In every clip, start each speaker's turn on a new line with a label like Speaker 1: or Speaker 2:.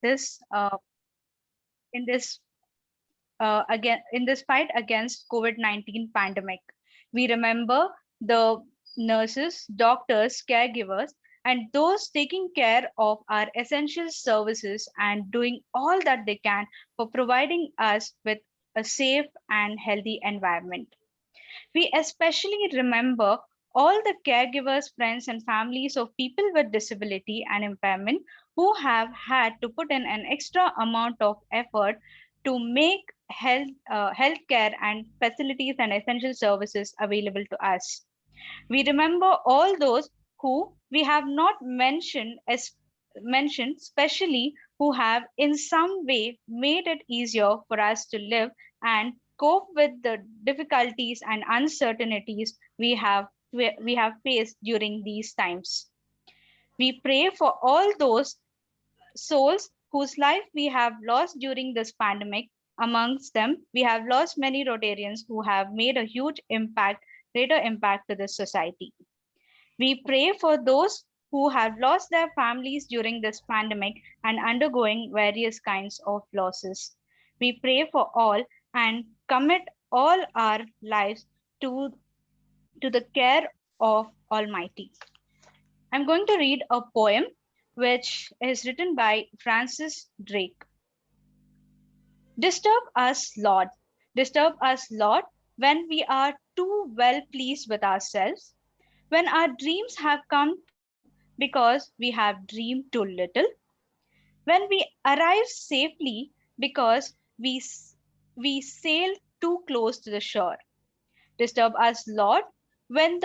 Speaker 1: this in this in this fight against COVID-19 pandemic. We remember the nurses, doctors, caregivers, and those taking care of our essential services and doing all that they can for providing us with a safe and healthy environment. We especially remember all the caregivers, friends, and families of people with disability and impairment who have had to put in an extra amount of effort to make healthcare and facilities and essential services available to us. We remember all those who we have not mentioned as mentioned, especially who have in some way made it easier for us to live and cope with the difficulties and uncertainties we have faced during these times. We pray for all those souls whose life we have lost during this pandemic. Amongst them, we have lost many Rotarians who have made a huge impact, greater impact to this society. We pray for those who have lost their families during this pandemic and undergoing various kinds of losses. We pray for all and commit all our lives to the care of Almighty. I'm going to read a poem which is written by Francis Drake. Disturb us, Lord, when we are too well pleased with ourselves, when our dreams have come because we have dreamed too little, when we arrive safely because we sail too close to the shore. Disturb us, Lord, when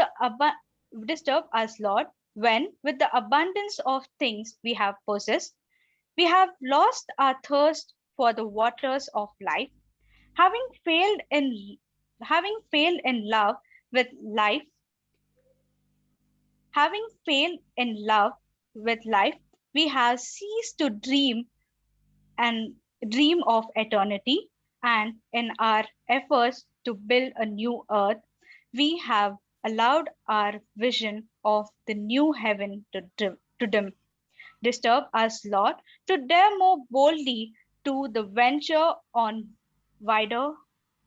Speaker 1: disturb us, Lord, when with the abundance of things we have possessed, we have lost our thirst for the waters of life, having failed in love with life, having failed in love with life, we have ceased to and dream of eternity, and in our efforts to build a new earth, we have allowed our vision of the new heaven to dim. Disturb us, Lord, to dare more boldly to the venture on wider,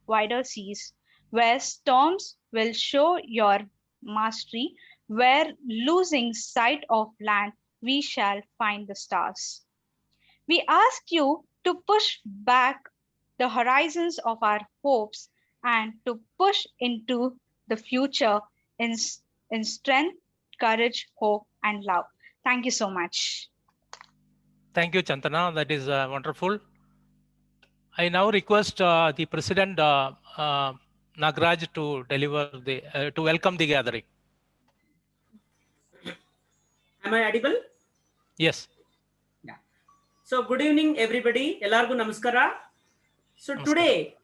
Speaker 1: wider seas, where storms will show your mastery, where losing sight of land, we shall find the stars. We ask you to push back the horizons of our hopes and to push into the future in strength, courage, hope, and love. Thank you so much.
Speaker 2: Thank you, Chantana. That is wonderful. I now request the President Nagraj to deliver to welcome the gathering.
Speaker 3: Am I audible?
Speaker 2: Yes.
Speaker 3: Yeah. So good evening, everybody. Ellargu namaskara. So today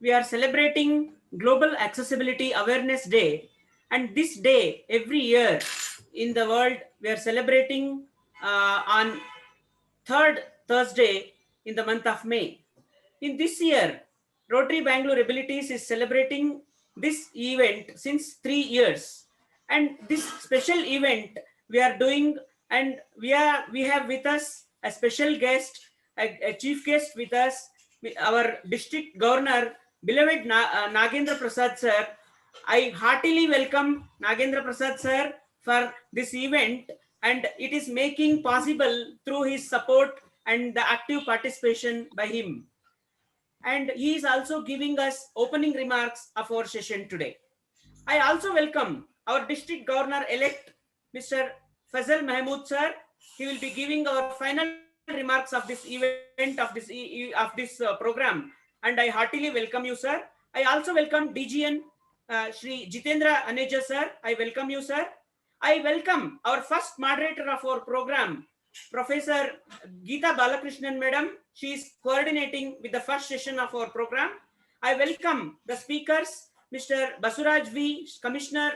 Speaker 3: we are celebrating Global Accessibility Awareness Day, and this day every year in the world we are celebrating on third Thursday in the month of May. In this year, Rotary Bangalore Abilities is celebrating this event since 3 years, and this special event we are doing, and we have with us a special guest, a chief guest with us, our district governor, beloved Nagendra Prasad sir. I heartily welcome Nagendra Prasad sir for this event, and it is making possible through his support and the active participation by him. And he is also giving us opening remarks of our session today. I also welcome our district governor elect, Mr. Fazal Mahmood sir. He will be giving our final remarks of this event, of this program, and I heartily welcome you, sir. I also welcome DGN Shri Jitendra Aneja sir. I welcome you, sir. I welcome our first moderator of our program, Professor Geeta Balakrishnan madam. She is coordinating with the first session of our program. I welcome the speakers, Mr. Basavaraju V,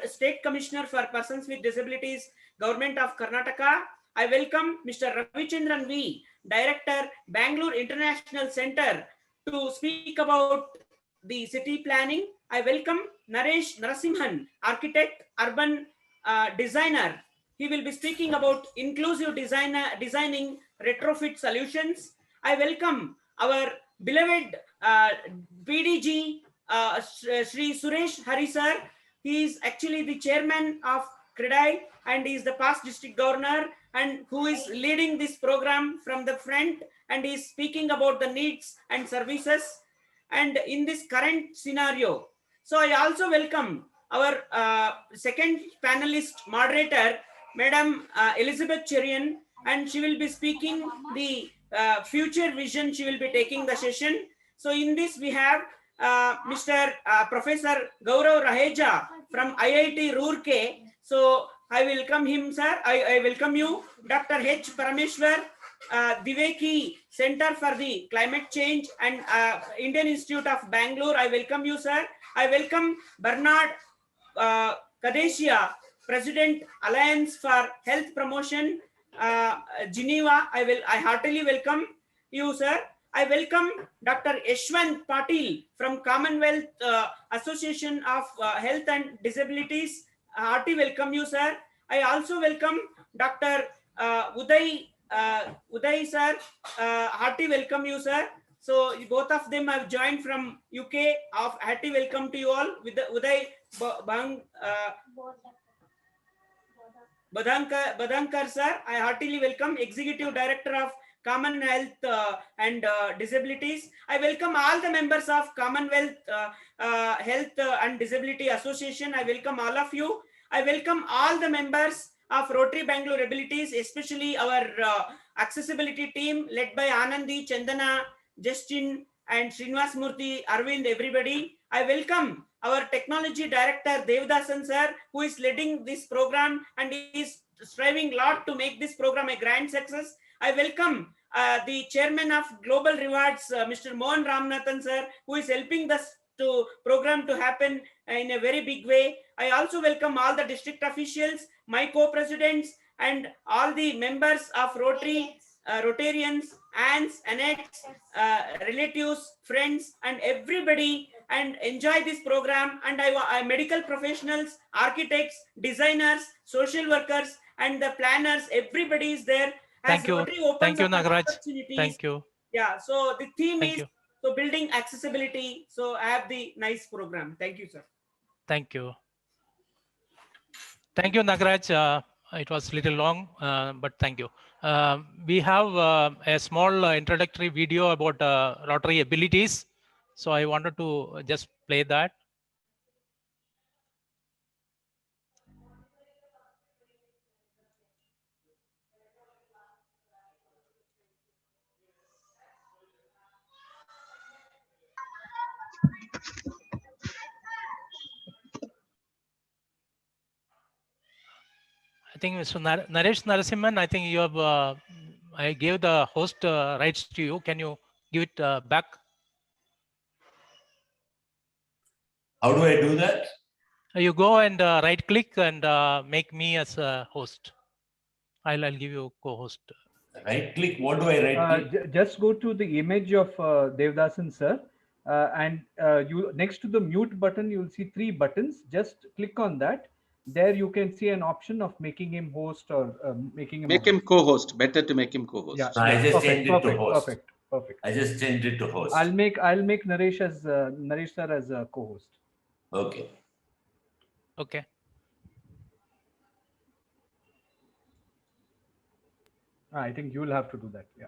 Speaker 3: State Commissioner for Persons with Disabilities, Government of Karnataka. I welcome Mr. Ravichandar V, Director, Bangalore International Center, to speak about the city planning. I welcome Naresh Narasimhan, Architect, Urban Designer. He will be speaking about inclusive designing retrofit solutions. I welcome our beloved PDG, Sri Suresh Hari sir. He is actually the chairman of Credai and he is the past district governor and who is leading this program from the front and is speaking about the needs and services and in this current scenario. So I also welcome our second panelist moderator, Madam Elizabeth Cherian, and she will be speaking the future vision. She will be taking the session. So in this we have Mr. Professor Gaurav Raheja from IIT Roorkee. So I welcome him, sir. I welcome you, Dr. H. Parameshwar, Divecha Center for the Climate Change and Indian Institute of Bangalore. I welcome you, sir. I welcome Bernard Kadasia, President Alliance for Health Promotion, Geneva. I heartily welcome you, sir. I welcome Dr. Yashwant Patil from Commonwealth Association of Health and Disabilities. Hearty welcome you, sir. I also welcome Dr. Uday sir. Hearty welcome you, sir. So both of them have joined from UK. Of hearty welcome to you all. With the Uday Badankar sir, I heartily welcome Executive Director of Commonwealth and Disabilities. I welcome all the members of Commonwealth Health and Disability Association. I welcome all of you. I welcome all the members of Rotary Bangalore Abilities, especially our accessibility team led by Anandi, Chandana, Justin, and Srinivas Murthy, Arvind, everybody. I welcome our technology director Devdasan sir, who is leading this program and is striving a lot to make this program a grand success. I welcome the chairman of Global Rewards, Mr. Mohan Ramanathan sir, who is helping this program to happen in a very big way. I also welcome all the district officials, my co-presidents, and all the members of Rotary, Rotarians, aunts, aunts, relatives, friends, and everybody, and enjoy this program. And I medical professionals, architects, designers, social workers, and the planners, everybody is there.
Speaker 2: Thank you. Thank you, Nagaraj. Thank you.
Speaker 3: Yeah, so the theme
Speaker 2: Thank
Speaker 3: is
Speaker 2: you.
Speaker 3: so building accessibility. So I have the nice program. Thank you, sir.
Speaker 2: Thank you. Thank you, Nagaraj. It was a little long, but thank you. We have a small introductory video about Rotary abilities. So I wanted to just play that. I think Mr. Naresh Narasimhan, I think you have, I gave the host rights to you. Can you give it back?
Speaker 4: How do I do that?
Speaker 2: You go and right click and make me as a host. I'll give you co-host.
Speaker 4: Right click, what do I right click?
Speaker 5: Just go to the image of Devdasan sir and you next to the mute button, you'll see 3 buttons. Just click on that. There you can see an option of making him host or making him
Speaker 6: co-host. Better to make him co-host.
Speaker 5: Yeah,
Speaker 4: No, I just
Speaker 5: perfect,
Speaker 4: changed it to host.
Speaker 5: Perfect.
Speaker 4: I just changed it to host.
Speaker 5: I'll make Naresh as Naresh sir as a co-host.
Speaker 4: Okay.
Speaker 2: Okay.
Speaker 5: I think you'll have to do that. Yeah.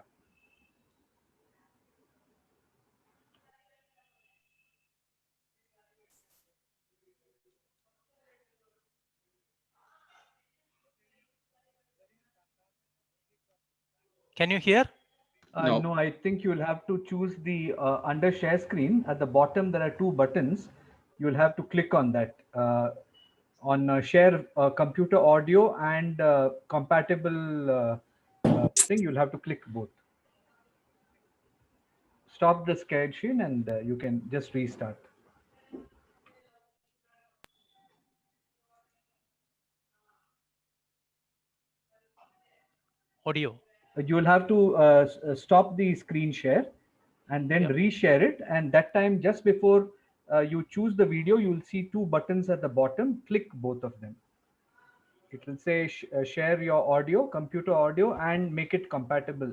Speaker 2: Can you hear?
Speaker 5: No, I think you'll have to choose the under share screen. At the bottom, there are 2 buttons. You'll have to click on that. On share computer audio and compatible thing, you'll have to click both. Stop the share screen and you can just restart.
Speaker 2: Audio.
Speaker 5: You'll have to stop the screen share and then reshare it. And that time, just before you choose the video, you'll see 2 buttons at the bottom. Click both of them. It will say share your audio, computer audio, and make it compatible.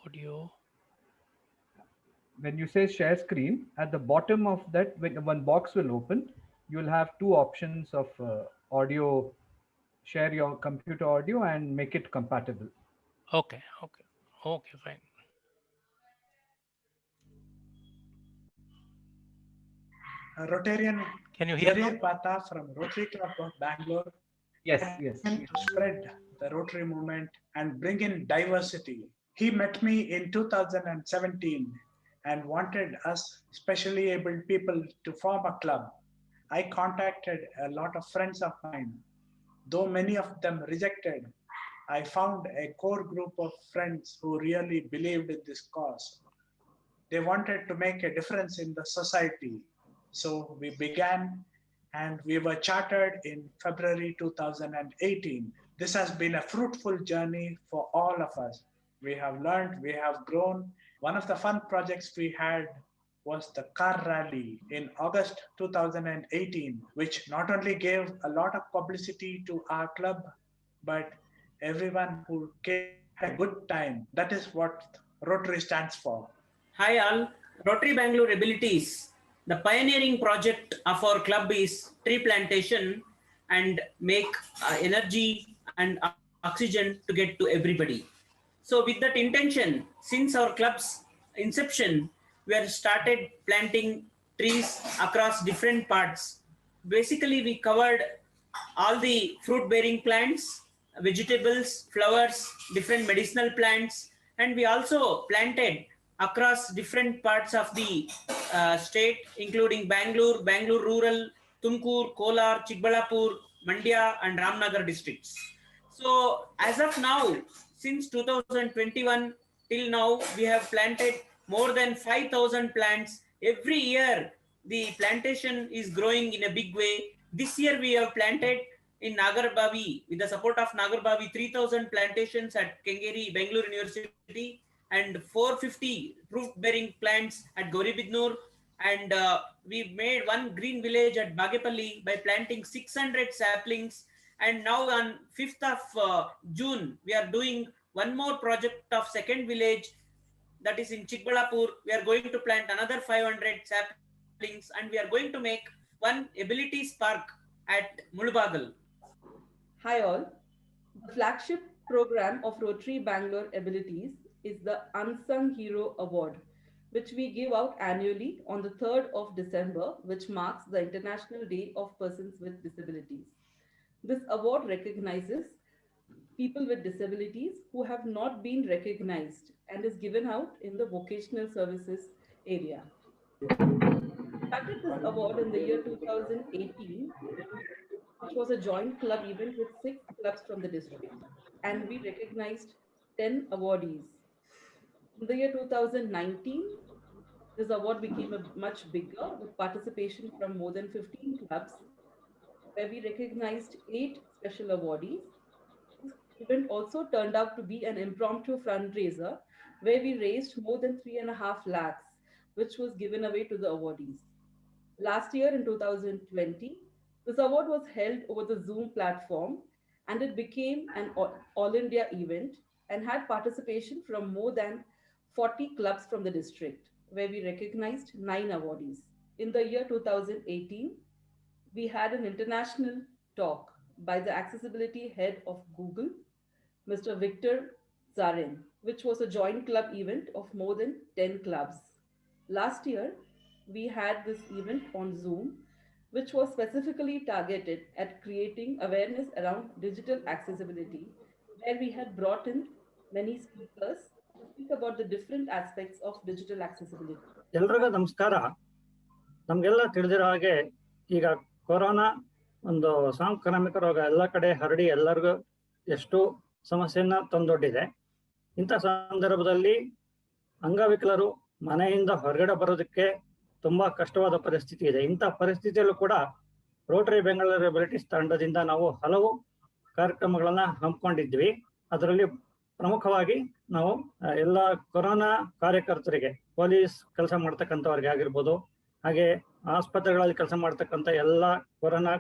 Speaker 2: Audio.
Speaker 5: When you say share screen, at the bottom of that, when one box will open, you will have two options of audio, share your computer audio and make it compatible.
Speaker 2: Okay, fine.
Speaker 7: Rotarian
Speaker 2: Can you hear me?
Speaker 7: Cherian Paramesh from Rotary Club of Bangalore.
Speaker 5: Yes, yes.
Speaker 7: To spread the Rotary movement and bring in diversity. He met me in 2017 and wanted us specially abled people to form a club. I contacted a lot of friends of mine. Though many of them rejected, I found a core group of friends who really believed in this cause. They wanted to make a difference in the society. So we began and we were chartered in February 2018. This has been a fruitful journey for all of us. We have learned, we have grown. One of the fun projects we had was the car rally in August 2018, which not only gave a lot of publicity to our club, but everyone who came had a good time. That is what Rotary stands for.
Speaker 3: Hi all, Rotary Bangalore Abilities. The pioneering project of our club is tree plantation and make energy and oxygen to get to everybody. So with that intention, since our club's inception, we have started planting trees across different parts. Basically, we covered all the fruit-bearing plants, vegetables, flowers, different medicinal plants, and we also planted across different parts of the state, including Bangalore, Bangalore Rural, Tumkur, Kolar, Chikbalapur, Mandya, and Ramnagar districts. So as of now, since 2021 till now, we have planted more than 5,000 plants. Every year, the plantation is growing in a big way. This year, we have planted in Nagarbavi, with the support of Nagarbavi, 3,000 plantations at Kengeri, Bengaluru University, and 450 fruit-bearing plants at Gauribidnur. And we made one green village at Bagepalli by planting 600 saplings. And now on 5th of June, we are doing one more project of second village, that is in Chikbalapur. We are going to plant another 500 saplings, and we are going to make one abilities park at Mulubagal.
Speaker 8: Hi all. The flagship program of Rotary Bangalore Abilities is the Unsung Hero Award, which we give out annually on the 3rd of December, which marks the International Day of Persons with Disabilities. This award recognizes people with disabilities who have not been recognized and is given out in the vocational services area. We started this award in the year 2018, which was a joint club event with 6 clubs from the district, and we recognized 10 awardees. In the year 2019, this award became much bigger with participation from more than 15 clubs, where we recognized 8 special awardees. This event also turned out to be an impromptu fundraiser where we raised more than 3.5 lakhs, which was given away to the awardees. Last year in 2020, this award was held over the Zoom platform and it became an all India event and had participation from more than 40 clubs from the district, where we recognized 9 awardees. In the year 2018, we had an international talk by the accessibility head of Google, Mr. Victor Zarin, which was a joint club event of more than 10 clubs. Last year, we had this event on Zoom, which was specifically targeted at creating awareness around digital accessibility, where we had brought in many speakers to speak about the different aspects of digital accessibility.
Speaker 9: ಎಲ್ರಿಗೂ ನಮಸ್ಕಾರ. ನಮಗೆಲ್ಲ ತಿಳಿದಿರೋ ಹಾಗೆ ಈಗ corona ಒಂದು ಸಾಂಕ್ರಾಮಿಕ ರೋಗ ಎಲ್ಲ ಕಡೆ ಹರಡಿ ಎಲ್ಲರಿಗೂ ಎಷ್ಟು ಸಮಸ್ಯೆಯನ್ನ ತಂದೊಡ್ಡಿದೆ. ಇಂಥ ಸಂದರ್ಭದಲ್ಲಿ ಅಂಗವಿಕಲರು ಮನೆಯಿಂದ ಹೊರಗಡೆ ಬರೋದಕ್ಕೆ ತುಂಬಾ ಕಷ್ಟವಾದ ಪರಿಸ್ಥಿತಿ ಇದೆ. ಇಂಥ ಪರಿಸ್ಥಿತಿಯಲ್ಲೂ ಕೂಡ ರೋಟರಿ ಬೆಂಗಳೂರು ಎಬಿಲಿಟೀಸ್ ತಂಡದಿಂದ ನಾವು ಹಲವು ಕಾರ್ಯಕ್ರಮಗಳನ್ನ ಹಮ್ಮಿಕೊಂಡಿದ್ವಿ. ಅದರಲ್ಲಿ ಪ್ರಮುಖವಾಗಿ ನಾವು ಎಲ್ಲ ಕೊರೋನಾ ಕಾರ್ಯಕರ್ತರಿಗೆ, ಪೊಲೀಸ್ ಕೆಲಸ ಮಾಡ್ತಕ್ಕಂಥವ್ರಿಗೆ ಆಗಿರ್ಬೋದು, ಹಾಗೆ ಆಸ್ಪತ್ರೆಗಳಲ್ಲಿ ಕೆಲಸ ಮಾಡ್ತಕ್ಕಂಥ ಎಲ್ಲ ಕೊರೋನಾ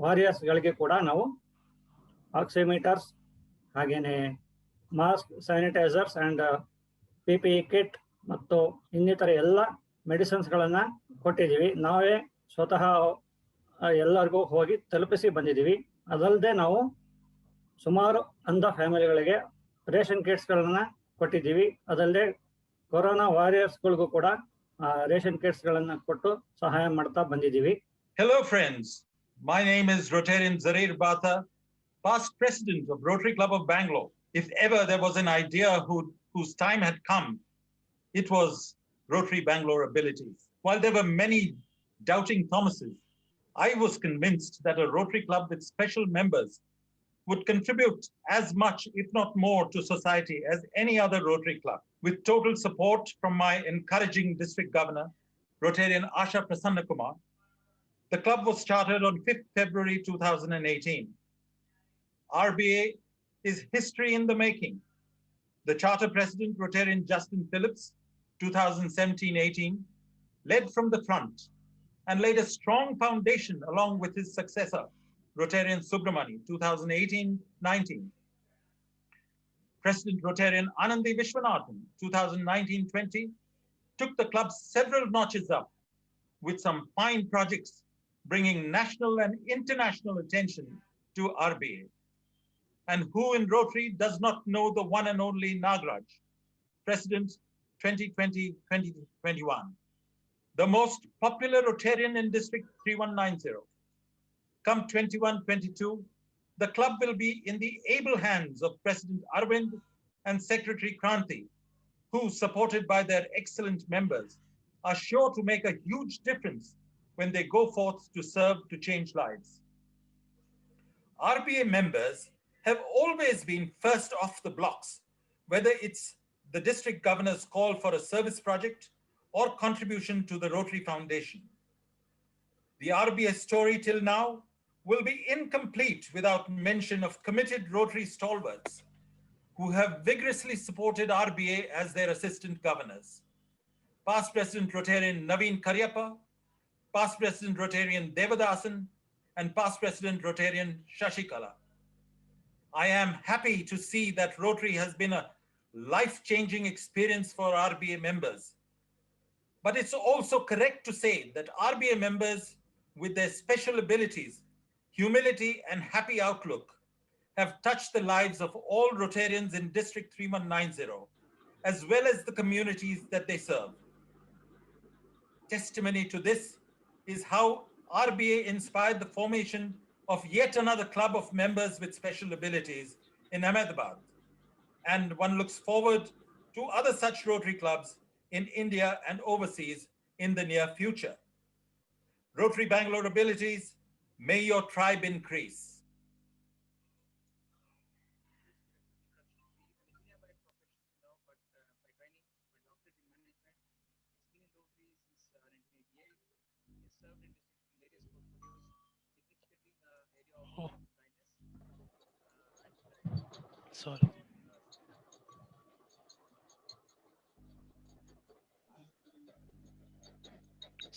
Speaker 9: ವಾರಿಯರ್ಸ್ಗಳಿಗೆ ಕೂಡ ನಾವು ಆಕ್ಸಿಮೀಟರ್ಸ್ ಹಾಗೇನೆ mask, sanitisers and PPE kit ಮತ್ತು ಇನ್ನಿತರ ಎಲ್ಲ ಮೆಡಿಸಿನ್ಸ್ಗಳನ್ನು ಕೊಟ್ಟಿದ್ದೀವಿ. ನಾವೇ ಸ್ವತಃ ಎಲ್ಲರಿಗೂ ಹೋಗಿ ತಲುಪಿಸಿ ಬಂದಿದ್ದೀವಿ. ಅದಲ್ಲದೆ ನಾವು ಸುಮಾರು ಅಂಧ ಫ್ಯಾಮಿಲಿಗಳಿಗೆ ರೇಷನ್ ಕಿಟ್ಸ್ಗಳನ್ನ ಕೊಟ್ಟಿದ್ದೀವಿ. ಅದಲ್ಲದೆ ಕೊರೋನಾ ವಾರಿಯರ್ಸ್ಗಳಿಗೂ ಕೂಡ ರೇಷನ್ ಕಿಟ್ಸ್ಗಳನ್ನು ಕೊಟ್ಟು ಸಹಾಯ ಮಾಡ್ತಾ ಬಂದಿದ್ದೀವಿ.
Speaker 10: Hello friends, my name is Rotarian Zarir Bata, past president of Rotary Club of Bangalore. If ever there was an idea whose time had come, it was Rotary Bangalore Abilities. While there were many doubting Thomases, I was convinced that a Rotary Club with special members would contribute as much, if not more, to society as any other Rotary Club. With total support from my encouraging district governor, Rotarian Asha Prasanna Kumar, the club was started on 5th February 2018. RBA is history in the making. The charter president, Rotarian Justin Phillips, 2017-18, led from the front and laid a strong foundation along with his successor, Rotarian Subramani, 2018-19. President Rotarian Anandi Vishwanathan, 2019-20, took the club several notches up with some fine projects bringing national and international attention to RBA. And who in Rotary does not know the one and only Nagraj, President 2020-2021, the most popular Rotarian in District 3190. Come 21-22, the club will be in the able hands of President Arvind and Secretary Kranti, who, supported by their excellent members, are sure to make a huge difference when they go forth to serve to change lives. RBA members have always been first off the blocks, whether it's the district governor's call for a service project or contribution to the Rotary Foundation. The RBA story till now will be incomplete without mention of committed Rotary stalwarts who have vigorously supported RBA as their assistant governors. Past President Rotarian Naveen Karyappa, past President Rotarian Devadasan, and past President Rotarian Shashikala. I am happy to see that Rotary has been a life-changing experience for RBA members. But it's also correct to say that RBA members with their special abilities, humility, and happy outlook have touched the lives of all Rotarians in District 3190, as well as the communities that they serve. Testimony to this is how RBA inspired the formation of yet another club of members with special abilities in Ahmedabad. And one looks forward to other such Rotary clubs in India and overseas in the near future. Rotary Bangalore Abilities, may your tribe increase.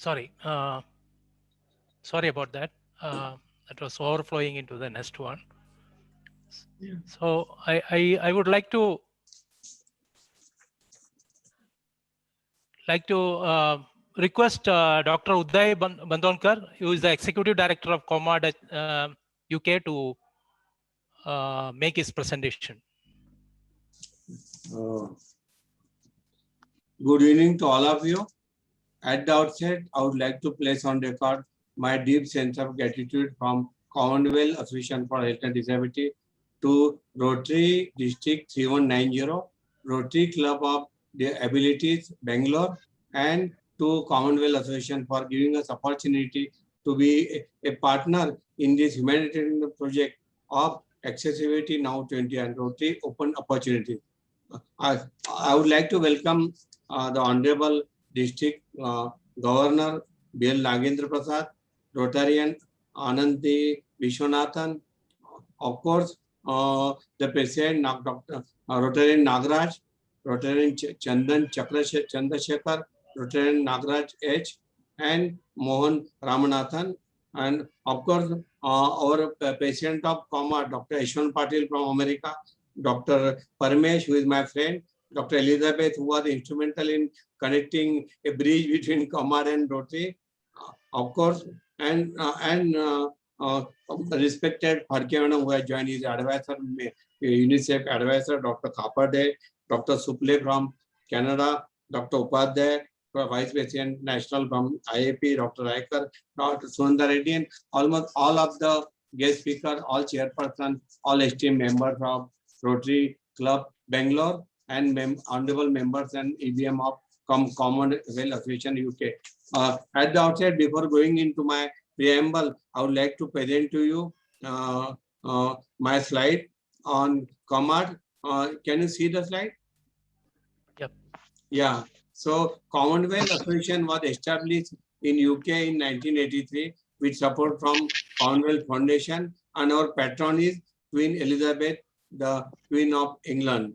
Speaker 2: Sorry. Sorry about that. That was overflowing into the next one. Yeah. So I would like to request Dr. Uday Bandonkar, who is the Executive Director of COMHAD UK, to make his presentation.
Speaker 11: Good evening to all of you. At the outset, I would like to place on record my deep sense of gratitude from Commonwealth Association for Health and Disability to Rotary District 3190, Rotary Club of the Abilities, Bangalore, and to Commonwealth Association for giving us opportunity to be a partner in this humanitarian project of Accessibility Now 20 and Rotary Open Opportunity. I would like to welcome the Honorable District Governor B.L. Nagendra Prasad, Rotarian Anandi Vishwanathan, of course, the President Dr. Rotarian Nagraj, Rotarian Chandan Chandrasekhar, Lieutenant Nagaraj H. and Mohan Ramanathan. And of course, our patient of COMHAD, Dr. Ashwan Patil from America, Dr. Paramesh, who is my friend, Dr. Elizabeth, who was instrumental in connecting a bridge between COMHAD and Rotary, of course, and respected Madam, who has joined his advisor, UNICEF advisor, Dr. Kapade, Dr. Suple from Canada, Dr. Upadhyay, Vice President National from IAP, Dr. Raikar, Dr. Sundar Reddy, and almost all of the guest speakers, all chairpersons, all esteemed members of Rotary Club Bangalore, and honorable members and EVM of Commonwealth Association UK. At the outset, before going into my preamble, I would like to present to you my slide on COMHAD. Can you see the slide?
Speaker 2: Yep.
Speaker 11: Yeah. So Commonwealth Association was established in UK in 1983 with support from Commonwealth Foundation, and our patron is Queen Elizabeth, the Queen of England.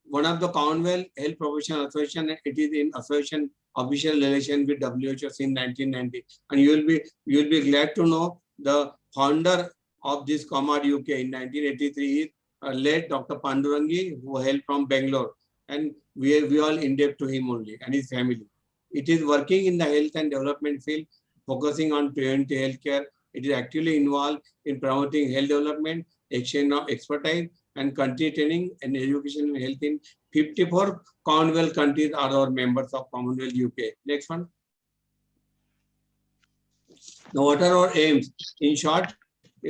Speaker 11: One of the Commonwealth Health Professional Association, it is in association official relation with WHO since 1990. And you will be glad to know the founder of this COMHAD UK in 1983 is late Dr. Pandurangi, who hailed from Bangalore. And we all indebted to him only and his family. It is working in the health and development field, focusing on preventive healthcare. It is actively involved in promoting health development, exchange of expertise, and country training and education and health in 54 Commonwealth countries are our members of Commonwealth UK. Next one. Now, what are our aims? In short,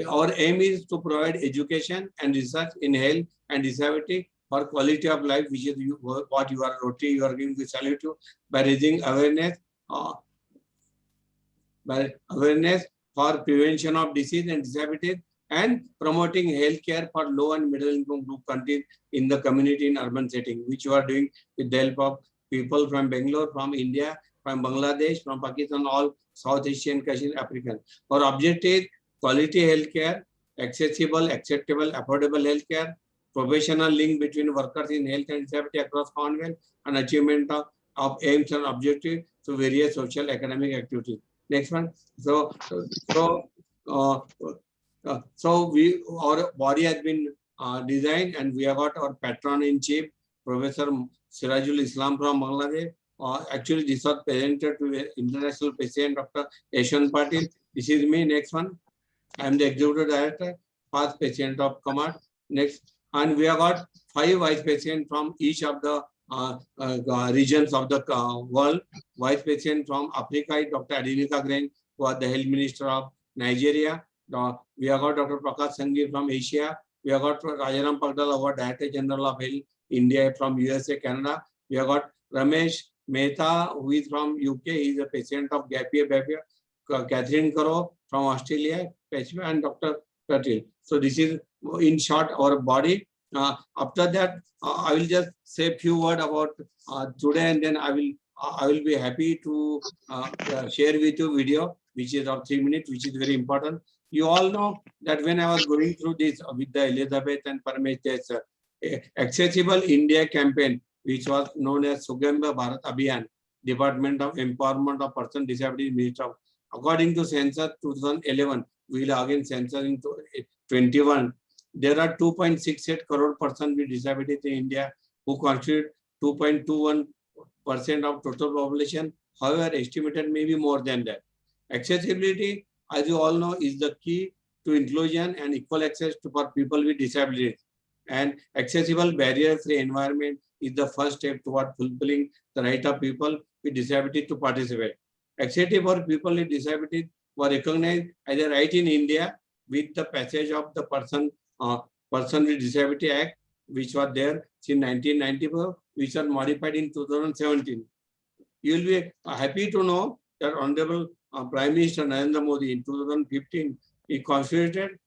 Speaker 11: our aim is to provide education and research in health and disability for quality of life, which is what you are Rotary, you are giving the salute to, by raising awareness, for prevention of disease and disabilities, and promoting healthcare for low and middle income group countries in the community in urban setting, which you are doing with the help of people from Bangalore, from India, from Bangladesh, from Pakistan, all South Asian, Kashmir, African. Our objective is quality healthcare, accessible, acceptable, affordable healthcare, professional link between workers in health and disability across Commonwealth, and achievement of aims and objectives through various social economic activities. Next one. So our body has been designed, and we have got our patron in chief, Professor Sirajul Islam from Bangladesh. Actually, this was presented to the international president, Dr. Ashwan Patil. This is me. Next one. I am the executive director, past president of COMHAD. Next. And we have got 5 vice presidents from each of the regions of the world. Vice president from Africa, Dr. Adinika Grange, who was the health minister of Nigeria. We have got Dr. Prakash Sanghi from Asia. We have got Rajaram Pagdal, our Director General of Health, India, from USA, Canada. We have got Ramesh Mehta, who is from UK. He is a patient of Gapia. Catherine Karo from Australia, and Dr. Patil. So this is, in short, our body. After that, I will just say a few words about today, and then I will be happy to share with you video, which is of 3 minutes, which is very important. You all know that when I was going through this with the Elizabeth and Paramesh, there's Accessible India campaign, which was known as Sugamya Bharat Abhiyan, Department of Empowerment of Person with Disabilities, Ministry of. According to census 2011, we will again census in 21. There are 2.68 crore persons with disabilities in India, who constitute 2.21% of total population. However, estimated may be more than that. Accessibility, as you all know, is the key to inclusion and equal access for people with disabilities. And accessible barrier-free environment is the first step toward fulfilling the right of people with disabilities to participate. Accessibility for people with disabilities were recognized as a right in India with the passage of the Person with Disability Act, which was there since 1994, which was modified in 2017. You will be happy to know that Honorable Prime Minister Narendra Modi in 2015, he constituted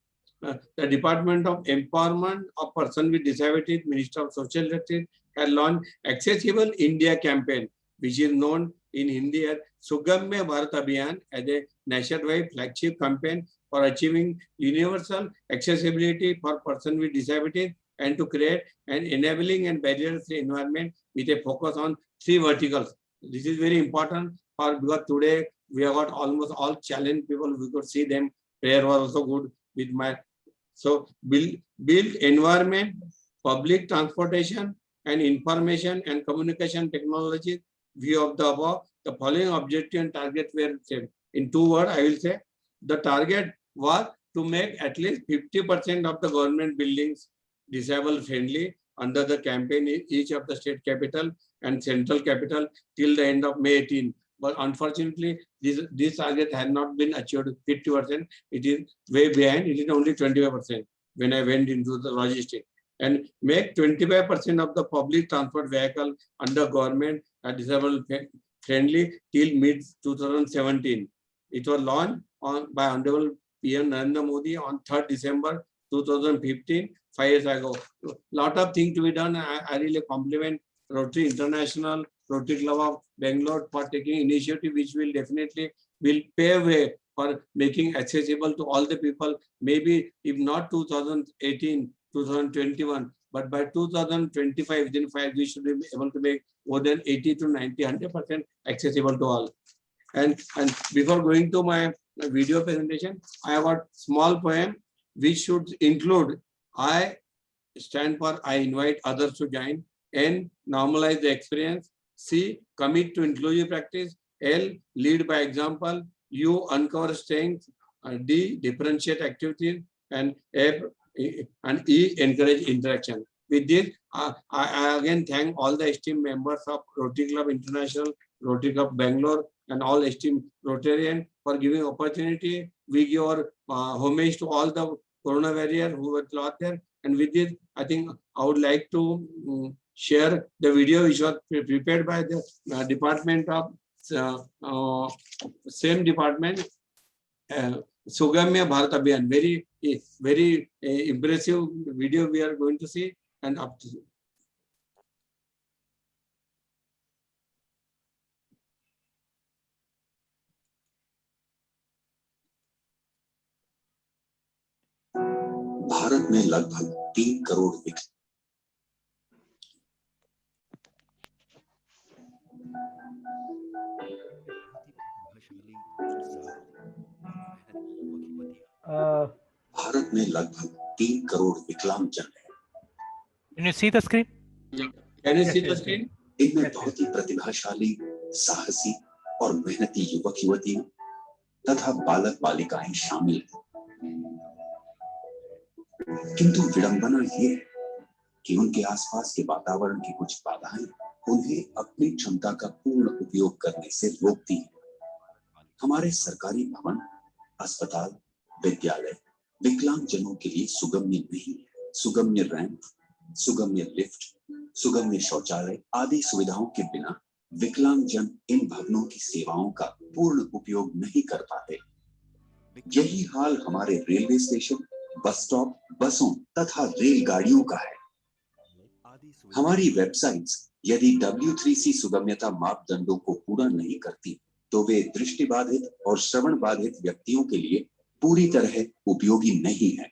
Speaker 11: the Department of Empowerment of Person with Disabilities, Minister of Social Justice, had launched Accessible India campaign, which is known in Hindi as Sugamya Bharat Abhiyan, as a nationwide flagship campaign for achieving universal accessibility for persons with disabilities and to create an enabling and barrier-free environment with a focus on 3 verticals: This is very important because today we have got almost all challenged people. We could see them. Prayer was also good with my. So build environment, public transportation, and information and communication technology. View of the above, the following objective and target were same. In 2 words, I will say the target was to make at least 50% of the government buildings disabled friendly under the campaign in each of the state capital and central capital till the end of May 18. But unfortunately, this target has not been achieved 50%. It is way behind. It is only 25% when I went into the logistics. And make 25% of the public transport vehicle under government disabled friendly till mid 2017. It was launched by Honorable PM Narendra Modi on 3rd December 2015, 5 years ago. Lot of things to be done. I really compliment Rotary International, Rotary Club of Bangalore for taking initiative, which will definitely pave way for making accessible to all the people. Maybe if not 2018, 2021, but by 2025, within 5 we should be able to make more than 80 to 90, 100% accessible to all. And before going to my video presentation, I have a small poem which should include I stand for I invite others to join, N normalize the experience, C commit to inclusive practice, L lead by example, U uncover strengths, D differentiate activities, and F and E encourage interaction. With this, I again thank all the esteemed members of Rotary Club International, Rotary Club Bangalore, and all esteemed Rotarian for giving opportunity. We give our homage to all the corona warriors who were out there. And with this, I think I would like to share the video which was prepared by the department of same department, Sugamya Bharat Abhiyan. Very impressive video we are going to see. And up to
Speaker 12: Bharat में लगभग 3 करोड़ भारत में लगभग 3 करोड़ विकलांगजन हैं।
Speaker 2: Can you see the screen?
Speaker 11: Can you see the screen?
Speaker 12: इनमें बहुत ही प्रतिभाशाली, साहसी और मेहनती युवक युवतियां तथा बालक बालिकाएं शामिल हैं। किंतु विडंबना ये है कि उनके आसपास के वातावरण की कुछ बाधाएं उन्हें अपनी क्षमता का पूर्ण उपयोग करने से रोकती हैं। हमारे सरकारी भवन, अस्पताल, विद्यालय विकलांगजनों के लिए सुगम्य नहीं है। सुगम्य रैंप, सुगम्य लिफ्ट, सुगम्य शौचालय आदि सुविधाओं के बिना विकलांगजन इन भवनों की सेवाओं का पूर्ण उपयोग नहीं कर पाते। यही हाल हमारे रेलवे स्टेशन, बस स्टॉप, बसों तथा रेलगाड़ियों का है। हमारी वेबसाइट्स यदि W3C सुगम्यता मापदंडों को पूरा नहीं करती तो वे दृष्टिबाधित और श्रवण बाधित व्यक्तियों के लिए पूरी तरह उपयोगी नहीं है।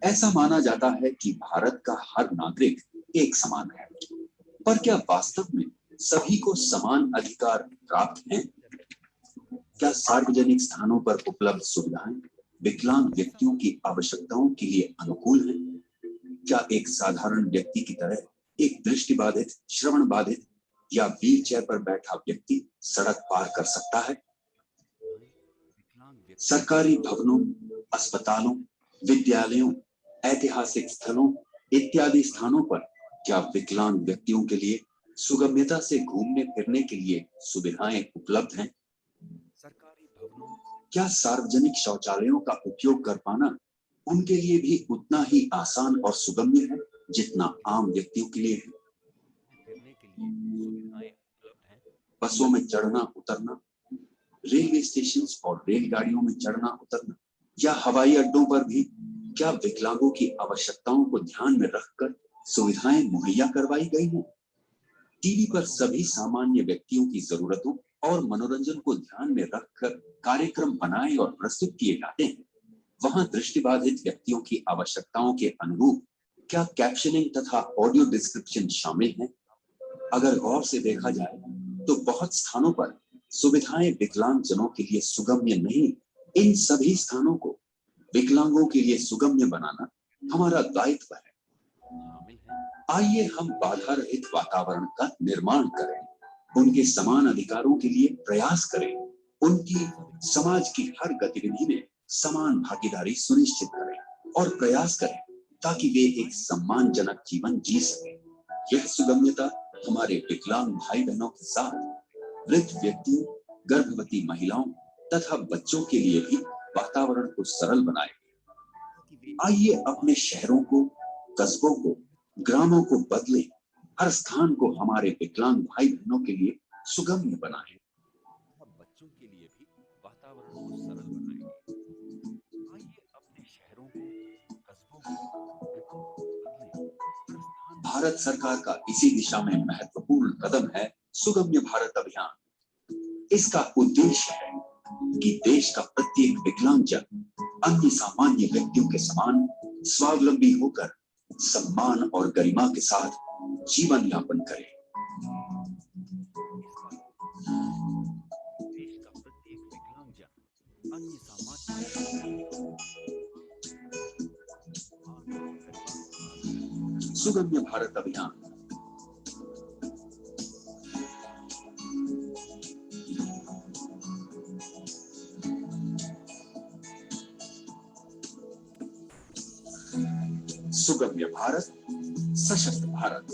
Speaker 12: ऐसा माना जाता है कि भारत का हर नागरिक एक समान है, पर क्या वास्तव में सभी को समान अधिकार प्राप्त हैं? क्या सार्वजनिक स्थानों पर उपलब्ध सुविधाएं विकलांग व्यक्तियों की आवश्यकताओं के लिए अनुकूल हैं? क्या एक साधारण व्यक्ति की तरह एक दृष्टिबाधित, श्रवण बाधित या व्हील चेयर पर बैठा व्यक्ति सड़क पार कर सकता है? सरकारी भवनों, अस्पतालों, विद्यालयों, ऐतिहासिक स्थलों इत्यादि स्थानों पर क्या विकलांग व्यक्तियों के लिए सुगम्यता से घूमने फिरने के लिए सुविधाएं उपलब्ध हैं? क्या सार्वजनिक शौचालयों का उपयोग कर पाना उनके लिए भी उतना ही आसान और सुगम्य है जितना आम व्यक्तियों के लिए है? बसों में चढ़ना उतरना, रेलवे स्टेशन और रेलगाड़ियों में चढ़ना उतरना या हवाई अड्डों पर भी क्या विकलांगों की आवश्यकताओं को ध्यान में रखकर सुविधाएं मुहैया करवाई गई हैं? टीवी पर सभी सामान्य व्यक्तियों की जरूरतों और मनोरंजन को ध्यान में रखकर कार्यक्रम बनाए और प्रस्तुत किए जाते हैं। वहां दृष्टिबाधित व्यक्तियों की आवश्यकताओं के अनुरूप क्या कैप्शनिंग तथा ऑडियो डिस्क्रिप्शन शामिल हैं? अगर गौर से देखा जाए तो बहुत स्थानों पर सुविधाएं विकलांग जनों के लिए सुगम्य नहीं, इन सभी स्थानों को विकलांगों के लिए सुगम्य बनाना हमारा दायित्व है। आइए हम बाधा रहित वातावरण का निर्माण करें, उनके समान अधिकारों के लिए प्रयास करें, उनकी समाज की हर गतिविधि में समान भागीदारी सुनिश्चित करें और प्रयास करें ताकि वे एक सम्मानजनक जीवन जी सकें। यह सुगम्यता हमारे विकलांग भाई बहनों के साथ वृद्ध व्यक्तियों, गर्भवती महिलाओं तथा बच्चों के लिए भी वातावरण को सरल बनाएगी। आइए अपने शहरों को, कस्बों को, ग्रामों को बदले, हर स्थान को हमारे विकलांग भाई बहनों के लिए सुगम्य बनाएं। बच्चों के लिए भी वातावरण को सरल बनाएं। आइए अपने शहरों को, कस्बों को बदले। भारत सरकार का इसी दिशा में महत्वपूर्ण कदम है सुगम्य भारत अभियान। इसका उद्देश्य है कि देश का प्रत्येक विकलांगजन अन्य सामान्य व्यक्तियों के समान स्वावलंबी होकर सम्मान और गरिमा के साथ जीवन यापन करे। देश का प्रत्येक विकलांगजन अन्य सामान्य सुगम्य भारत अभियान। सुगम्य भारत, सशक्त Bharat.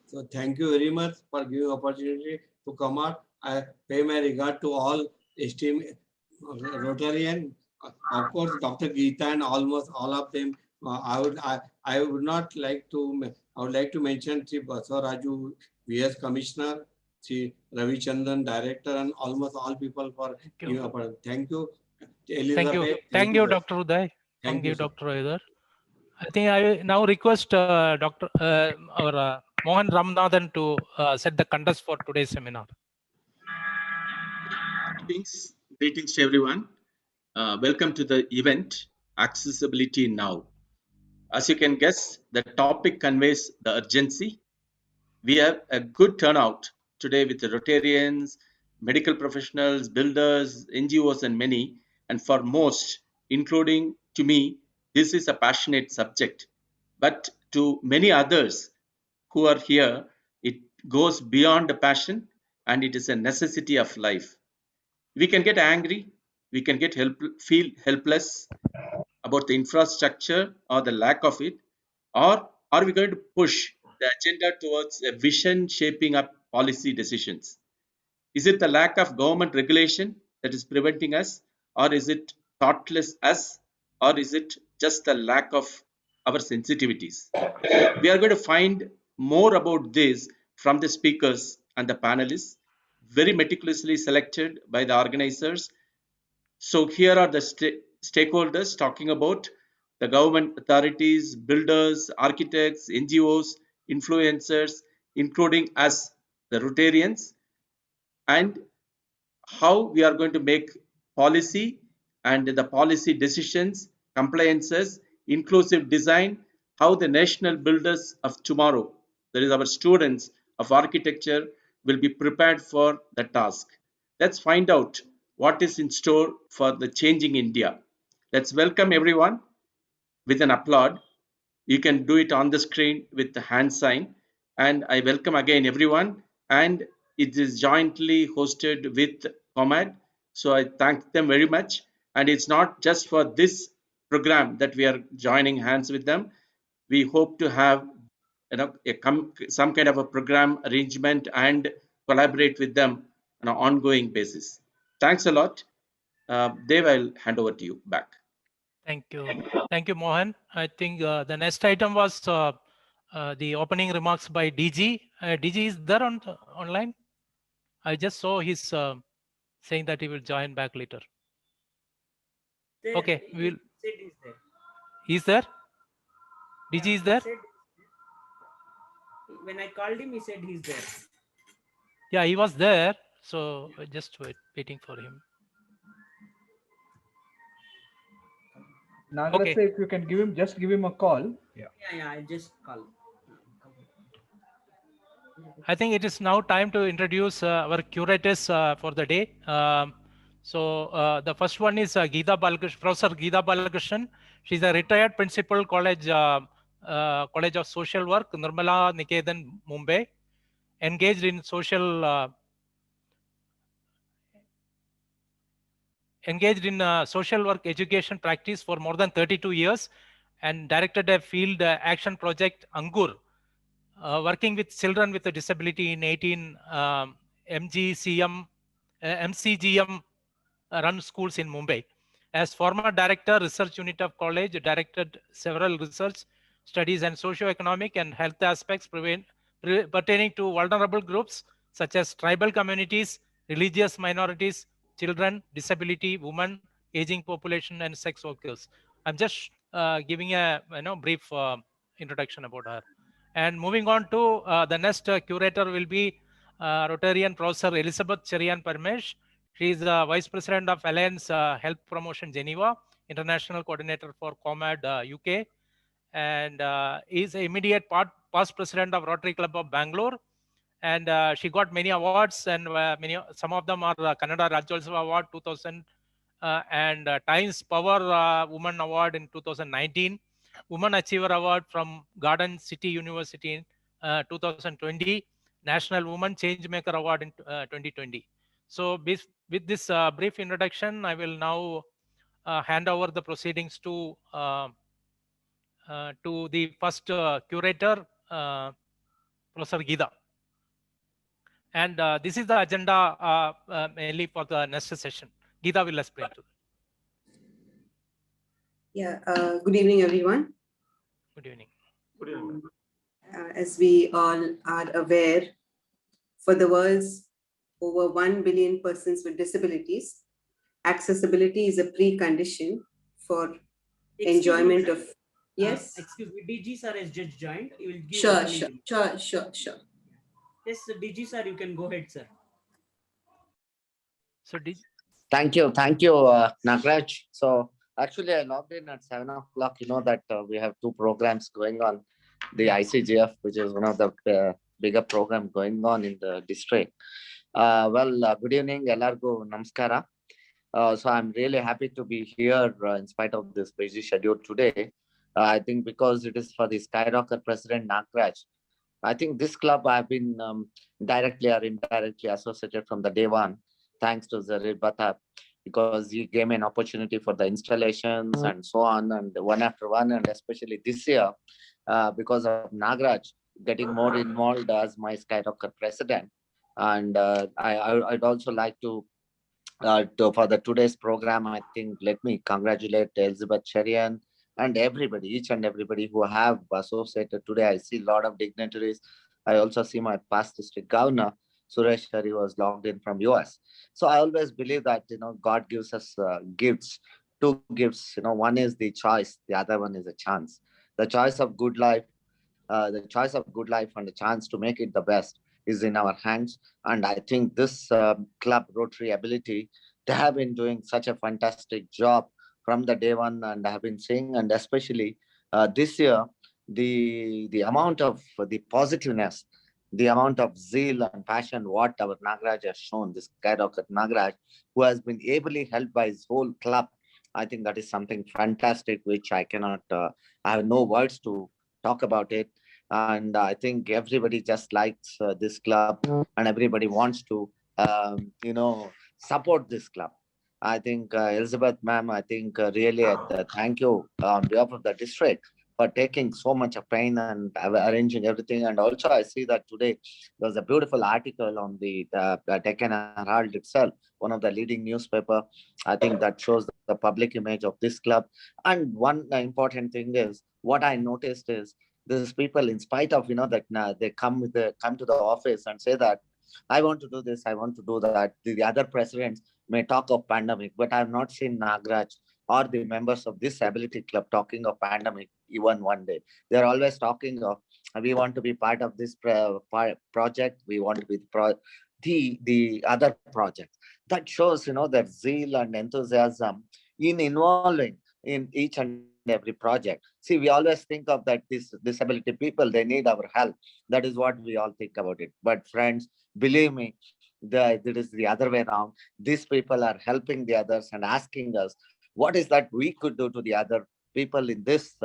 Speaker 11: So thank you very much for giving opportunity to come out. I pay my regard to all esteemed Rotarian, of course, Dr. Geeta and almost all of them. I would not like to. I would like to mention Sri Basavaraju, VS Commissioner, Sri Ravichandar, Director, and almost all people for giving opportunity. Thank you, Elizabeth.
Speaker 2: Thank you, Dr. Uday. Thank you, Dr. Uday. I think I now request Dr. Mohan Ramanathan to set the context for today's seminar.
Speaker 6: Greetings to everyone. Welcome to the event, Accessibility Now. As you can guess, the topic conveys the urgency. We have a good turnout today with the Rotarians, medical professionals, builders, NGOs, and many. And for most, including to me, this is a passionate subject. But to many others who are here, it goes beyond a passion and it is a necessity of life. We can get angry, we can feel helpless about the infrastructure or the lack of it, or are we going to push the agenda towards a vision shaping up policy decisions? Is it the lack of government regulation that is preventing us, or is it thoughtless us, or is it just the lack of our sensitivities? We are going to find more about this from the speakers and the panelists, very meticulously selected by the organizers. So here are the stakeholders talking about the government authorities, builders, architects, NGOs, influencers, including us, the Rotarians, and how we are going to make policy and the policy decisions, compliances, inclusive design, how the national builders of tomorrow, that is our students of architecture, will be prepared for the task. Let's find out what is in store for the changing India. Let's welcome everyone with an applaud. You can do it on the screen with the hand sign. And I welcome again everyone. And it is jointly hosted with COMHAD. So I thank them very much. And it's not just for this program that we are joining hands with them. We hope to have some kind of a program arrangement and collaborate with them on an ongoing basis. Thanks a lot. Dev, I'll hand over to you back.
Speaker 2: Thank you. Thank you, Mohan. I think the next item was the opening remarks by DG. DG is there online? I just saw his saying that he will join back later. Okay, we will. He's there? DG is there?
Speaker 3: When I called him, he said he's there.
Speaker 2: Yeah, he was there. So just waiting for him.
Speaker 5: Nagaraj,
Speaker 2: Okay.
Speaker 5: if you can just give him a call.
Speaker 3: Yeah, I just call.
Speaker 2: I think it is now time to introduce our curators for the day. The first one is Professor Geeta Balakrishnan. She's a retired principal, College of Social Work, Nirmala Niketan, Mumbai. Engaged in social work education practice for more than 32 years, and directed a field action project, Angur, working with children with a disability in 18 MCGM run schools in Mumbai. As former director, research unit of college, directed several research studies and socio-economic and health aspects pertaining to vulnerable groups such as tribal communities, religious minorities, children, disability, women, aging population, and sex workers. I'm just giving a brief introduction about her. And moving on to the next curator will be Rotarian Professor Elizabeth Cherian Paramesh. She is the Vice President of Alliance Health Promotion Geneva, International Coordinator for COMHAD UK, and is the immediate past President of Rotary Club of Bangalore. And she got many awards, and some of them are Kannada Rajyotsava Award 2000 and Times Power Woman Award in 2019, Woman Achiever Award from Garden City University in 2020, National Woman Changemaker Award in 2020. So with this brief introduction, I will now hand over the proceedings to the first curator, Professor Geeta. And this is the agenda mainly for the next session. Geeta will explain to them.
Speaker 13: Yeah, good evening, everyone.
Speaker 2: Good evening.
Speaker 3: Good evening.
Speaker 13: As we all are aware, for the world's over 1 billion persons with disabilities, accessibility is a precondition for enjoyment of. Yes.
Speaker 3: Excuse me, DG sir has just joined. He will give.
Speaker 13: Sure.
Speaker 3: Yes, DG sir, you can go ahead, sir.
Speaker 2: So
Speaker 14: Thank you, Nagraj. So actually, I logged in at 7 o'clock. You know that we have two programs going on. The ICGF, which is one of the bigger program going on in the district. Good evening, Elargo Namaskara. So I'm really happy to be here in spite of this busy schedule today. I think because it is for the Skyrocket President Nagraj. I think this club I've been directly or indirectly associated from the day one, thanks to Zarir Bata, because he gave me an opportunity for the installations and so on, and one after one, and especially this year, because of Nagraj getting more involved as my Skyrocket President. And I'd also like to for the today's program, I think, let me congratulate Elizabeth Cherian and everybody, each and everybody who have associated today. I see a lot of dignitaries. I also see my past district governor, Suresh, who was logged in from US. So I always believe that, God gives us gifts, two gifts. One is the choice, the other one is a chance. The choice of good life, and the chance to make it the best is in our hands. And I think this club, Rotary Ability, they have been doing such a fantastic job from the day one, and I have been seeing, and especially this year, the amount of the positiveness, the amount of zeal and passion what our Nagraj has shown, this Skyrocket Nagraj, who has been ably helped by his whole club. I think that is something fantastic, which I cannot, I have no words to talk about it. And I think everybody just likes this club, and everybody wants to, support this club. I think Elizabeth ma'am, I think really thank you on behalf of the district for taking so much of pain and arranging everything. And also I see that today there was a beautiful article on the Deccan Herald itself, one of the leading newspaper. I think that shows the public image of this club. And one important thing is, what I noticed is, these people, in spite of that they come to the office and say that I want to do this, I want to do that. The other presidents may talk of pandemic, but I have not seen Nagraj or the members of this ability club talking of pandemic even one day. They're always talking of, we want to be part of this project, we want to be the other project. That shows their zeal and enthusiasm in involving in each and every project. See, we always think of that these disability people, they need our help. That is what we all think about it. But friends, believe me, it is the other way around. These people are helping the others and asking us, what is that we could do to the other people in this,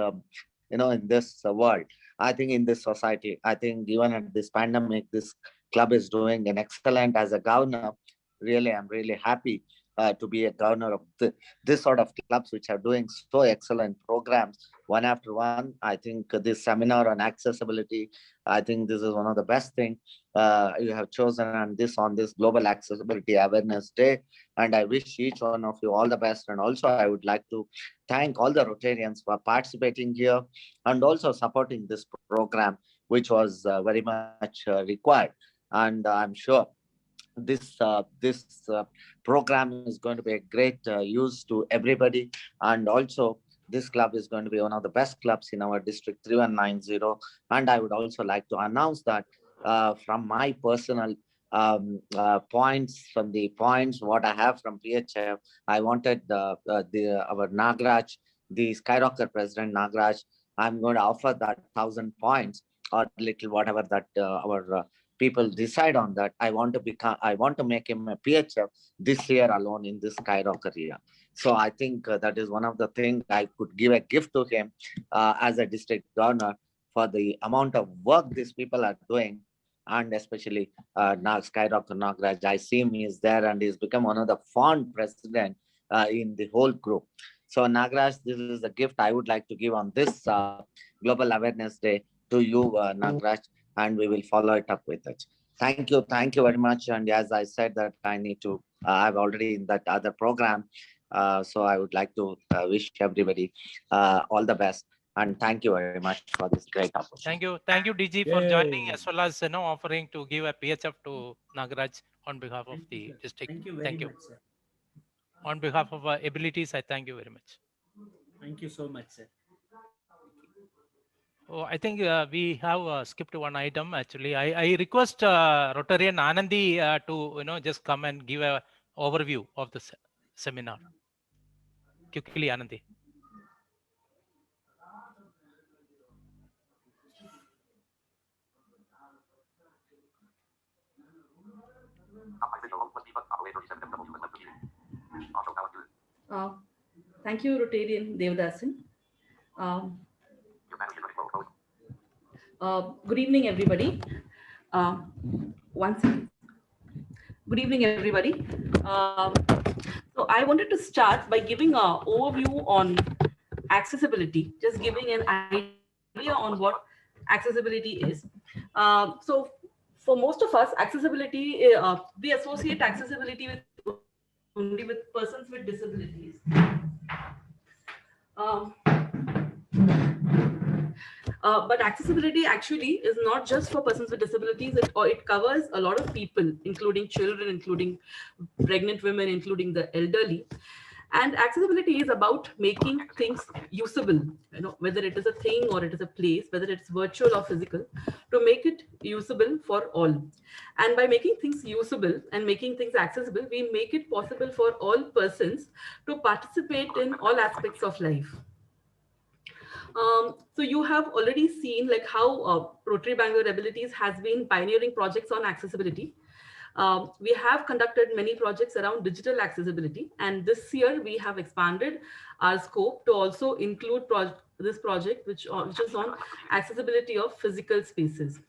Speaker 14: in this world? I think in this society, I think even at this pandemic, this club is doing an excellent as a governor. Really, I'm really happy to be a governor of this sort of clubs, which are doing so excellent programs one after one. I think this seminar on accessibility, I think this is one of the best things you have chosen on this Global Accessibility Awareness Day. And I wish each one of you all the best. And also, I would like to thank all the Rotarians for participating here and also supporting this program, which was very much required. And I'm sure this program is going to be a great use to everybody. And also, this club is going to be one of the best clubs in our district 3190. And I would also like to announce that from my personal points, what I have from PHF, I wanted our Nagraj, the Skyrocker president Nagraj, I'm going to offer that 1,000 points or little whatever that our people decide on that. I want to make him a PHF this year alone in this Skyrocker year. So I think that is one of the things I could give a gift to him as a district governor for the amount of work these people are doing. And especially Skyrocker Nagraj, I see him, he is there and he's become one of the fond president in the whole group. So Nagraj, this is a gift I would like to give on this Global Awareness Day to you, Nagraj, and we will follow it up with it. Thank you very much. And as I said that I need to, I'm already in that other program. So I would like to wish everybody all the best. And thank you very much for this great opportunity.
Speaker 2: Thank you, DG, for joining, as well as offering to give a PHF to Nagraj on behalf of the district.
Speaker 3: Thank you very much, sir.
Speaker 2: On behalf of Abilities, I thank you very much.
Speaker 3: Thank you so much, sir.
Speaker 2: Oh, I think we have skipped one item. Actually, I request Rotarian Anandi to just come and give a overview of the seminar. Quickly, Anandi.
Speaker 8: Thank you, Rotarian Devdasan. Good evening, everybody. Good evening, everybody. So I wanted to start by giving an overview on accessibility, just giving an idea on what accessibility is. So for most of us, accessibility, we associate accessibility with only with persons with disabilities. But accessibility actually is not just for persons with disabilities. It covers a lot of people, including children, including pregnant women, including the elderly. And accessibility is about making things usable, whether it is a thing or it is a place, whether it's virtual or physical, to make it usable for all. And by making things usable and making things accessible, we make it possible for all persons to participate in all aspects of life. So you have already seen like how Rotary Bangalore Abilities has been pioneering projects on accessibility. We have conducted many projects around digital accessibility, and this year we have expanded our scope to also include this project, which is on accessibility of physical spaces.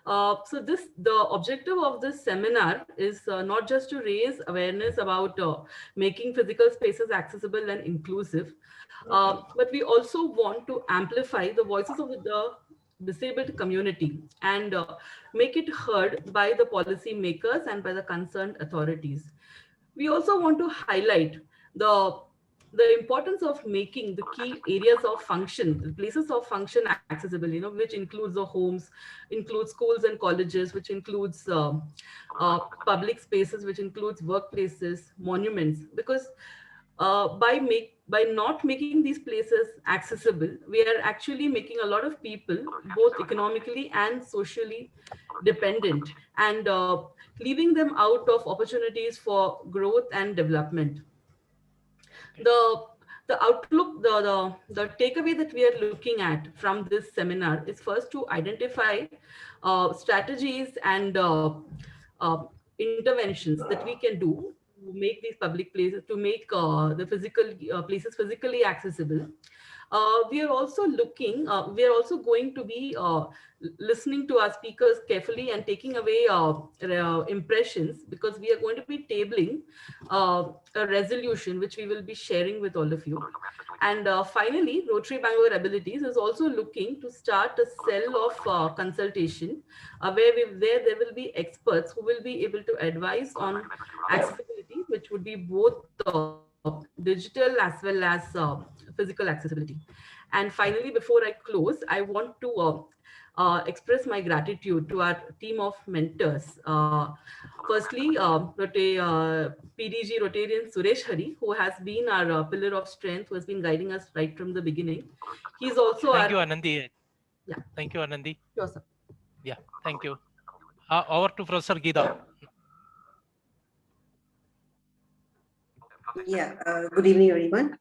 Speaker 8: So the objective of this seminar is not just to raise awareness about making physical spaces accessible and inclusive, but we also want to amplify the voices of the disabled community and make it heard by the policy makers and by the concerned authorities. We also want to highlight the importance of making the key areas of function, the places of function accessible, which includes the homes, includes schools and colleges, which includes public spaces, which includes workplaces, monuments, because by not making these places accessible, we are actually making a lot of people both economically and socially dependent and leaving them out of opportunities for growth and development. The outlook, the takeaway that we are looking at from this seminar is first to identify strategies and interventions that we can do to make these public places, to make the physical places physically accessible. We are also looking, we are also going to be listening to our speakers carefully and taking away impressions, because we are going to be tabling a resolution which we will be sharing with all of you. And finally, Rotary Bangalore Abilities is also looking to start a cell of consultation where there will be experts who will be able to advise on accessibility, which would be both digital as well as physical accessibility. And finally, before I close, I want to express my gratitude to our team of mentors. Firstly, PDG Rotarian Suresh Hari, who has been our pillar of strength, who has been guiding us right from the beginning. He's also
Speaker 2: Thank you, Anandi.
Speaker 8: Yeah.
Speaker 2: Thank you, Anandi.
Speaker 8: Sure, sir.
Speaker 2: Yeah, thank you. Over to Professor Geeta.
Speaker 13: Yeah, good evening, everyone.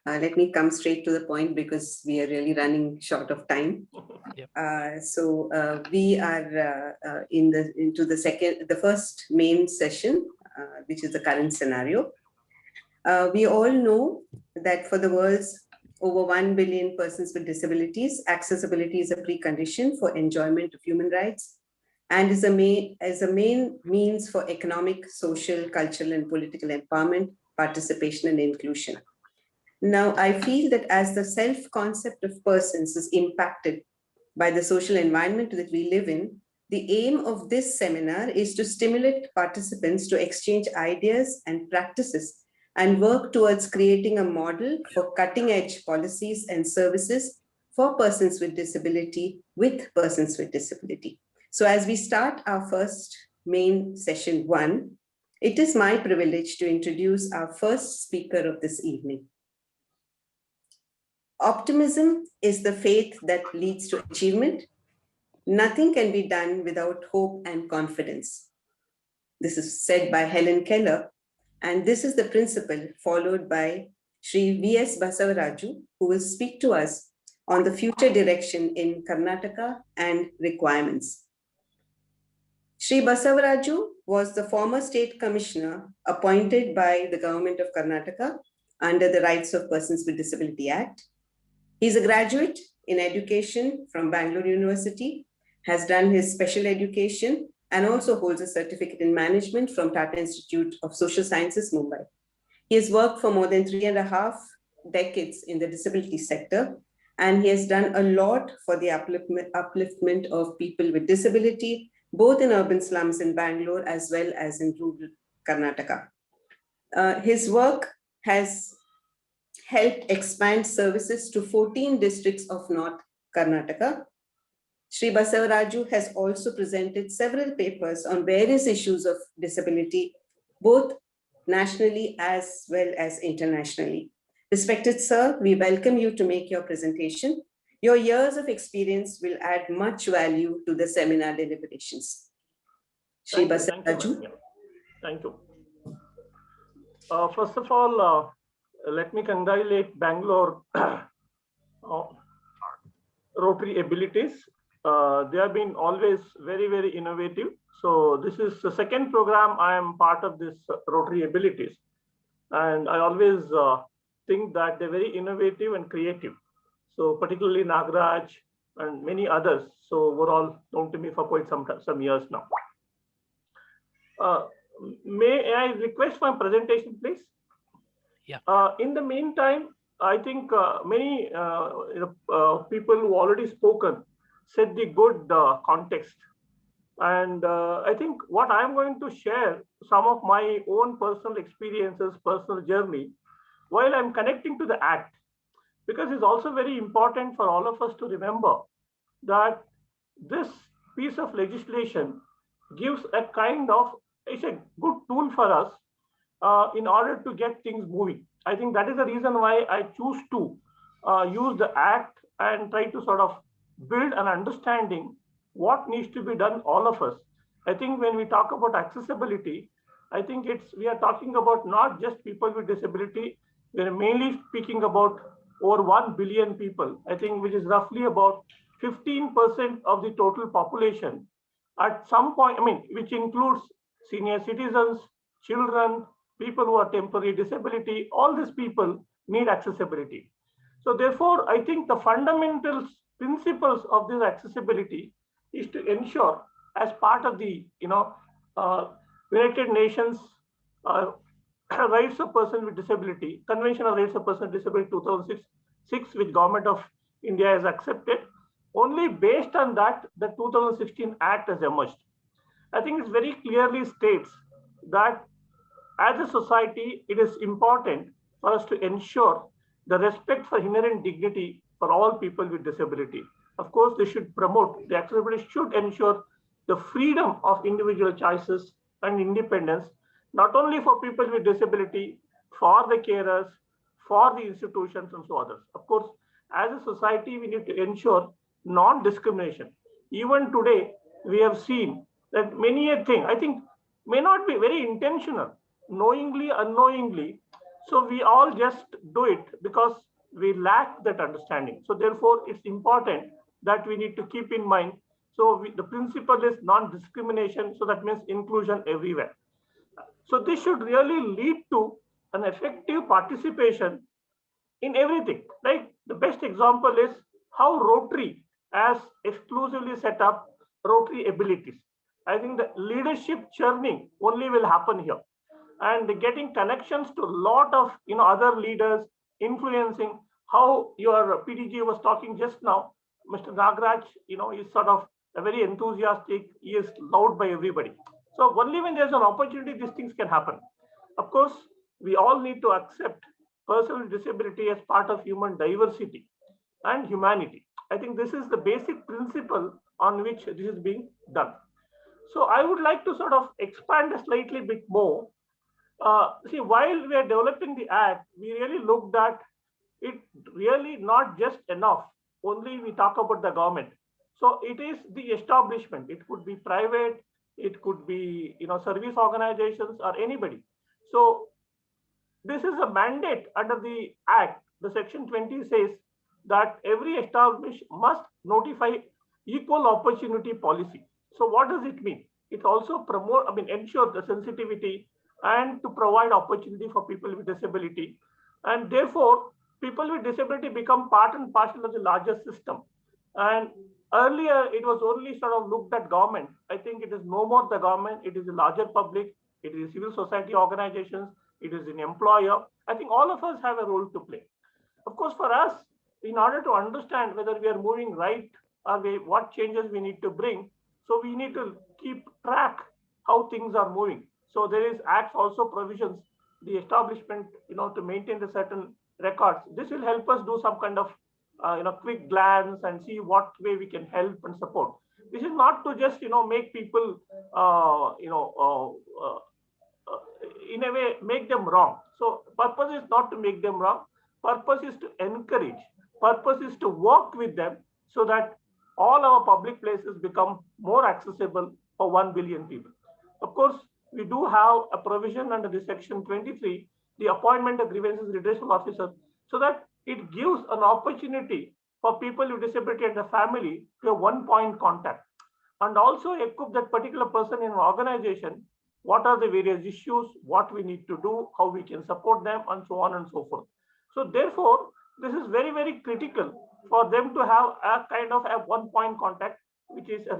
Speaker 13: Let me come straight to the point because we are really running short of time.
Speaker 2: Yep.
Speaker 13: We are into the first main session, which is the current scenario. We all know that for the world's over 1 billion persons with disabilities, accessibility is a precondition for enjoyment of human rights and is a main means for economic, social, cultural, and political empowerment, participation, and inclusion. Now, I feel that as the self-concept of persons is impacted by the social environment that we live in, the aim of this seminar is to stimulate participants to exchange ideas and practices and work towards creating a model for cutting-edge policies and services for persons with disability with persons with disability. So as we start our first main session 1, it is my privilege to introduce our first speaker of this evening. Optimism is the faith that leads to achievement. Nothing can be done without hope and confidence. This is said by Helen Keller, and this is the principle followed by Sri V.S. Basavaraju, who will speak to us on the future direction in Karnataka and requirements. Sri Basavaraju was the former state commissioner appointed by the government of Karnataka under the Rights of Persons with Disability Act. He's a graduate in education from Bangalore University, has done his special education, and also holds a certificate in management from Tata Institute of Social Sciences, Mumbai. He has worked for more than 3.5 decades in the disability sector, and he has done a lot for the upliftment of people with disability, both in urban slums in Bangalore as well as in rural Karnataka. His work has helped expand services to 14 districts of North Karnataka. Sri Basavaraju has also presented several papers on various issues of disability, both nationally as well as internationally. Respected sir, we welcome you to make your presentation. Your years of experience will add much value to the seminar deliberations. Sri Basavaraju.
Speaker 15: Thank you. First of all, let me congratulate Bangalore Rotary Abilities. They have been always very, very innovative. So this is the second program I am part of this Rotary Abilities. And I always think that they're very innovative and creative. So particularly Nagraj and many others. So we're all known to me for quite some years now. May I request my presentation, please?
Speaker 2: Yeah.
Speaker 15: In the meantime, I think many people who already spoken set the good context. And I think what I'm going to share, some of my own personal experiences, personal journey, while I'm connecting to the Act, because it's also very important for all of us to remember that this piece of legislation gives a kind of, it's a good tool for us in order to get things moving. I think that is the reason why I choose to use the Act and try to sort of build an understanding what needs to be done, all of us. I think when we talk about accessibility, I think we are talking about not just people with disability, we're mainly speaking about over 1 billion people, I think, which is roughly about 15% of the total population at some point, I mean, which includes senior citizens, children, people who are temporary disability, all these people need accessibility. So therefore, I think the fundamental principles of this accessibility is to ensure, as part of the United Nations Rights of Persons with Disability, Convention of Rights of Persons with Disability 2006, which Government of India has accepted. Only based on that, the 2016 Act has emerged. I think it very clearly states that as a society, it is important for us to ensure the respect for inherent dignity for all people with disability. Of course, they should promote, the accessibility should ensure the freedom of individual choices and independence, not only for people with disability, for the carers, for the institutions and so others. Of course, as a society, we need to ensure non-discrimination. Even today, we have seen that many a thing, I think, may not be very intentional, knowingly, unknowingly. So we all just do it because we lack that understanding. So therefore, it's important that we need to keep in mind. So the principle is non-discrimination. So that means inclusion everywhere. So this should really lead to an effective participation in everything. Like the best example is how Rotary has exclusively set up Rotary abilities. I think the leadership churning only will happen here, and getting connections to a lot of other leaders, influencing how your PDG was talking just now. Mr. Nagraj, is sort of a very enthusiastic. He is loved by everybody. So only when there's an opportunity, these things can happen. Of course, we all need to accept person with disability as part of human diversity and humanity. I think this is the basic principle on which this is being done. So I would like to sort of expand a slightly bit more. See, while we are developing the Act, we really looked at it really not just enough. Only we talk about the government. So it is the establishment. It could be private, it could be service organizations or anybody. So this is a mandate under the Act. The Section 20 says that every establishment must notify equal opportunity policy. So what does it mean? It also promote, ensure the sensitivity and to provide opportunity for people with disability. And therefore, people with disability become part and parcel of the larger system. And earlier, it was only sort of looked at government. I think it is no more the government, it is the larger public, it is civil society organizations, it is an employer. I think all of us have a role to play. Of course, for us, in order to understand whether we are moving right or what changes we need to bring, so we need to keep track how things are moving. So there is Acts also provisions, the establishment, to maintain the certain records. This will help us do some kind of, quick glance and see what way we can help and support. This is not to just, make people, in a way, make them wrong. So purpose is not to make them wrong. Purpose is to encourage. Purpose is to work with them so that all our public places become more accessible for 1 billion people. Of course, we do have a provision under the Section 23, the appointment of grievances redressal officer, so that it gives an opportunity for people with disability and the family to have one-point contact, and also equip that particular person in an organization. What are the various issues, what we need to do, how we can support them, and so on and so forth. So therefore, this is very, very critical for them to have a kind of a one-point contact, which is a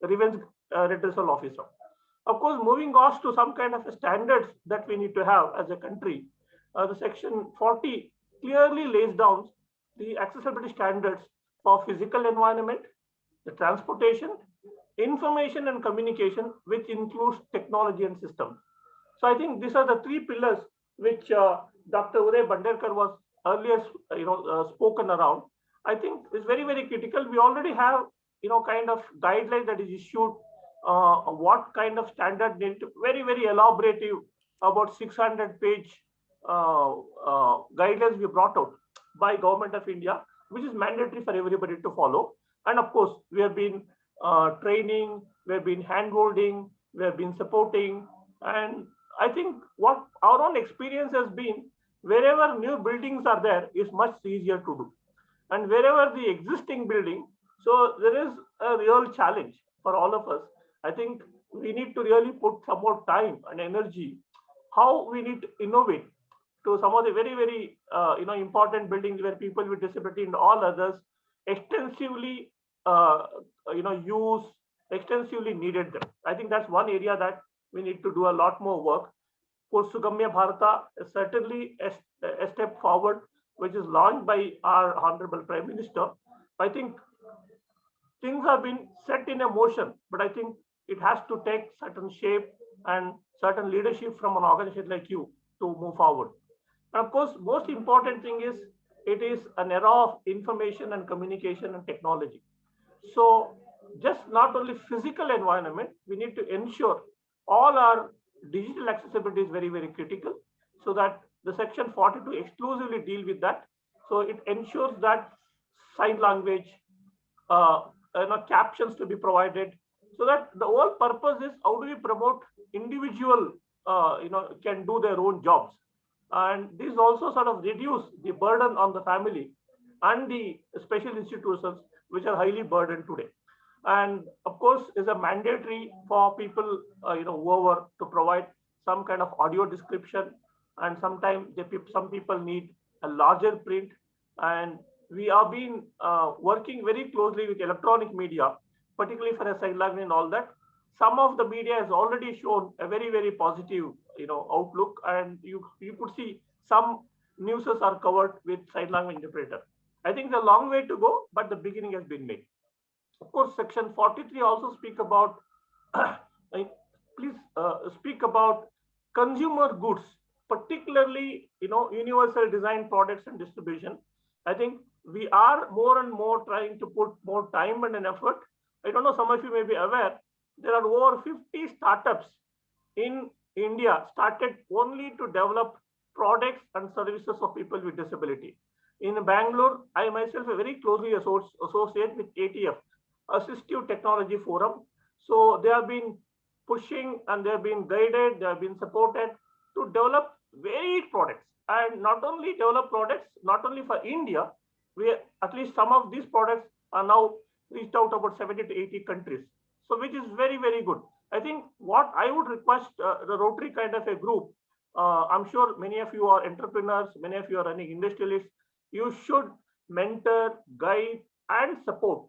Speaker 15: grievance redressal officer. Of course, moving on to some kind of standards that we need to have as a country, the Section 40 clearly lays down the accessibility standards for physical environment, the transportation, information and communication, which includes technology and systems. So I think these are the three pillars which Dr. Uday Banderkar was earlier spoken around. I think it's very, very critical. We already have kind of guideline that is issued, what kind of standard need to, very, very elaborative, about 600-page guidelines we brought out by Government of India, which is mandatory for everybody to follow. And of course, we have been training, we have been hand-holding, we have been supporting, and I think what our own experience has been, wherever new buildings are there, is much easier to do. And wherever the existing building, so there is a real challenge for all of us. I think we need to really put some more time and energy, how we need to innovate to some of the very, very important buildings where people with disability and all others extensively use, extensively needed them. I think that's one area that we need to do a lot more work. For Sugamya Bharata is certainly a step forward, which is launched by our Honorable Prime Minister. I think things have been set in a motion, but I think it has to take certain shape and certain leadership from an organization like you to move forward. And of course, most important thing is it is an era of information and communication and technology. So just not only physical environment, we need to ensure all our digital accessibility is very, very critical, so that the section 42 exclusively deal with that. So it ensures that sign language, captions to be provided, so that the whole purpose is how do we promote individual, can do their own jobs. And this also sort of reduce the burden on the family and the special institutions, which are highly burdened today. And of course, is a mandatory for people, whoever, to provide some kind of audio description. And sometimes some people need a larger print. And we have been working very closely with electronic media, particularly for a sign language and all that. Some of the media has already shown a very, very positive, outlook. And you could see some newses are covered with sign language interpreter. I think it's a long way to go, but the beginning has been made. Of course, section 43 also speak about, speak about consumer goods, particularly, universal design products and distribution. I think we are more and more trying to put more time and an effort. I don't know, some of you may be aware, there are over 50 startups in India started only to develop products and services for people with disability. In Bangalore, I myself am very closely associated with ATF, Assistive Technology Forum. So they have been pushing and they have been guided, they have been supported to develop varied products. And not only develop products, not only for India, at least some of these products are now reached out about 70 to 80 countries. So which is very, very good. I think what I would request the Rotary kind of a group, I'm sure many of you are entrepreneurs, many of you are running industrialists, you should mentor, guide, and support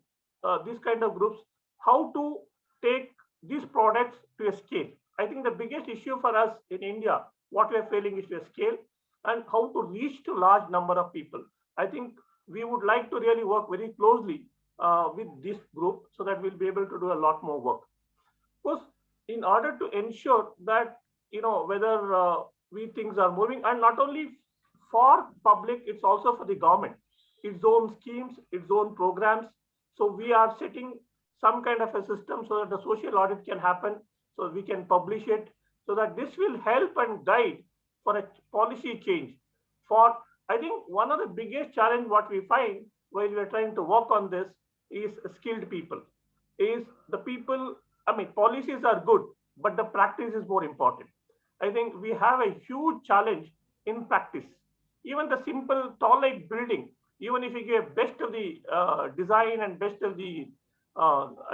Speaker 15: these kind of groups, how to take these products to a scale. I think the biggest issue for us in India, what we are failing is to a scale and how to reach to large number of people. I think we would like to really work very closely with this group so that we'll be able to do a lot more work. Of course, in order to ensure that, whether things are moving, and not only for public, it's also for the government, its own schemes, its own programs. So we are setting some kind of a system so that the social audit can happen, so we can publish it, so that this will help and guide for a policy change. For, I think one of the biggest challenge what we find while we're trying to work on this is skilled people, is the people, policies are good, but the practice is more important. I think we have a huge challenge in practice. Even the simple tall-like building, even if you give best of the design and best of the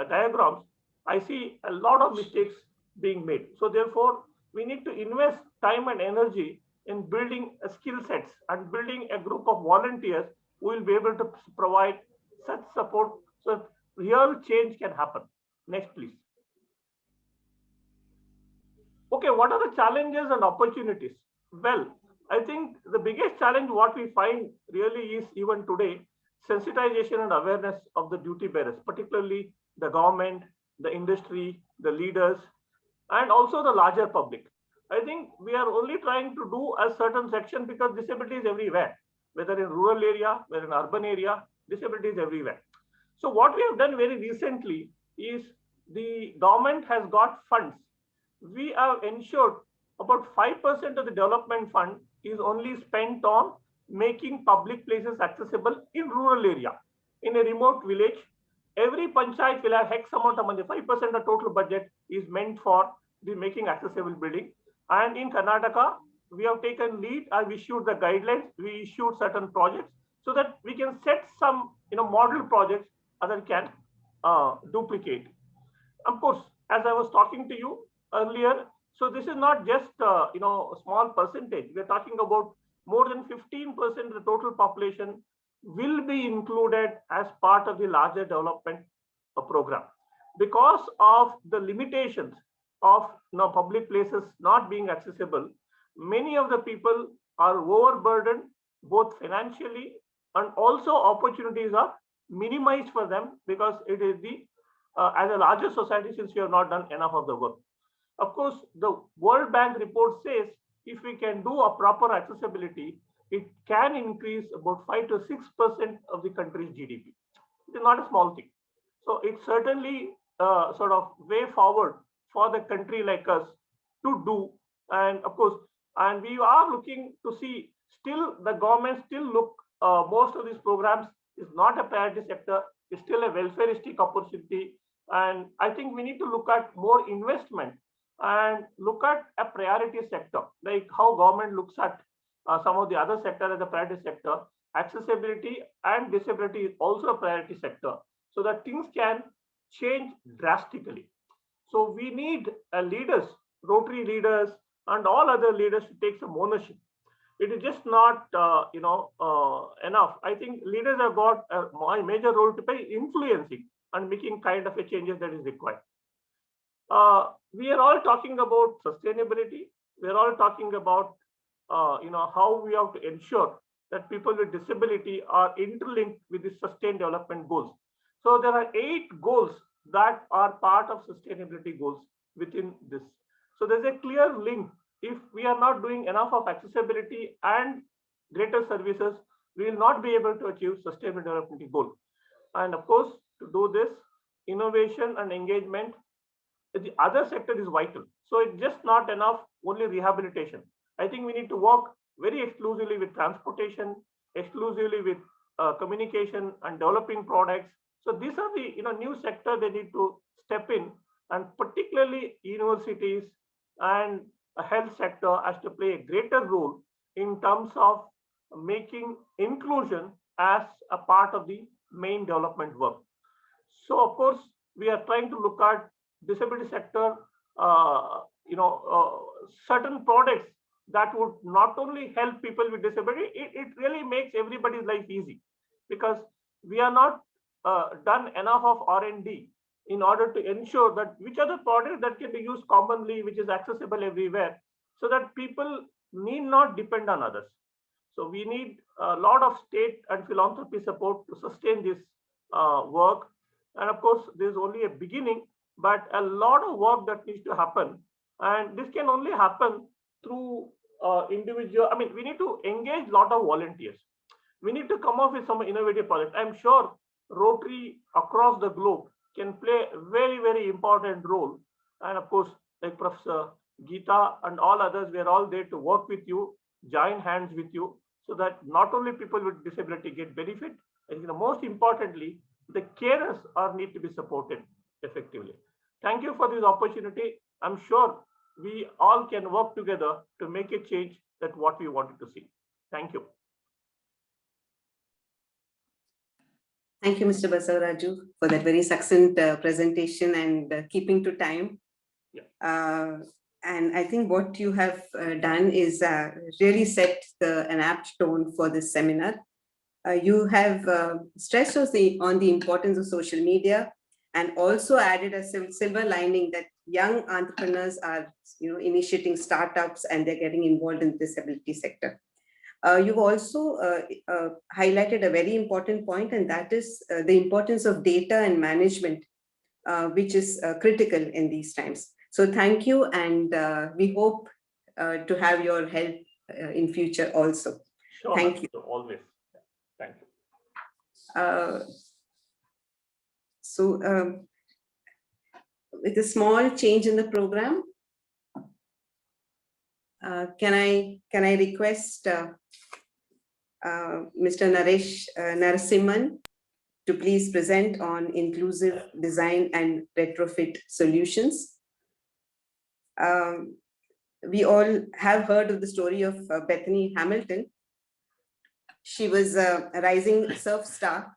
Speaker 15: diagrams, I see a lot of mistakes being made. So therefore, we need to invest time and energy in building skill sets and building a group of volunteers who will be able to provide such support so that real change can happen. Next, please. Okay, what are the challenges and opportunities? Well, I think the biggest challenge what we find really is even today, sensitization and awareness of the duty bearers, particularly the government, the industry, the leaders, and also the larger public. I think we are only trying to do a certain section because disability is everywhere, whether in rural area, whether in urban area, disability is everywhere. So what we have done very recently is the government has got funds. We have ensured about 5% of the development fund is only spent on making public places accessible in rural area. In a remote village, every panchayat will have X amount of money. 5% of total budget is meant for the making accessible building. And in Karnataka, we have taken lead and issued the guidelines. We issued certain projects so that we can set some model projects others can duplicate. Of course, as I was talking to you earlier, so this is not just a small percentage. We're talking about more than 15% of the total population will be included as part of the larger development program. Because of the limitations of public places not being accessible, many of the people are overburdened both financially, and also opportunities are minimized for them because it is the as a larger society, since we have not done enough of the work. Of course, the World Bank report says if we can do a proper accessibility, it can increase about 5 to 6% of the country's GDP. It is not a small thing. So it's certainly sort of way forward for the country like us to do. And of course, and we are looking to see, still the government still look, most of these programs is not a priority sector, it's still a welfareistic opportunity. And I think we need to look at more investment and look at a priority sector, like how government looks at some of the other sector as a priority sector. Accessibility and disability is also a priority sector, so that things can change drastically. So we need leaders, Rotary leaders, and all other leaders to take some ownership. It is just not enough. I think leaders have got a major role to play, influencing and making kind of a changes that is required. We are all talking about sustainability. We are all talking about how we have to ensure that people with disability are interlinked with the sustained development goals. So there are 8 goals that are part of sustainability goals within this. So there's a clear link. If we are not doing enough of accessibility and greater services, we will not be able to achieve sustainable development goal. And of course, to do this, innovation and engagement, the other sector is vital. So it's just not enough only rehabilitation. I think we need to work very exclusively with transportation, exclusively with communication and developing products. So these are the new sector they need to step in, and particularly universities and a health sector has to play a greater role in terms of making inclusion as a part of the main development work. So of course, we are trying to look at disability sector, certain products that would not only help people with disability, it really makes everybody's life easy, because we are not done enough of R&D in order to ensure that which are the products that can be used commonly, which is accessible everywhere, so that people need not depend on others. So we need a lot of state and philanthropy support to sustain this work. And of course, this is only a beginning, but a lot of work that needs to happen. And this can only happen through individual. I mean, we need to engage a lot of volunteers. We need to come up with some innovative projects. I'm sure Rotary across the globe can play a very, very important role. And of course, like Professor Geeta and all others, we are all there to work with you, join hands with you, so that not only people with disability get benefit, I think the most importantly, the carers need to be supported effectively. Thank you for this opportunity. I'm sure we all can work together to make a change that what we wanted to see. Thank you.
Speaker 13: Thank you, Mr. Basavaraju, for that very succinct presentation and keeping to time.
Speaker 15: Yeah.
Speaker 13: And I think what you have done is really set an apt tone for this seminar. You have stressed on the importance of social media, and also added a silver lining that young entrepreneurs are initiating startups and they're getting involved in the disability sector. You've also highlighted a very important point, and that is the importance of data and management, which is critical in these times. So thank you, and we hope to have your help in future also.
Speaker 15: Sure,
Speaker 13: thank you.
Speaker 15: Always. Thank you.
Speaker 13: With a small change in the program, can I request Mr. Naresh Narasimhan to please present on inclusive design and retrofit solutions. we all have heard of the story of Bethany Hamilton. She was a rising surf star,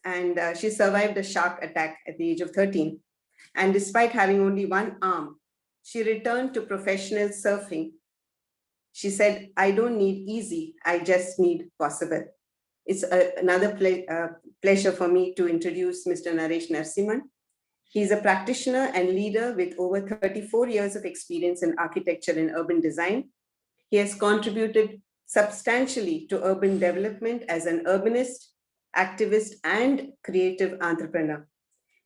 Speaker 13: and she survived a shark attack at the age of 13. And despite having only one arm, she returned to professional surfing. She said, "I don't need easy, I just need possible." It's another pleasure for me to introduce Mr. Naresh Narasimhan. He's a practitioner and leader with over 34 years of experience in architecture and urban design. He has contributed substantially to urban development as an urbanist, activist, and creative entrepreneur.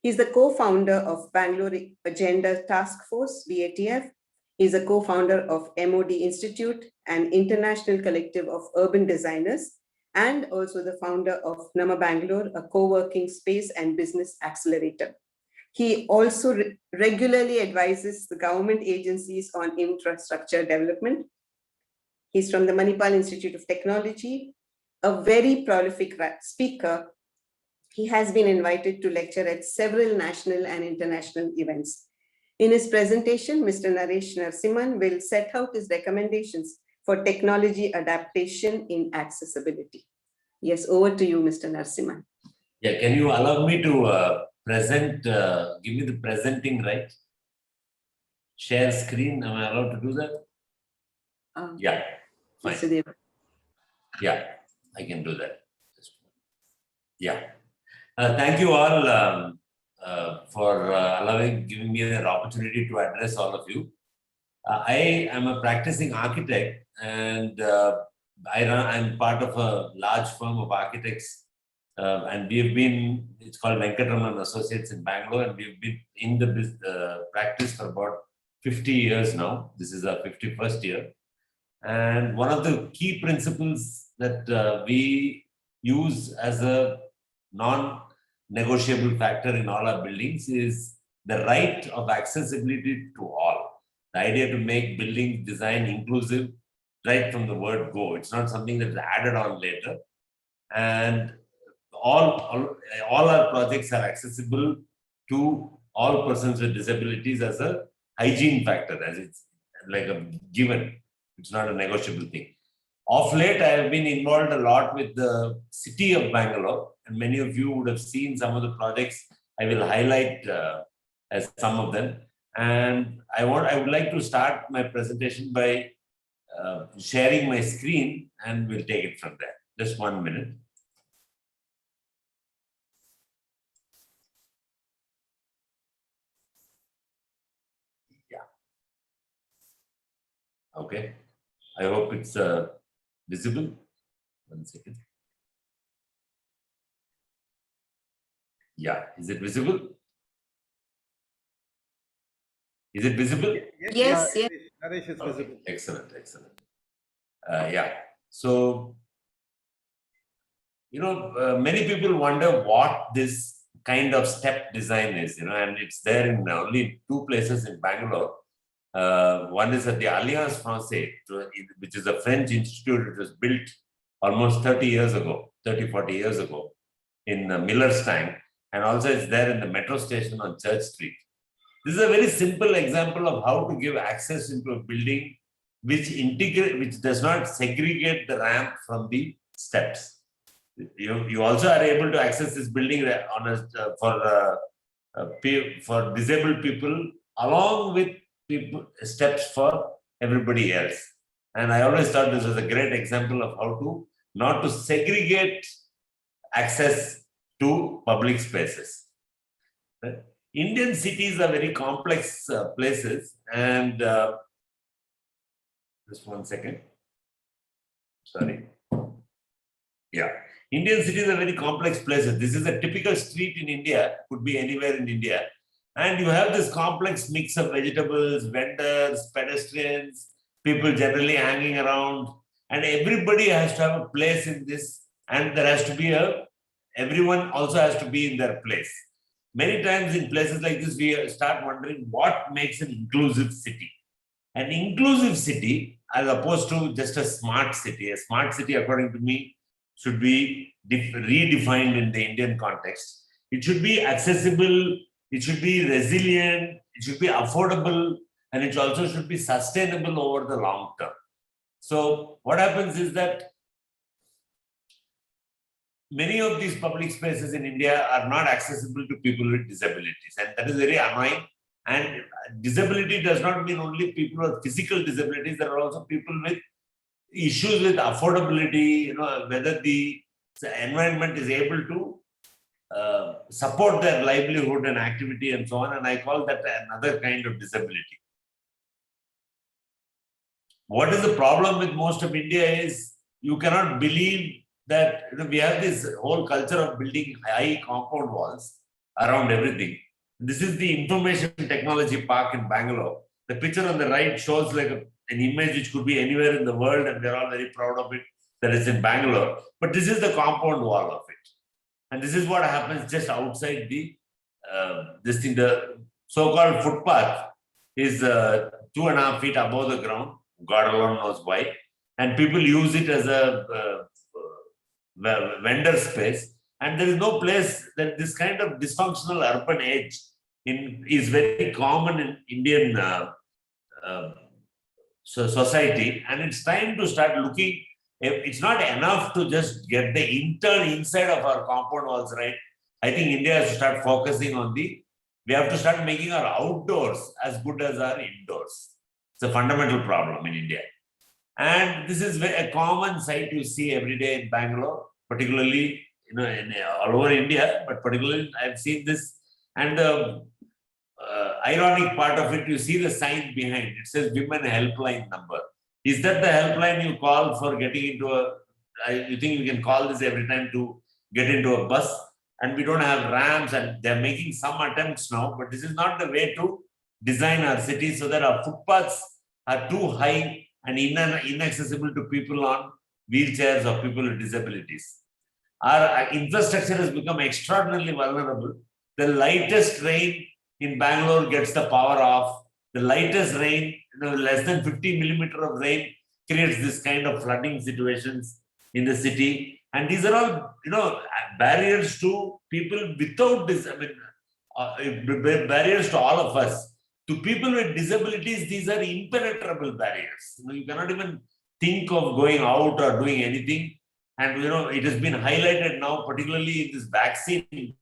Speaker 13: He's the co-founder of Bangalore Agenda Task Force, BATF. He's a co-founder of MOD Institute, an international collective of urban designers, and also the founder of Nama Bangalore, a co-working space and business accelerator. He also regularly advises the government agencies on infrastructure development. He's from the Manipal Institute of Technology, a very prolific speaker. He has been invited to lecture at several national and international events. In his presentation, Mr. Naresh Narasimhan will set out his recommendations for technology adaptation in accessibility. Yes, over to you, Mr. Narasimhan.
Speaker 4: Yeah, can you allow me to present, give me the presenting right? Share screen, am I allowed to do that? Yeah, fine. Yeah, I can do that. Yeah. Thank you all for giving me an opportunity to address all of you. I am a practicing architect, and I'm part of a large firm of architects, and we've been, it's called Venkatraman Associates in Bangalore, and we've been in the practice for about 50 years now. This is our 51st year. And one of the key principles that we use as a non-negotiable factor in all our buildings is the right of accessibility to all. The idea to make building design inclusive right from the word go. It's not something that's added on later. And all our projects are accessible to all persons with disabilities as a hygiene factor, as it's like a given. It's not a negotiable thing. Of late, I have been involved a lot with the city of Bangalore, and many of you would have seen some of the projects. I will highlight as some of them. And I would like to start my presentation by sharing my screen, and we'll take it from there. Just 1 minute. Yeah. Okay. I hope it's visible. 1 second. Yeah, is it visible? Is it visible?
Speaker 13: Yes, yes.
Speaker 16: Naresh is visible.
Speaker 4: Excellent, excellent. Yeah. So, many people wonder what this kind of step design is, and it's there in only 2 places in Bangalore. One is at the Alliance Française, which is a French institute. It was built almost 40 years ago in Miller's Tank, and also it's there in the metro station on Church Street. This is a very simple example of how to give access into a building which does not segregate the ramp from the steps. You also are able to access this building for disabled people along with steps for everybody else. And I always thought this was a great example of how not to segregate access to public spaces. Right? Indian cities are very complex places, and just 1 second. Sorry. Yeah. Indian cities are very complex places. This is a typical street in India, could be anywhere in India. And you have this complex mix of vegetables, vendors, pedestrians, people generally hanging around, and everybody has to have a place in this, and there has to be everyone also has to be in their place. Many times in places like this, we start wondering what makes an inclusive city. An inclusive city, as opposed to just a smart city. A smart city, according to me, should be redefined in the Indian context. It should be accessible, it should be resilient, it should be affordable, and it also should be sustainable over the long term. So what happens is that many of these public spaces in India are not accessible to people with disabilities, and that is very annoying. And disability does not mean only people with physical disabilities. There are also people with issues with affordability, whether the environment is able to support their livelihood and activity and so on. And I call that another kind of disability. What is the problem with most of India is you cannot believe that we have this whole culture of building high compound walls around everything. This is the Information Technology Park in Bangalore. The picture on the right shows like an image which could be anywhere in the world, and we're all very proud of it that it's in Bangalore. But this is the compound wall of it. And this is what happens just outside the this thing. The so-called footpath is 2.5 feet above the ground. God alone knows why. And people use it as a vendor space. And there is no place that this kind of dysfunctional urban edge is very common in Indian society. And it's time to start looking. It's not enough to just get the inside of our compound walls right. I think India has to start focusing on we have to start making our outdoors as good as our indoors. It's a fundamental problem in India. And this is a common sight you see every day in Bangalore, particularly all over India, but particularly I've seen this. And the ironic part of it, you see the sign behind. It says Women Helpline number. Is that the helpline you call for getting into you think you can call this every time to get into a bus? And we don't have ramps, and they're making some attempts now, but this is not the way to design our cities so that our footpaths are too high and inaccessible to people on wheelchairs or people with disabilities. Our infrastructure has become extraordinarily vulnerable. The lightest rain in Bangalore gets the power off. The lightest rain, less than 50 millimeters of rain creates this kind of flooding situations in the city. And these are all, barriers to people without this, barriers to all of us. To people with disabilities, these are impenetrable barriers. You cannot even think of going out or doing anything. And, it has been highlighted now, particularly in this vaccine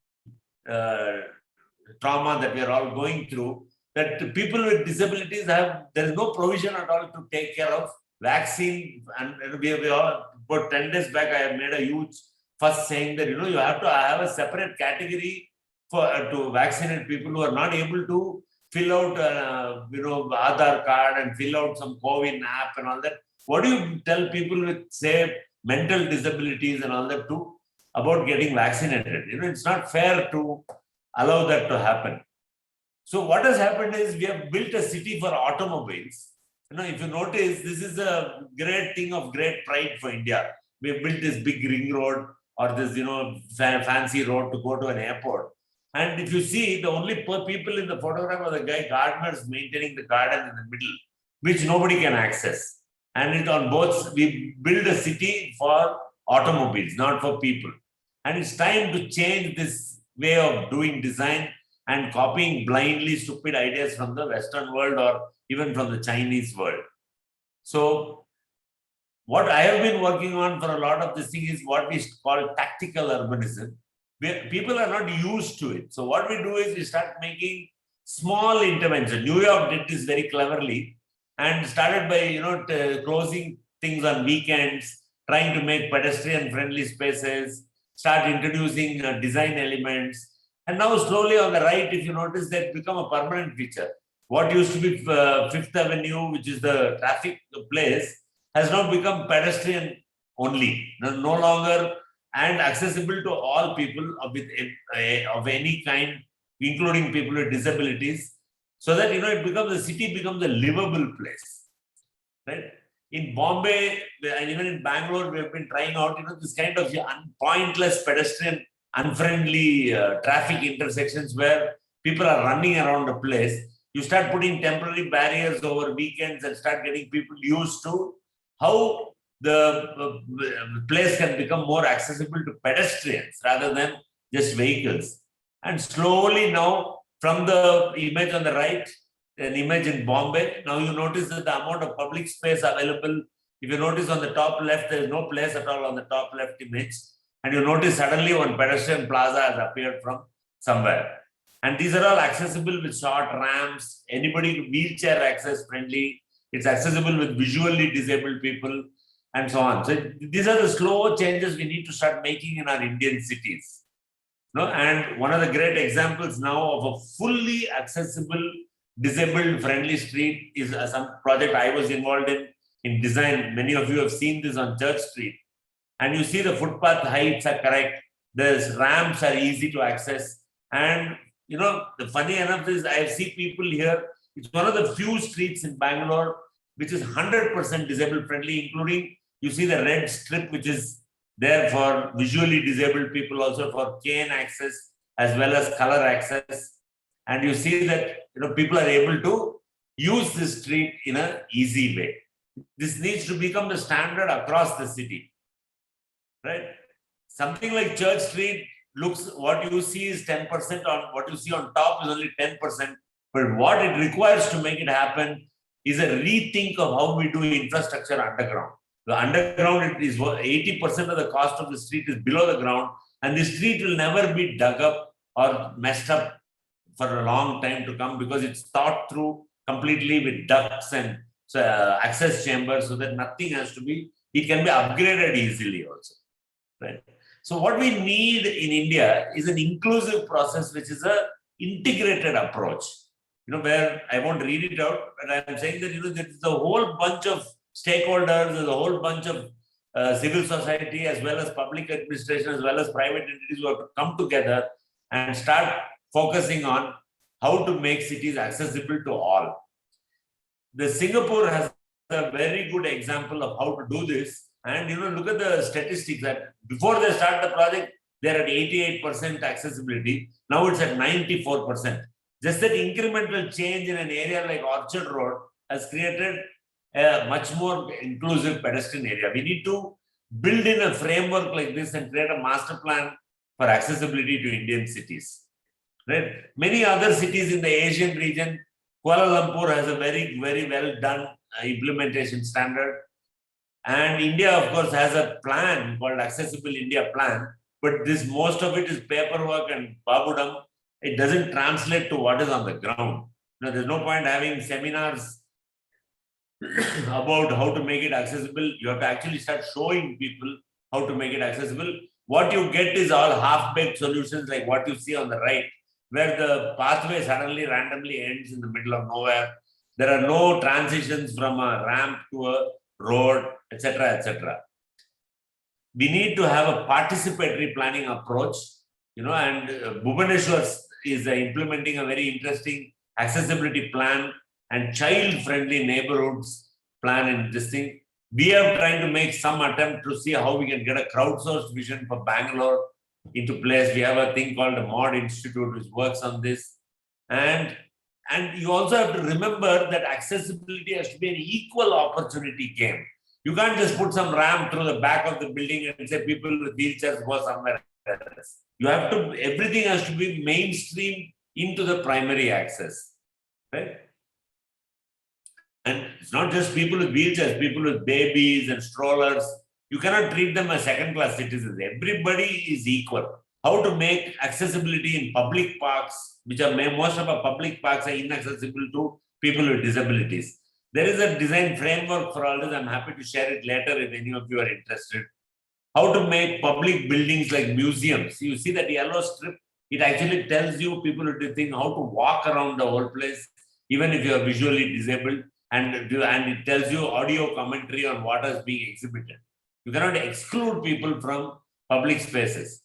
Speaker 4: trauma that we are all going through, that people with disabilities there is no provision at all to take care of vaccine. And we all, about 10 days back, I have made a huge fuss saying that, you have to have a separate category to vaccinate people who are not able to fill out, Aadhaar card and fill out some COVID app and all that. What do you tell people with, say, mental disabilities and all that too about getting vaccinated? It's not fair to allow that to happen. So what has happened is we have built a city for automobiles. If you notice, this is a great thing of great pride for India. We have built this big ring road or this, fancy road to go to an airport. And if you see, the only people in the photograph are the gardeners maintaining the garden in the middle, which nobody can access. And on both, we build a city for automobiles, not for people. And it's time to change this way of doing design and copying blindly stupid ideas from the Western world or even from the Chinese world. So what I have been working on for a lot of this thing is what we call tactical urbanism. People are not used to it. So what we do is we start making small interventions. New York did this very cleverly and started by closing things on weekends, trying to make pedestrian-friendly spaces, start introducing design elements. And now slowly on the right, if you notice, they've become a permanent feature. What used to be Fifth Avenue, which is the traffic place, has now become pedestrian only. No longer and accessible to all people of any kind, including people with disabilities, so that the city becomes a livable place. Right? In Bombay and even in Bangalore, we have been trying out this kind of pointless pedestrian, unfriendly traffic intersections where people are running around the place. You start putting temporary barriers over weekends and start getting people used to how the place can become more accessible to pedestrians rather than just vehicles. And slowly now, from the image on the right, an image in Bombay. Now you notice that the amount of public space available, if you notice on the top left, there is no place at all on the top left image. And you notice suddenly one pedestrian plaza has appeared from somewhere. And these are all accessible with short ramps, anybody wheelchair access friendly. It's accessible with visually disabled people and so on. So these are the slow changes we need to start making in our Indian cities. No? And one of the great examples now of a fully accessible, disabled friendly street is some project I was involved in design. Many of you have seen this on Church Street. And you see the footpath heights are correct. The ramps are easy to access. And you know, the funny enough is I see people here. It's one of the few streets in Bangalore which is 100% disabled friendly, including you see the red strip which is there for visually disabled people, also for cane access as well as color access. And you see that people are able to use this street in an easy way. This needs to become the standard across the city, right? Something like Church Street looks, what you see is 10% on what you see on top is only 10%. But what it requires to make it happen is a rethink of how we do infrastructure underground. The underground is 80% of the cost of the street is below the ground, and the street will never be dug up or messed up for a long time to come because it's thought through completely with ducts and access chambers so that nothing has to be, it can be upgraded easily also, right? So what we need in India is an inclusive process, which is a integrated approach, where I won't read it out, but I'm saying that, there's a whole bunch of stakeholders, there's a whole bunch of civil society, as well as public administration, as well as private entities who have to come together and start focusing on how to make cities accessible to all. The Singapore has a very good example of how to do this. And look at the statistics that before they start the project, they're at 88% accessibility. Now it's at 94%. Just that incremental change in an area like Orchard Road has created a much more inclusive pedestrian area. We need to build in a framework like this and create a master plan for accessibility to Indian cities. Right? Many other cities in the Asian region, Kuala Lumpur has a very, very well done implementation standard. And India, of course, has a plan called Accessible India Plan, but most of it is paperwork and babudam. It doesn't translate to what is on the ground. There's no point having seminars about how to make it accessible. You have to actually start showing people how to make it accessible. What you get is all half-baked solutions like what you see on the right, where the pathway suddenly randomly ends in the middle of nowhere. There are no transitions from a ramp to a road, etc., etc. We need to have a participatory planning approach, and Bhubaneswar is implementing a very interesting accessibility plan and child-friendly neighborhoods plan in this thing. We are trying to make some attempt to see how we can get a crowdsourced vision for Bangalore into place. We have a thing called the Mod Institute which works on this. And you also have to remember that accessibility has to be an equal opportunity game. You can't just put some ramp through the back of the building and say people with wheelchairs go somewhere else. You have to, everything has to be mainstream into the primary access, right? And it's not just people with wheelchairs, people with babies and strollers. You cannot treat them as second-class citizens. Everybody is equal. How to make accessibility in public parks, which are most of our public parks are inaccessible to people with disabilities. There is a design framework for all this. I'm happy to share it later if any of you are interested. How to make public buildings like museums. You see that yellow strip, it actually tells you people with this thing how to walk around the whole place, even if you are visually disabled, and it tells you audio commentary on what is being exhibited. You cannot exclude people from public spaces.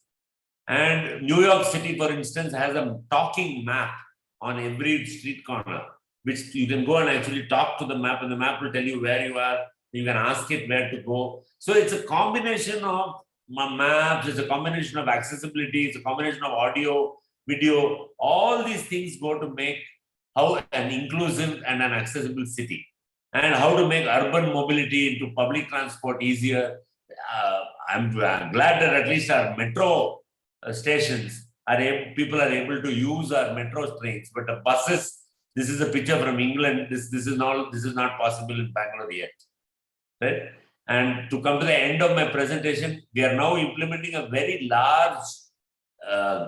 Speaker 4: And New York City, for instance, has a talking map on every street corner, which you can go and actually talk to the map, and the map will tell you where you are. You can ask it where to go. So it's a combination of maps, it's a combination of accessibility, it's a combination of audio, video. All these things go to make how an inclusive and an accessible city, and how to make urban mobility into public transport easier. I'm glad that at least our metro stations are people are able to use our metro trains, but the buses This is a picture from England. This is not possible in Bangalore yet, right? And to come to the end of my presentation, we are now implementing a very large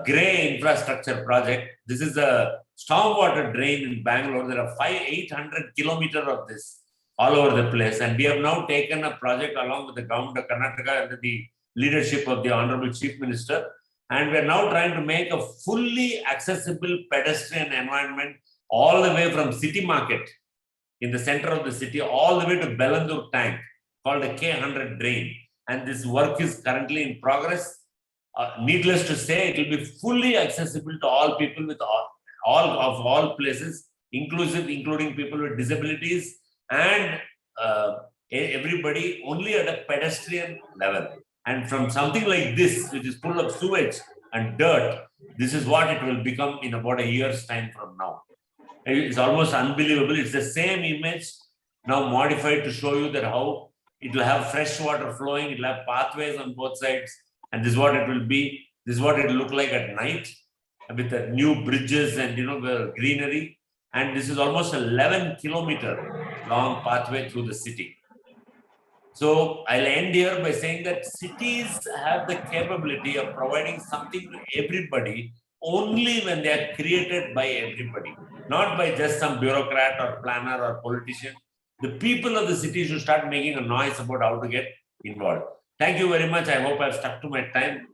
Speaker 4: grey infrastructure project. This is a stormwater drain in Bangalore. There are 800 kilometers of this all over the place. And we have now taken a project along with the government of Karnataka under the leadership of the Honorable Chief Minister. And we're now trying to make a fully accessible pedestrian environment all the way from City Market in the center of the city, all the way to Bellandur Tank, called a K100 drain. And this work is currently in progress. Needless to say, it will be fully accessible to all people with all places, including people with disabilities and everybody only at a pedestrian level. And from something like this, which is full of sewage and dirt, this is what it will become in about a year's time from now. It's almost unbelievable. It's the same image now modified to show you that how it will have fresh water flowing, it will have pathways on both sides, and this is what it will be. This is what it will look like at night with the new bridges and the greenery. And this is almost 11-kilometer long pathway through the city. So I'll end here by saying that cities have the capability of providing something to everybody only when they are created by everybody, not by just some bureaucrat or planner or politician. The people of the city should start making a noise about how to get involved. Thank you very much. I hope I've stuck to my time.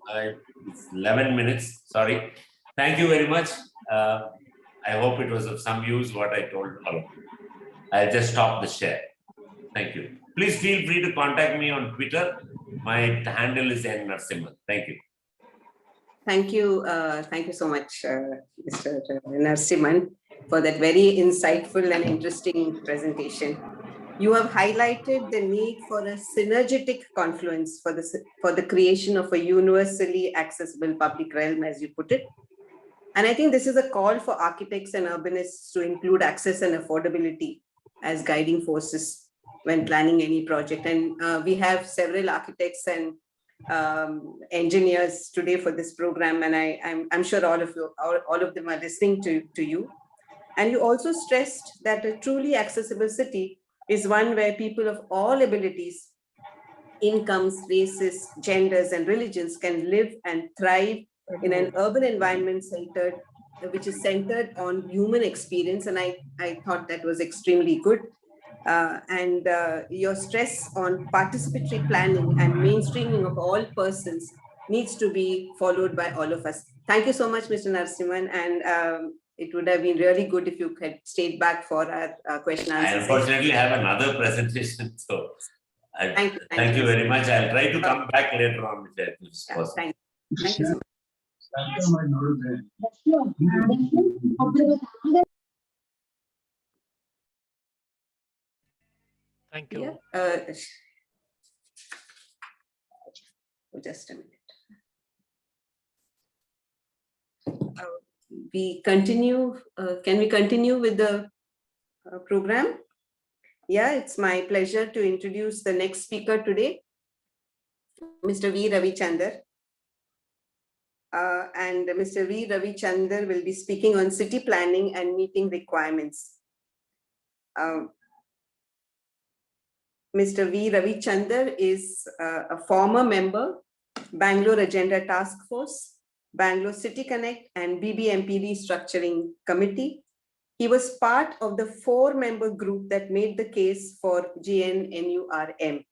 Speaker 4: It's 11 minutes, sorry. Thank you very much. I hope it was of some use what I told all of you. I'll just stop the share. Thank you. Please feel free to contact me on Twitter. My handle is Narasimhan. Thank you.
Speaker 13: Thank you. Thank you so much, Mr. Narasimhan, for that very insightful and interesting presentation. You have highlighted the need for a synergetic confluence for the creation of a universally accessible public realm, as you put it. And I think this is a call for architects and urbanists to include access and affordability as guiding forces when planning any project. And we have several architects and engineers today for this program, and I'm sure all of them are listening to you. And you also stressed that a truly accessible city is one where people of all abilities, incomes, races, genders, and religions can live and thrive in an urban environment which is centered on human experience. And I thought that was extremely good. And your stress on participatory planning and mainstreaming of all persons needs to be followed by all of us. Thank you so much, Mr. Narasimhan. And it would have been really good if you had stayed back for our question and answer.
Speaker 4: I unfortunately have another presentation, so thank you very much. I'll try to come back later on if it's possible.
Speaker 13: Thank you so much.
Speaker 2: Thank you.
Speaker 13: Yeah. Just a minute. We continue. Can we continue with the program? Yeah, it's my pleasure to introduce the next speaker today, Mr. V. Ravichandar. And Mr. V. Ravichandar will be speaking on city planning and meeting requirements. Mr. V. Ravichandar is a former member, Bangalore Agenda Task Force, Bangalore City Connect, and BBMP Restructuring Committee. He was part of the 4-member group that made the case for GNNURM.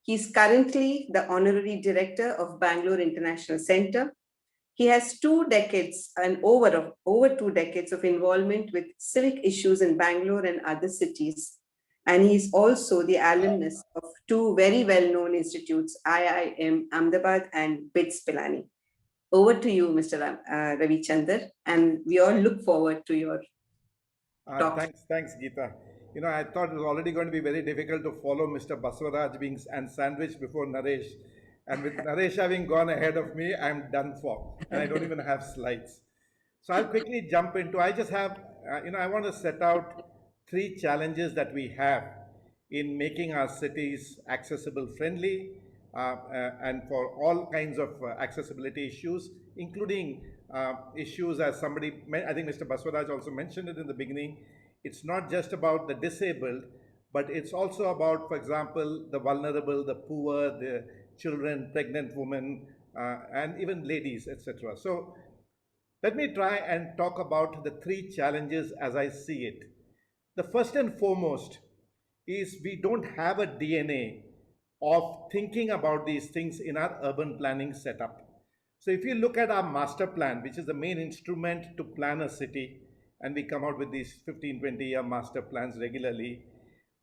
Speaker 13: He's currently the Honorary Director of Bangalore International Center. He has 2 decades and over 2 decades of involvement with civic issues in Bangalore and other cities. And he's also the alumnus of 2 very well-known institutes, IIM Ahmedabad and BITS Pilani. Over to you, Mr. Ravichandar, and we all look forward to your talk.
Speaker 16: Thanks, Geeta. I thought it was already going to be very difficult to follow Mr. Basavaraju being sandwiched before Naresh. And with Naresh having gone ahead of me, I'm done for. And I don't even have slides. So I'll quickly jump into, I just have, I want to set out 3 challenges that we have in making our cities accessible friendly and for all kinds of accessibility issues, including issues, as somebody, I think Mr. Basavaraju also mentioned it in the beginning. It's not just about the disabled, but it's also about, for example, the vulnerable, the poor, the children, pregnant women, and even ladies, etc. So let me try and talk about the three challenges as I see it. The first and foremost is we don't have a DNA of thinking about these things in our urban planning setup. So if you look at our master plan, which is the main instrument to plan a city, and we come out with these 15, 20-year master plans regularly,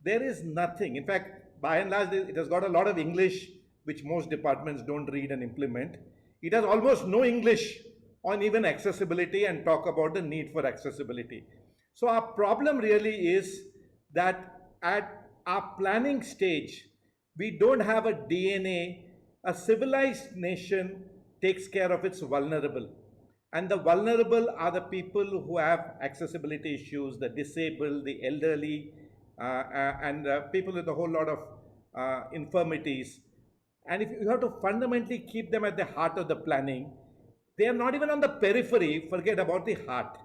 Speaker 16: there is nothing. In fact, by and large, it has got a lot of English, which most departments don't read and implement. It has almost no English on even accessibility and talk about the need for accessibility. So our problem really is that at our planning stage, we don't have a DNA. A civilized nation takes care of its vulnerable. And the vulnerable are the people who have accessibility issues, the disabled, the elderly, and people with a whole lot of infirmities. And if you have to fundamentally keep them at the heart of the planning, they are not even on the periphery, forget about the heart.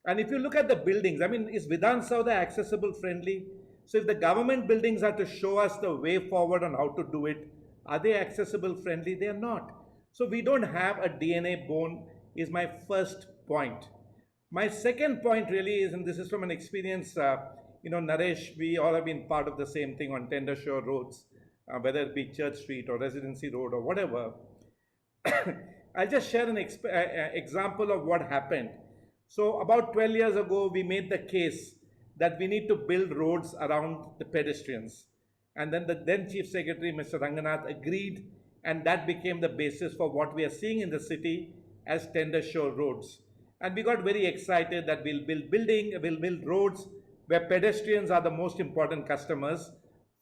Speaker 16: And if you look at the buildings, I mean, is Vidhan Saudha accessible friendly? So if the government buildings are to show us the way forward on how to do it, are they accessible friendly? They are not. So we don't have a DNA bone is my first point. My second point really is, and this is from an experience, Naresh, we all have been part of the same thing on Tender Shore roads, whether it be Church Street or Residency Road or whatever. I'll just share an example of what happened. So about 12 years ago, we made the case that we need to build roads around the pedestrians. And then the then Chief Secretary, Mr. Ranganath, agreed, and that became the basis for what we are seeing in the city as Tender Shore roads. And we got very excited that we'll build roads where pedestrians are the most important customers,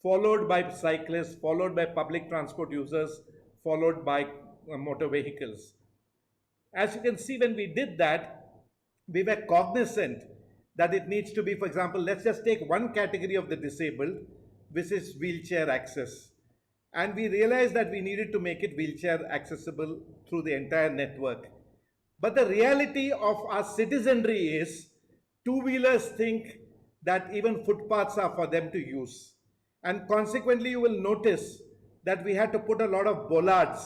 Speaker 16: followed by cyclists, followed by public transport users, followed by motor vehicles. As you can see, when we did that, we were cognizant that it needs to be, for example, let's just take one category of the disabled, which is wheelchair access. And we realized that we needed to make it wheelchair accessible through the entire network. But the reality of our citizenry is two-wheelers think that even footpaths are for them to use. And consequently, you will notice that we had to put a lot of bollards.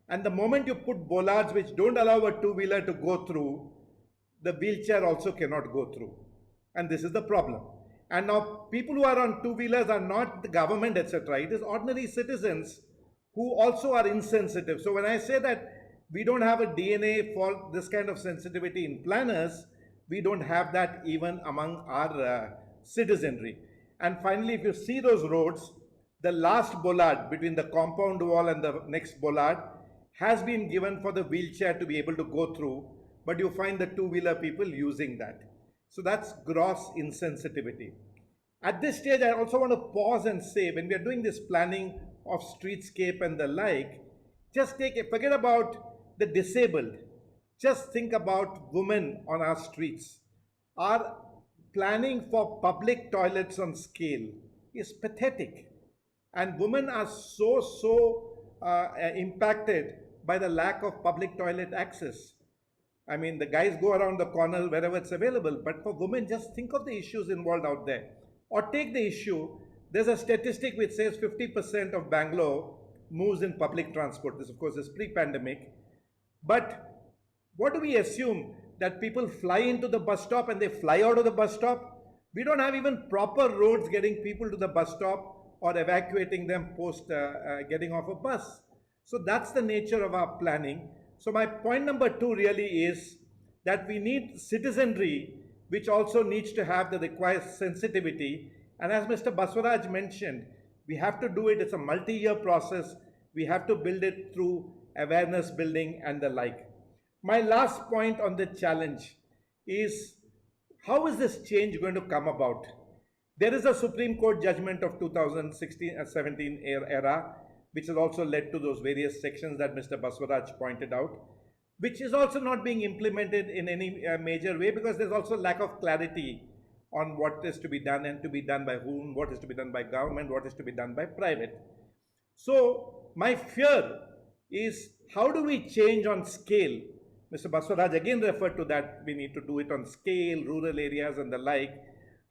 Speaker 16: And the moment you put bollards which don't allow a two-wheeler to go through, the wheelchair also cannot go through. And this is the problem. And now people who are on two-wheelers are not the government, etc. It is ordinary citizens who also are insensitive. So when I say that we don't have a DNA for this kind of sensitivity in planners, we don't have that even among our citizenry. And finally, if you see those roads, the last bollard between the compound wall and the next bollard has been given for the wheelchair to be able to go through, but you find the two-wheeler people using that. So that's gross insensitivity. At this stage, I also want to pause and say, when we are doing this planning of streetscape and the like, just forget about the disabled. Just think about women on our streets. Our planning for public toilets on scale is pathetic. And women are so impacted by the lack of public toilet access. I mean, the guys go around the corner wherever it's available, but for women, just think of the issues involved out there. Or take the issue, there's a statistic which says 50% of Bangalore moves in public transport. This, of course, is pre-pandemic. But what do we assume? That people fly into the bus stop and they fly out of the bus stop? We don't have even proper roads getting people to the bus stop or evacuating them post getting off a bus. So that's the nature of our planning. So my point number 2 really is that we need citizenry which also needs to have the required sensitivity. And as Mr. Basavaraju mentioned, we have to do it. It's a multi-year process. We have to build it through awareness building and the like. My last point on the challenge is, how is this change going to come about? There is a Supreme Court judgment of 2016-17 era, which has also led to those various sections that Mr. Basavaraju pointed out, which is also not being implemented in any major way because there's also lack of clarity on what is to be done and to be done by whom, what is to be done by government, what is to be done by private. So my fear is, how do we change on scale Mr. Basavaraju again referred to that we need to do it on scale, rural areas and the like.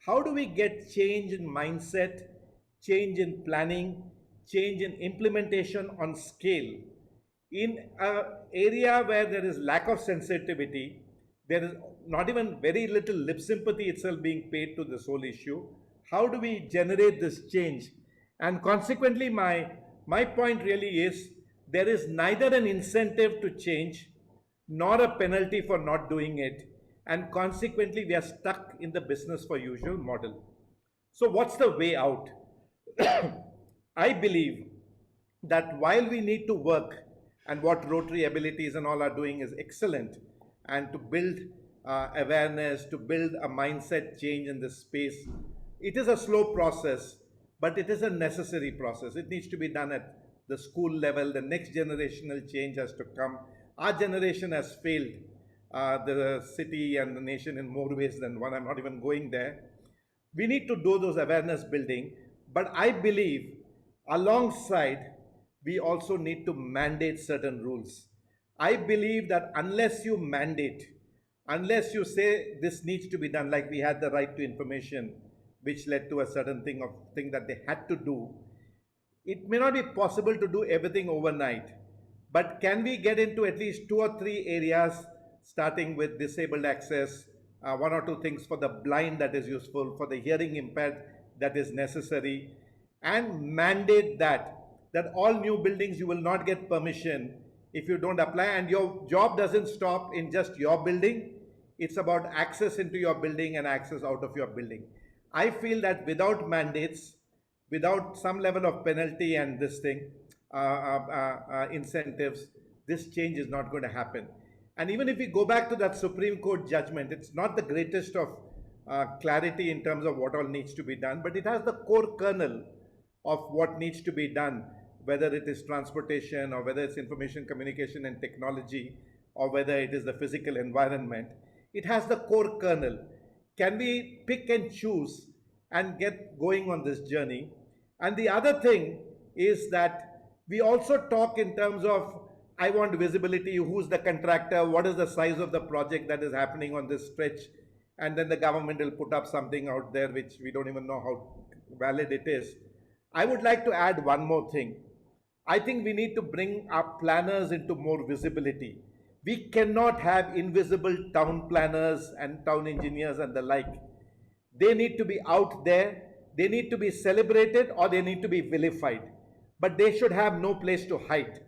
Speaker 16: How do we get change in mindset, change in planning, change in implementation on scale? In an area where there is lack of sensitivity, there is not even very little lip sympathy itself being paid to this whole issue. How do we generate this change? And consequently, my point really is there is neither an incentive to change nor a penalty for not doing it. And consequently, we are stuck in the business for usual model. So what's the way out? I believe that while we need to work, and what Rotary Abilities and all are doing is excellent, and to build awareness, to build a mindset change in this space, it is a slow process, but it is a necessary process. It needs to be done at the school level. The next generational change has to come. Our generation has failed the city and the nation in more ways than one. I'm not even going there. We need to do those awareness building, but I believe alongside, we also need to mandate certain rules. I believe that unless you mandate, unless you say this needs to be done, like we had the right to information, which led to a certain thing that they had to do, it may not be possible to do everything overnight. But can we get into at least 2 or 3 areas, starting with disabled access, 1 or 2 things for the blind that is useful, for the hearing impaired that is necessary, and mandate that all new buildings you will not get permission if you don't apply, and your job doesn't stop in just your building. It's about access into your building and access out of your building. I feel that without mandates, without some level of penalty and this thing, incentives, this change is not going to happen. And even if we go back to that Supreme Court judgment, it's not the greatest of clarity in terms of what all needs to be done, but it has the core kernel of what needs to be done, whether it is transportation or whether it's information communication and technology or whether it is the physical environment. It has the core kernel. Can we pick and choose and get going on this journey? And the other thing is that we also talk in terms of, I want visibility, who's the contractor, what is the size of the project that is happening on this stretch, and then the government will put up something out there which we don't even know how valid it is. I would like to add one more thing. I think we need to bring our planners into more visibility. We cannot have invisible town planners and town engineers and the like. They need to be out there, they need to be celebrated, or they need to be vilified. But they should have no place to hide.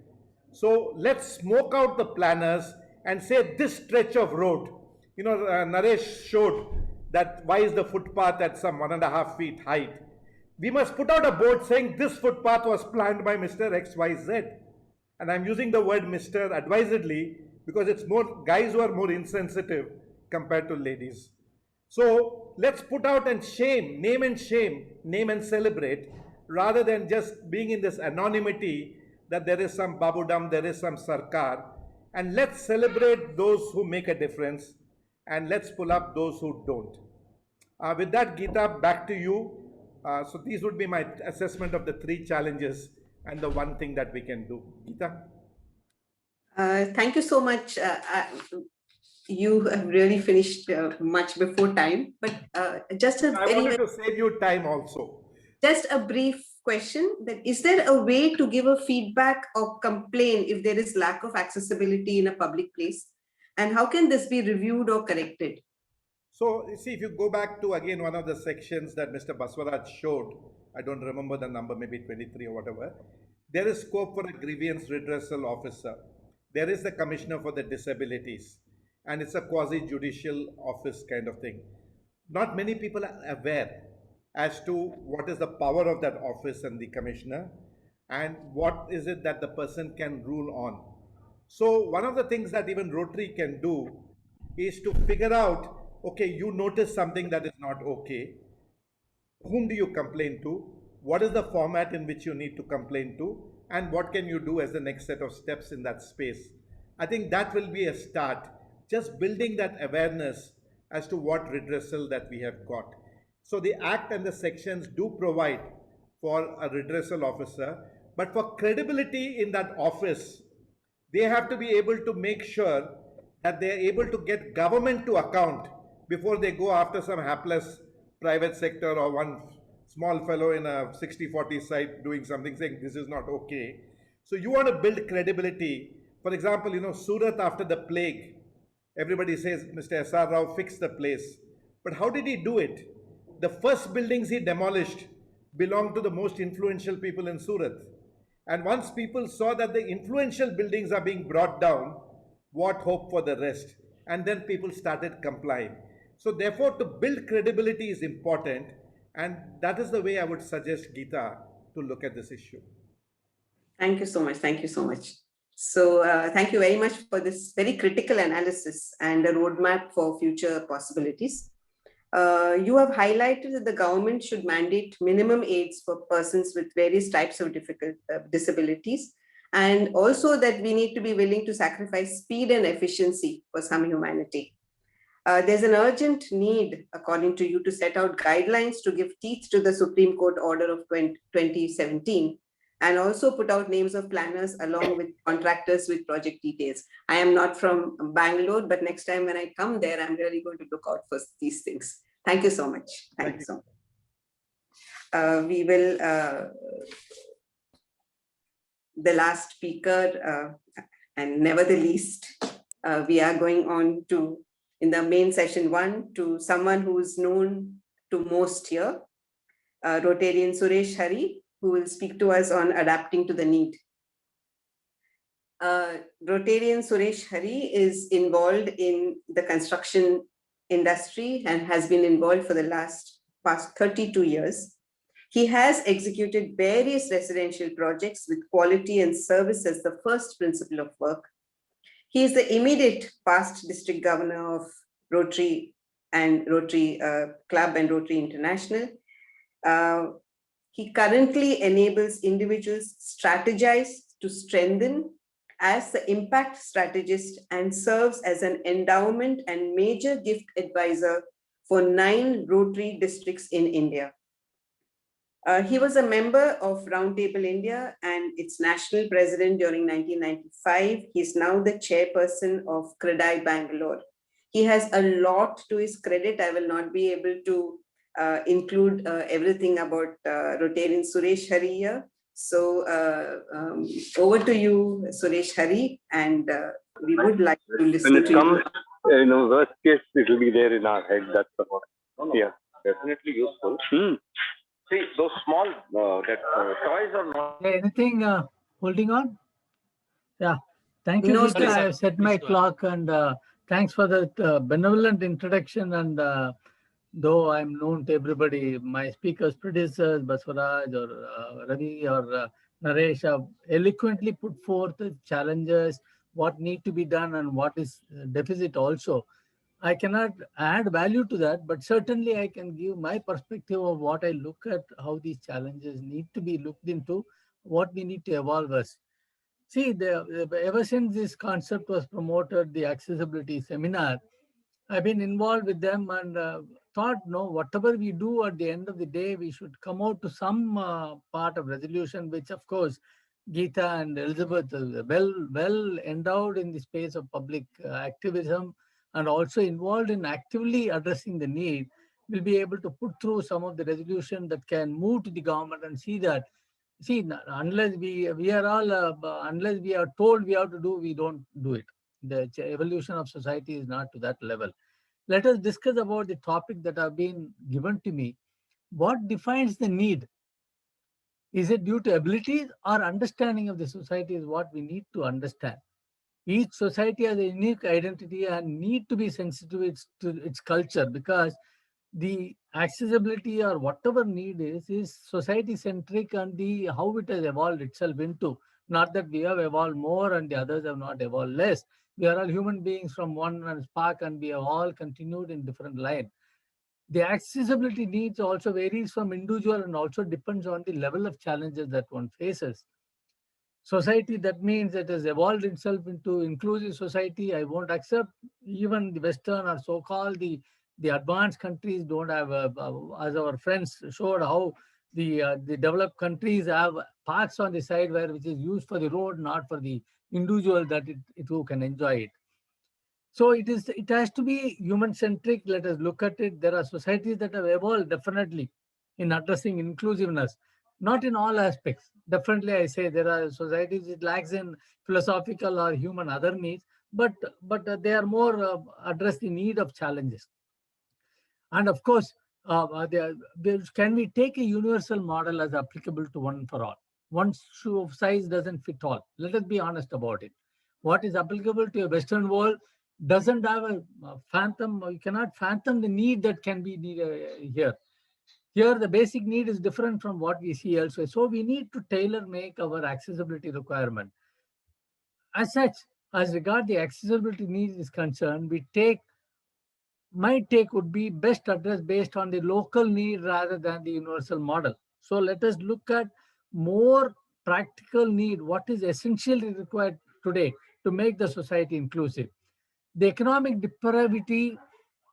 Speaker 16: So let's smoke out the planners and say this stretch of road. You know, Naresh showed that why is the footpath at some 1.5 feet height. We must put out a board saying this footpath was planned by Mr. XYZ. And I'm using the word Mr. advisedly because it's more guys who are more insensitive compared to ladies. So let's put out and name and celebrate, rather than just being in this anonymity that there is some babudam, there is some sarkar. And let's celebrate those who make a difference and let's pull up those who don't. With that, Geeta, back to you. So these would be my assessment of the 3 challenges and the one thing that we can do. Geeta?
Speaker 13: Thank you so much. You have really finished much before time, but just a
Speaker 16: I wanted to save you time also.
Speaker 13: Just a brief question: that is there a way to give a feedback or complain if there is lack of accessibility in a public place, and how can this be reviewed or corrected?
Speaker 16: So you see, if you go back to again one of the sections that Mr. Basavaraju showed, I don't remember the number, maybe 23 or whatever, there is scope for a grievance redressal officer. There is the Commissioner for the Disabilities, and it's a quasi-judicial office kind of thing. Not many people are aware as to what is the power of that office and the Commissioner, and what is it that the person can rule on. So one of the things that even Rotary can do is to figure out, okay, you notice something that is not okay. Whom do you complain to? What is the format in which you need to complain to? And what can you do as the next set of steps in that space? I think that will be a start. Just building that awareness as to what redressal that we have got. So the Act and the sections do provide for a redressal officer, but for credibility in that office, they have to be able to make sure that they're able to get government to account before they go after some hapless private sector or one small fellow in a 60-40 site doing something saying this is not okay. So you want to build credibility. For example, Surat after the plague, everybody says Mr. S.R. Rao fixed the place. But how did he do it? The first buildings he demolished belonged to the most influential people in Surat. And once people saw that the influential buildings are being brought down, what hope for the rest? And then people started complying. So therefore, to build credibility is important. And that is the way I would suggest, Geeta, to look at this issue.
Speaker 13: Thank you so much. Thank you so much. So thank you very much for this very critical analysis and a roadmap for future possibilities. You have highlighted that the government should mandate minimum aids for persons with various types of disabilities, and also that we need to be willing to sacrifice speed and efficiency for some humanity. There's an urgent need, according to you, to set out guidelines to give teeth to the Supreme Court order of 2017, and also put out names of planners along with contractors with project details. I am not from Bangalore, but next time when I come there, I'm really going to look out for these things. Thank you so much. Thank you so much. We will, the last speaker, and never the least, we are going on to, in the main session 1, to someone who is known to most here, Rotarian Suresh Hari, who will speak to us on adapting to the need. Rotarian Suresh Hari is involved in the construction industry and has been involved for the past 32 years. He has executed various residential projects with quality and service as the first principle of work. He is the immediate past district governor of Rotary and Rotary Club and Rotary International. He currently enables individuals strategize to strengthen as the impact strategist and serves as an endowment and major gift advisor for 9 Rotary districts in India. He was a member of Roundtable India and its national president during 1995. He is now the chairperson of Credai, Bangalore. He has a lot to his credit. I will not be able to include everything about Rotarian Suresh Hari here. So over to you, Suresh Hari, and we would like to listen
Speaker 17: when it
Speaker 13: to
Speaker 17: comes,
Speaker 13: you.
Speaker 17: Worst case, it will be there in our head. That's about. Yeah, definitely useful. See, those small toys are not.
Speaker 18: Anything holding on? Yeah. Thank you,
Speaker 13: No,
Speaker 18: Geeta. I have set my clock, and thanks for that benevolent introduction. And though I'm known to everybody, my speakers, predecessors, Basavaraju or Ravi or Naresh have eloquently put forth the challenges, what need to be done and what is deficit also. I cannot add value to that, but certainly I can give my perspective of what I look at, how these challenges need to be looked into, what we need to evolve as. See, ever since this concept was promoted, the accessibility seminar, I've been involved with them and thought, no, whatever we do at the end of the day, we should come out to some part of resolution, which of course, Geeta and Elizabeth are well endowed in the space of public activism and also involved in actively addressing the need, will be able to put through some of the resolution that can move to the government and see that. See, unless we are all, unless we are told we have to do, we don't do it. The evolution of society is not to that level. Let us discuss about the topic that have been given to me. What defines the need? Is it due to abilities or understanding of the society is what we need to understand. Each society has a unique identity and need to be sensitive to its culture, because the accessibility or whatever need is society centric and the how it has evolved itself into. Not that we have evolved more and the others have not evolved less. We are all human beings from one spark and we have all continued in different line. The accessibility needs also varies from individual and also depends on the level of challenges that one faces. Society, that means it has evolved itself into inclusive society. I won't accept even the Western or so-called the advanced countries don't have, as our friends showed how the developed countries have parks on the side which is used for the road, not for the individual that it who can enjoy it. So it has to be human centric. Let us look at it. There are societies that have evolved definitely in addressing inclusiveness, not in all aspects. Definitely, I say there are societies it lacks in philosophical or human other needs, but they are more address the need of challenges. And of course, can we take a universal model as applicable to one for all? One shoe of size doesn't fit all. Let us be honest about it. What is applicable to a Western world doesn't have a phantom. You cannot phantom the need that can be here. Here, the basic need is different from what we see elsewhere. So we need to tailor make our accessibility requirement. As such, as regard the accessibility need is concerned, my take would be best addressed based on the local need rather than the universal model. So let us look at more practical need, what is essentially required today to make the society inclusive. The economic depravity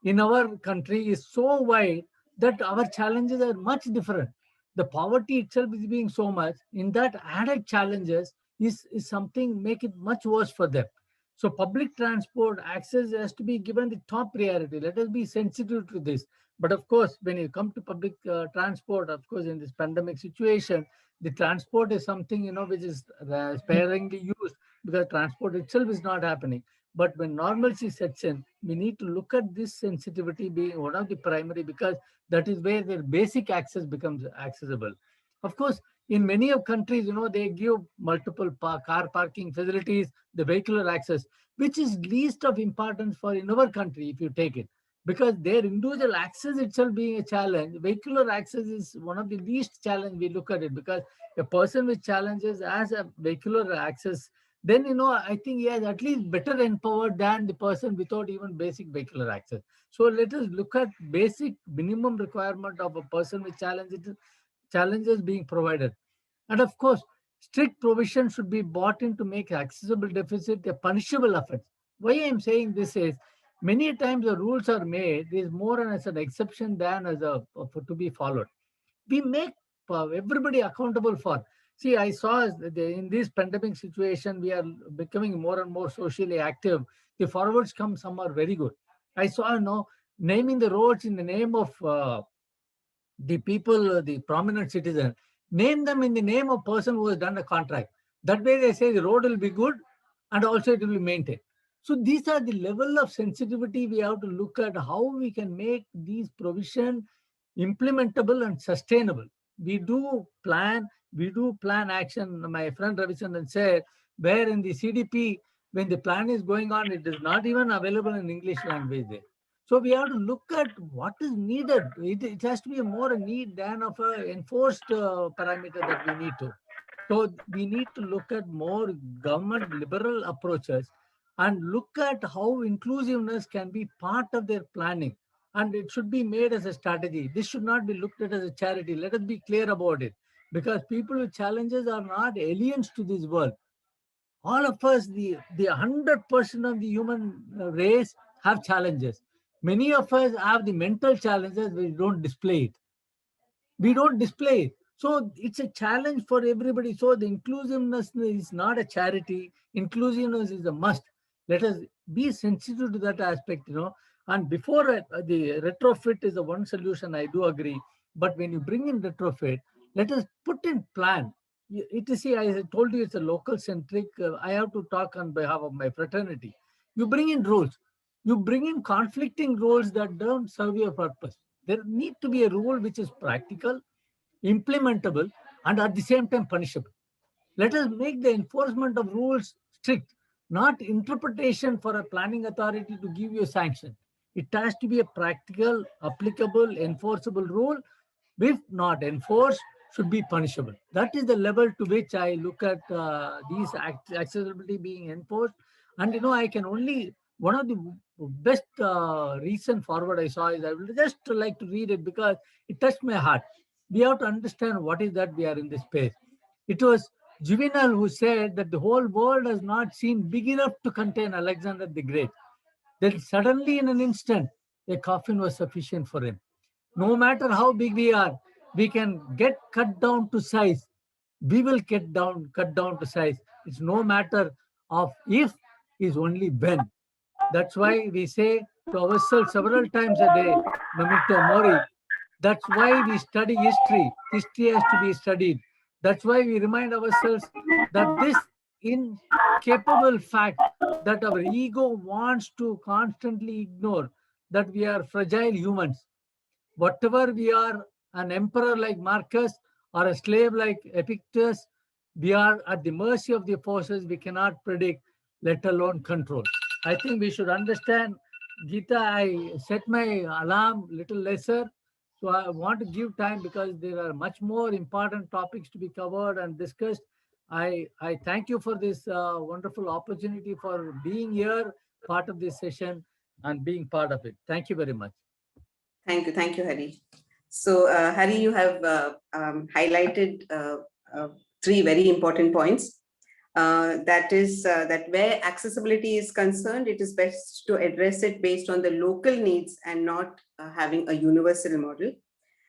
Speaker 18: in our country is so wide that our challenges are much different. The poverty itself is being so much, in that added challenges is something make it much worse for them. So public transport access has to be given the top priority. Let us be sensitive to this. But of course, when you come to public transport, of course, in this pandemic situation, the transport is something, which is sparingly used because transport itself is not happening. But when normalcy sets in, we need to look at this sensitivity being one of the primary, because that is where their basic access becomes accessible. Of course, in many of countries, they give multiple car parking facilities, the vehicular access, which is least of importance for in our country, if you take it. Because their individual access itself being a challenge, vehicular access is one of the least challenge we look at it, because a person with challenges has a vehicular access, then, I think he is at least better empowered than the person without even basic vehicular access. So let us look at basic minimum requirement of a person with challenges being provided. And of course, strict provision should be brought in to make accessible deficit a punishable offense. Why I am saying this is, many times the rules are made is more as an exception than as to be followed. We make everybody accountable for. See, I saw in this pandemic situation, we are becoming more and more socially active. The forwards come, some are very good. I saw, naming the roads in the name of the people, the prominent citizen, name them in the name of person who has done a contract. That way they say the road will be good and also it will be maintained. So these are the level of sensitivity we have to look at, how we can make these provision implementable and sustainable. We do plan action. My friend Ravichandar said, where in the CDP, when the plan is going on, it is not even available in English language there. So we have to look at what is needed. It has to be more a need than of an enforced parameter that we need to. So we need to look at more government liberal approaches and look at how inclusiveness can be part of their planning. And it should be made as a strategy. This should not be looked at as a charity. Let us be clear about it. Because people with challenges are not aliens to this world. All of us, the 100% of the human race have challenges. Many of us have the mental challenges, we don't display it. We don't display it. So it's a challenge for everybody. So the inclusiveness is not a charity. Inclusiveness is a must. Let us be sensitive to that aspect, And before the retrofit is the one solution, I do agree. But when you bring in retrofit, let us put in plan. It is, see, I told you it's a local centric. I have to talk on behalf of my fraternity. You bring in rules. You bring in conflicting rules that don't serve your purpose. There need to be a rule which is practical, implementable, and at the same time punishable. Let us make the enforcement of rules strict, not interpretation for a planning authority to give you a sanction. It has to be a practical, applicable, enforceable rule. If not enforced, should be punishable. That is the level to which I look at these accessibility being enforced. And I can only, one of the best recent forward I saw is, I would just like to read it because it touched my heart. We have to understand what is that we are in this space. It was Juvenal who said that the whole world has not seen big enough to contain Alexander the Great. Then suddenly in an instant, a coffin was sufficient for him. No matter how big we are, we can get cut down to size. We will cut down to size. It's no matter of if, is only when. That's why we say to ourselves several times a day, memento mori. That's why we study history. History has to be studied. That's why we remind ourselves that this incapable fact that our ego wants to constantly ignore, that we are fragile humans. Whatever we are, an emperor like Marcus or a slave like Epictetus, we are at the mercy of the forces we cannot predict, let alone control. I think we should understand, Geeta, I set my alarm little lesser. So I want to give time because there are much more important topics to be covered and discussed. I thank you for this wonderful opportunity for being here, part of this session and being part of it. Thank you very much.
Speaker 13: Thank you, Hari. So, Hari, you have highlighted three very important points. That is that where accessibility is concerned, it is best to address it based on the local needs and not having a universal model.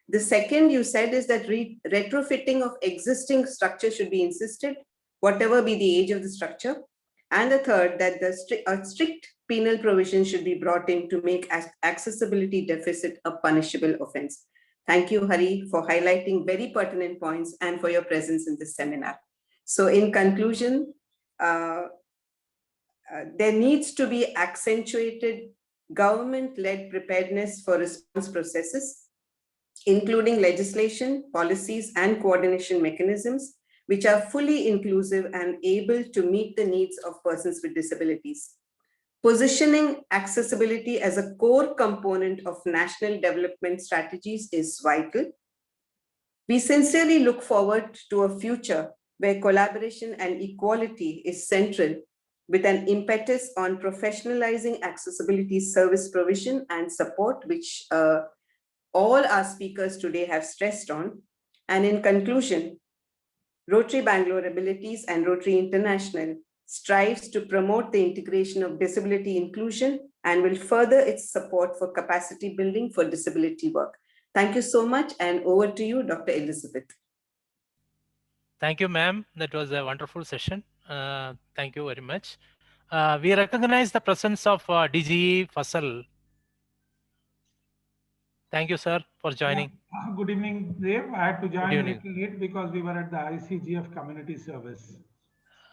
Speaker 13: The second you said is that retrofitting of existing structure should be insisted, whatever be the age of the structure. And the third, that the strict penal provision should be brought in to make accessibility deficit a punishable offense. Thank you, Hari, for highlighting very pertinent points and for your presence in this seminar. So in conclusion, there needs to be accentuated government-led preparedness for response processes, including legislation, policies, and coordination mechanisms, which are fully inclusive and able to meet the needs of persons with disabilities. Positioning accessibility as a core component of national development strategies is vital. We sincerely look forward to a future where collaboration and equality is central, with an impetus on professionalizing accessibility service provision and support, which all our speakers today have stressed on. And in conclusion, Rotary Bangalore Abilities and Rotary International strives to promote the integration of disability inclusion and will further its support for capacity building for disability work. Thank you so much, and over to you, Dr. Elizabeth.
Speaker 2: Thank you, ma'am. That was a wonderful session. Thank you very much. We recognize the presence of DG Fasal. Thank you, sir, for joining.
Speaker 19: Good evening, Dev. I had to join a little late because we were at the ICGF community service.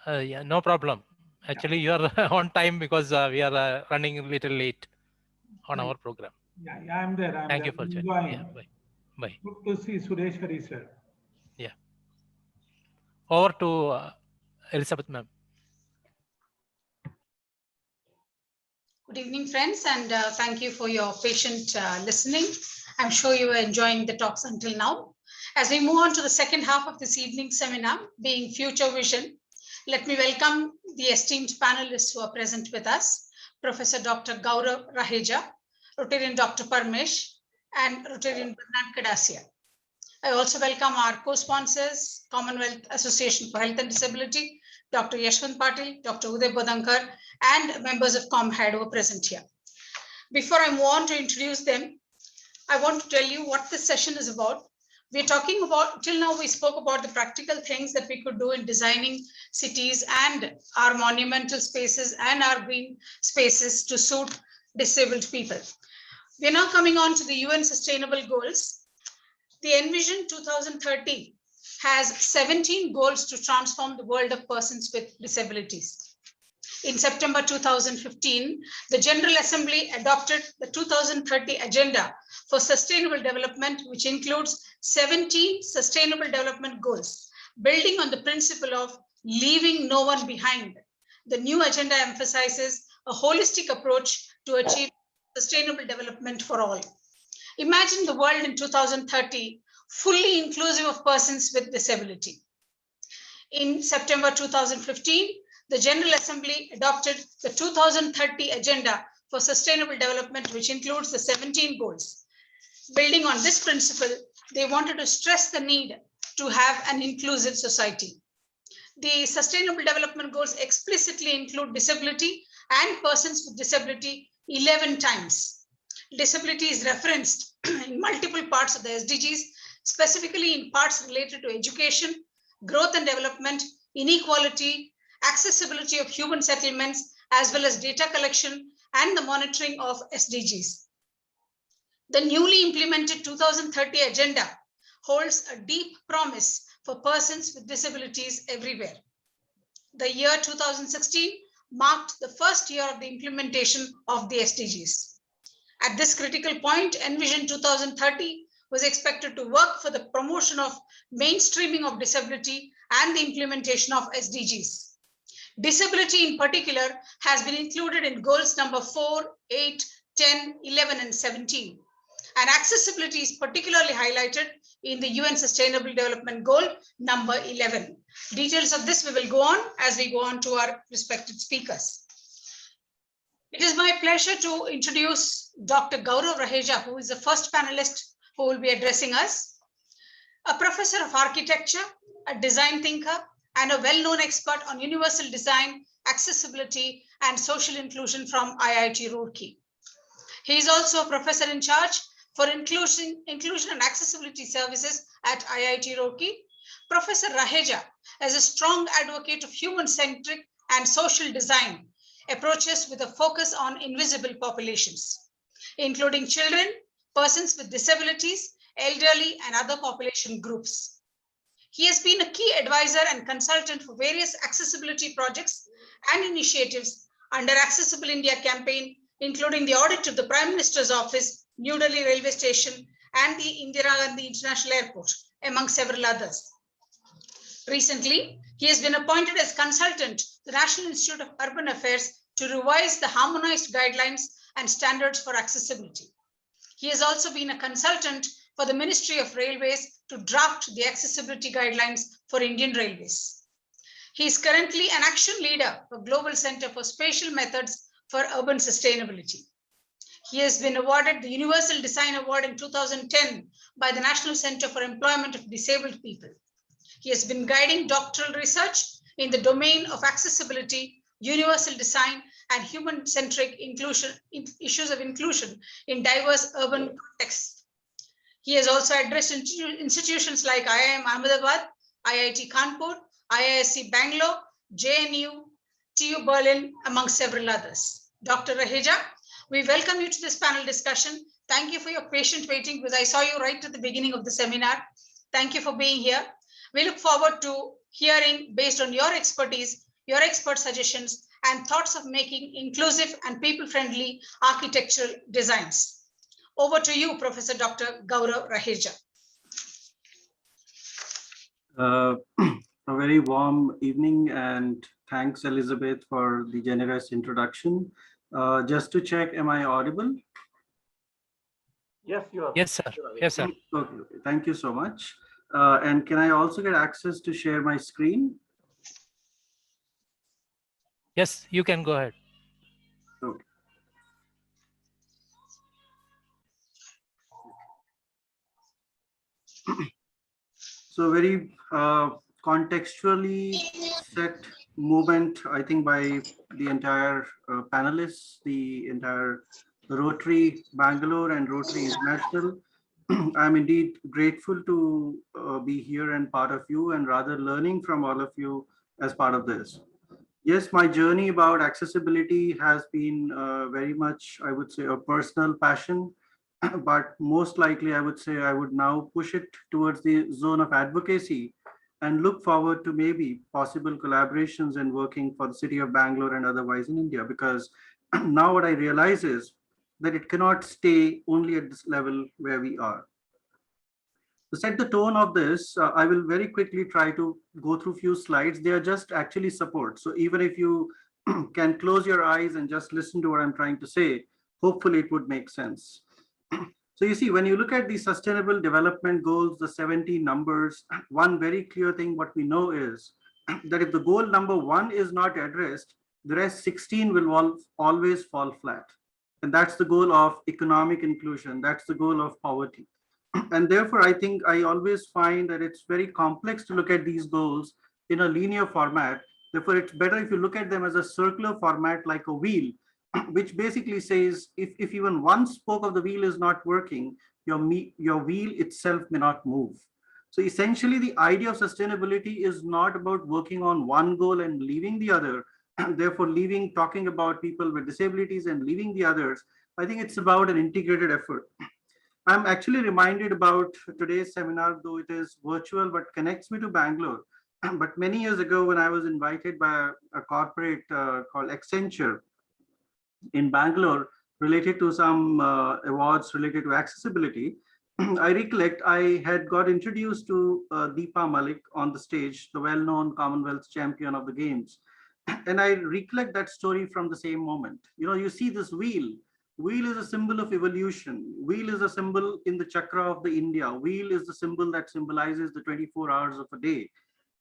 Speaker 2: Yeah, no problem. Actually, you are on time because we are running a little late on our program.
Speaker 19: Yeah, I'm there.
Speaker 2: Thank you for joining. Yeah, bye. Bye.
Speaker 19: Good to see Suresh Hari, sir.
Speaker 2: Yeah. Over to Elizabeth, ma'am.
Speaker 20: Good evening, friends, and thank you for your patient listening. I'm sure you are enjoying the talks until now. As we move on to the second half of this evening's seminar, being Future Vision, let me welcome the esteemed panelists who are present with us, Professor Dr. Gaurav Raheja, Rotarian Dr. Paramesh, and Rotarian Kadasia. I also welcome our co-sponsors, Commonwealth Association for Health and Disability, Dr. Yashwant Patil, Dr. Uday Bodankar, and members of COMHAD who are present here. Before I move on to introduce them, I want to tell you what this session is about. We're talking about, till now we spoke about the practical things that we could do in designing cities and our monumental spaces and our green spaces to suit disabled people. We're now coming on to the UN Sustainable Goals. The Envision 2030 has 17 goals to transform the world of persons with disabilities. In September 2015, the General Assembly adopted the 2030 Agenda for Sustainable Development, which includes 17 Sustainable Development Goals, building on the principle of leaving no one behind. The new agenda emphasizes a holistic approach to achieve sustainable development for all. Imagine the world in 2030 fully inclusive of persons with disability. In September 2015, the General Assembly adopted the 2030 Agenda for Sustainable Development, which includes the 17 goals. Building on this principle, they wanted to stress the need to have an inclusive society. The Sustainable Development Goals explicitly include disability and persons with disability 11 times. Disability is referenced in multiple parts of the SDGs, specifically in parts related to education, growth and development, inequality, accessibility of human settlements, as well as data collection and the monitoring of SDGs. The newly implemented 2030 Agenda holds a deep promise for persons with disabilities everywhere. The year 2016 marked the first year of the implementation of the SDGs. At this critical point, Envision 2030 was expected to work for the promotion of mainstreaming of disability and the implementation of SDGs. Disability in particular has been included in goals number 4, 8, 10, 11, and 17. And accessibility is particularly highlighted in the UN Sustainable Development Goal number 11. Details of this we will go on as we go on to our respected speakers. It is my pleasure to introduce Dr. Gaurav Raheja, who is the first panelist who will be addressing us. A professor of architecture, a design thinker, and a well-known expert on universal design, accessibility, and social inclusion from IIT Roorkee. He is also a professor in charge for inclusion and accessibility services at IIT Roorkee. Professor Raheja is a strong advocate of human-centric and social design approaches with a focus on invisible populations, including children, persons with disabilities, elderly, and other population groups. He has been a key advisor and consultant for various accessibility projects and initiatives under Accessible India campaign, including the audit of the Prime Minister's office, New Delhi railway station, and the Indira Gandhi International Airport, among several others. Recently, he has been appointed as consultant to the National Institute of Urban Affairs to revise the harmonized guidelines and standards for accessibility. He has also been a consultant for the Ministry of Railways to draft the accessibility guidelines for Indian Railways. He is currently an action leader for Global Center for Spatial Methods for Urban Sustainability. He has been awarded the Universal Design Award in 2010 by the National Center for Employment of Disabled People. He has been guiding doctoral research in the domain of accessibility, universal design, and human-centric inclusion, issues of inclusion in diverse urban contexts. He has also addressed institutions like IIM Ahmedabad, IIT Kanpur, IISc Bangalore, JNU, TU Berlin, among several others. Dr. Raheja, we welcome you to this panel discussion. Thank you for your patient waiting, because I saw you right at the beginning of the seminar. Thank you for being here. We look forward to hearing, based on your expertise, your expert suggestions, and thoughts of making inclusive and people-friendly architectural designs. Over to you, Professor Dr. Gaurav Raheja.
Speaker 21: A very warm evening, and thanks, Elizabeth, for the generous introduction. Just to check, am I audible?
Speaker 15: Yes, you are.
Speaker 2: Yes, sir. Yes, sir.
Speaker 21: Okay. Thank you so much. And can I also get access to share my screen?
Speaker 2: Yes, you can go ahead.
Speaker 21: Okay. So very contextually set movement, I think, by the entire panelists, the entire Rotary Bangalore and Rotary International. I'm indeed grateful to be here and part of you, and rather learning from all of you as part of this. Yes, my journey about accessibility has been very much, I would say, a personal passion, but most likely I would say I would now push it towards the zone of advocacy and look forward to maybe possible collaborations and working for the city of Bangalore and otherwise in India, because now what I realize is that it cannot stay only at this level where we are. To set the tone of this, I will very quickly try to go through a few slides. They are just actually support. So even if you can close your eyes and just listen to what I'm trying to say, hopefully it would make sense. So you see, when you look at the Sustainable Development Goals, the 70 numbers, one very clear thing what we know is that if the goal number 1 is not addressed, the rest 16 will always fall flat. And that's the goal of economic inclusion. That's the goal of poverty. And therefore, I think I always find that it's very complex to look at these goals in a linear format. Therefore, it's better if you look at them as a circular format, like a wheel, which basically says if even one spoke of the wheel is not working, your wheel itself may not move. So essentially, the idea of sustainability is not about working on one goal and leaving the other, therefore talking about people with disabilities and leaving the others, I think it's about an integrated effort. I'm actually reminded about today's seminar, though it is virtual, but connects me to Bangalore. But many years ago, when I was invited by a corporate called Accenture in Bangalore, related to some awards related to accessibility, I recollect I had got introduced to Deepa Malik on the stage, the well-known Commonwealth champion of the games. And I recollect that story from the same moment. You see this wheel. Wheel is a symbol of evolution. Wheel is a symbol in the chakra of the India. Wheel is the symbol that symbolizes the 24 hours of a day.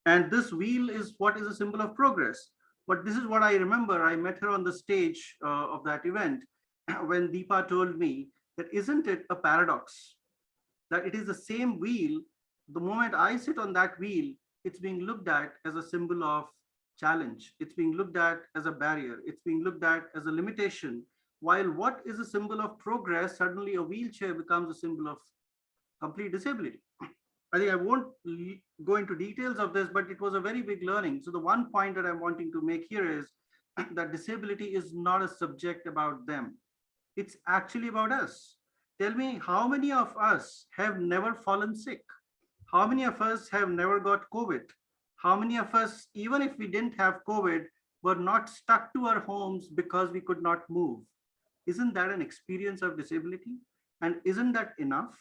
Speaker 21: And this wheel is what is a symbol of progress. But this is what I remember. I met her on the stage of that event when Deepa told me that isn't it a paradox that it is the same wheel. The moment I sit on that wheel, it's being looked at as a symbol of challenge. It's being looked at as a barrier. It's being looked at as a limitation. While what is a symbol of progress, suddenly a wheelchair becomes a symbol of complete disability. I think I won't go into details of this, but it was a very big learning. So the one point that I'm wanting to make here is that disability is not a subject about them. It's actually about us. Tell me, how many of us have never fallen sick? How many of us have never got COVID? How many of us, even if we didn't have COVID, were not stuck to our homes because we could not move? Isn't that an experience of disability? And isn't that enough?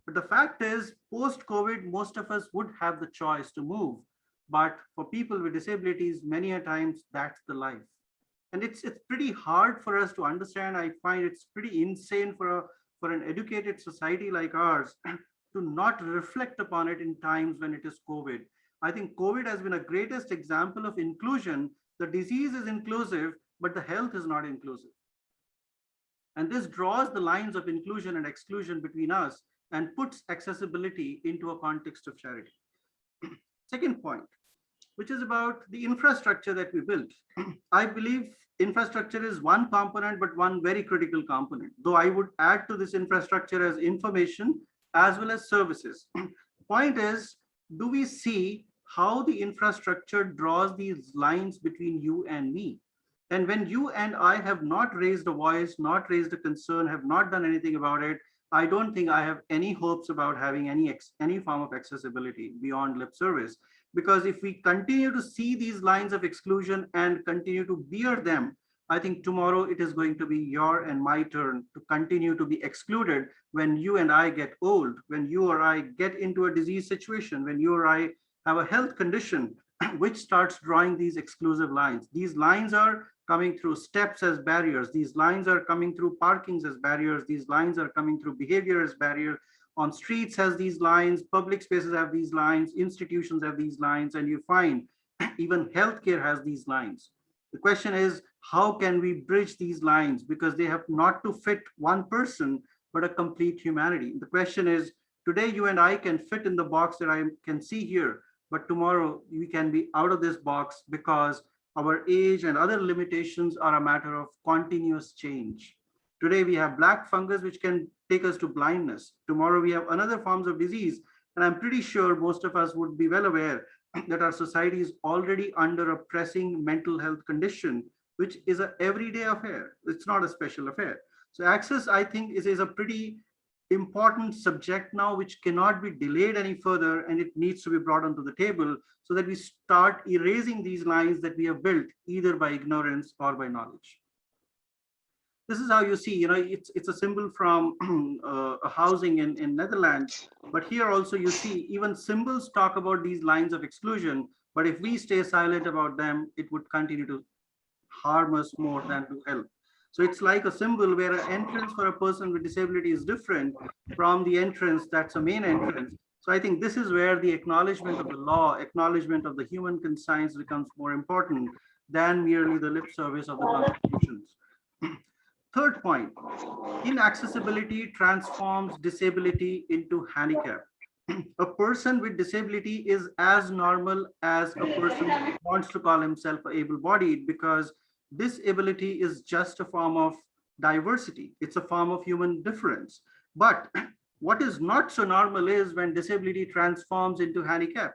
Speaker 21: But the fact is, post-COVID, most of us would have the choice to move. But for people with disabilities, many a times that's the life. And it's pretty hard for us to understand. I find it's pretty insane for an educated society like ours to not reflect upon it in times when it is COVID. I think COVID has been a greatest example of inclusion. The disease is inclusive, but the health is not inclusive. And this draws the lines of inclusion and exclusion between us and puts accessibility into a context of charity. Second point, which is about the infrastructure that we built. I believe infrastructure is one component, but one very critical component, though I would add to this infrastructure as information as well as services. Point is, do we see how the infrastructure draws these lines between you and me? And when you and I have not raised a voice, not raised a concern, have not done anything about it, I don't think I have any hopes about having any form of accessibility beyond lip service. Because if we continue to see these lines of exclusion and continue to bear them, I think tomorrow it is going to be your and my turn to continue to be excluded when you and I get old, when you or I get into a disease situation, when you or I have a health condition which starts drawing these exclusive lines. These lines are coming through steps as barriers. These lines are coming through parkings as barriers. These lines are coming through behavior as barriers. On streets has these lines, public spaces have these lines, institutions have these lines, and you find even healthcare has these lines. The question is, how can we bridge these lines? Because they have not to fit one person, but a complete humanity. The question is, today you and I can fit in the box that I can see here, but tomorrow we can be out of this box because our age and other limitations are a matter of continuous change. Today we have black fungus, which can take us to blindness. Tomorrow we have another forms of disease. And I'm pretty sure most of us would be well aware that our society is already under a pressing mental health condition, which is an everyday affair. It's not a special affair. So access, I think, is a pretty important subject now, which cannot be delayed any further, and it needs to be brought onto the table so that we start erasing these lines that we have built either by ignorance or by knowledge. This is how you see, it's a symbol from a housing in Netherlands, but here also you see even symbols talk about these lines of exclusion, but if we stay silent about them, it would continue to harm us more than to help. So it's like a symbol where an entrance for a person with disability is different from the entrance that's a main entrance. So I think this is where the acknowledgement of the law, acknowledgement of the human conscience becomes more important than merely the lip service of the constitutions. Third point, inaccessibility transforms disability into handicap. A person with disability is as normal as a person who wants to call himself able-bodied, because disability is just a form of diversity. It's a form of human difference. But what is not so normal is when disability transforms into handicap.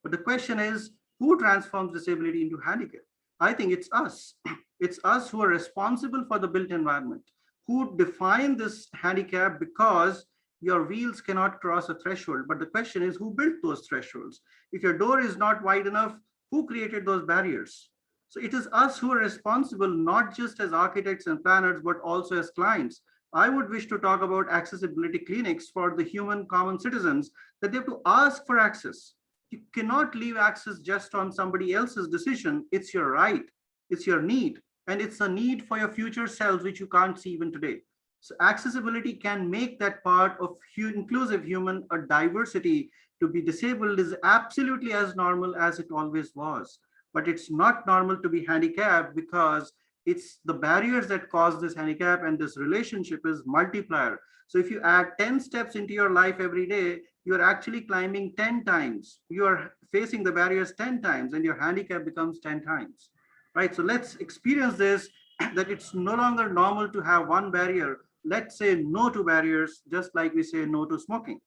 Speaker 21: But the question is, who transforms disability into handicap? I think it's us. It's us who are responsible for the built environment, who define this handicap because your wheels cannot cross a threshold. But the question is, who built those thresholds? If your door is not wide enough, who created those barriers? So it is us who are responsible, not just as architects and planners, but also as clients. I would wish to talk about accessibility clinics for the human common citizens, that they have to ask for access. You cannot leave access just on somebody else's decision. It's your right, it's your need, and it's a need for your future selves, which you can't see even today. So accessibility can make that part of inclusive human, a diversity. To be disabled is absolutely as normal as it always was. But it's not normal to be handicapped, because it's the barriers that cause this handicap, and this relationship is multiplier. So if you add 10 steps into your life every day, you're actually climbing 10 times. You are facing the barriers 10 times, and your handicap becomes 10 times, right? So let's experience this, that it's no longer normal to have one barrier. Let's say no to barriers, just like we say no to smoking.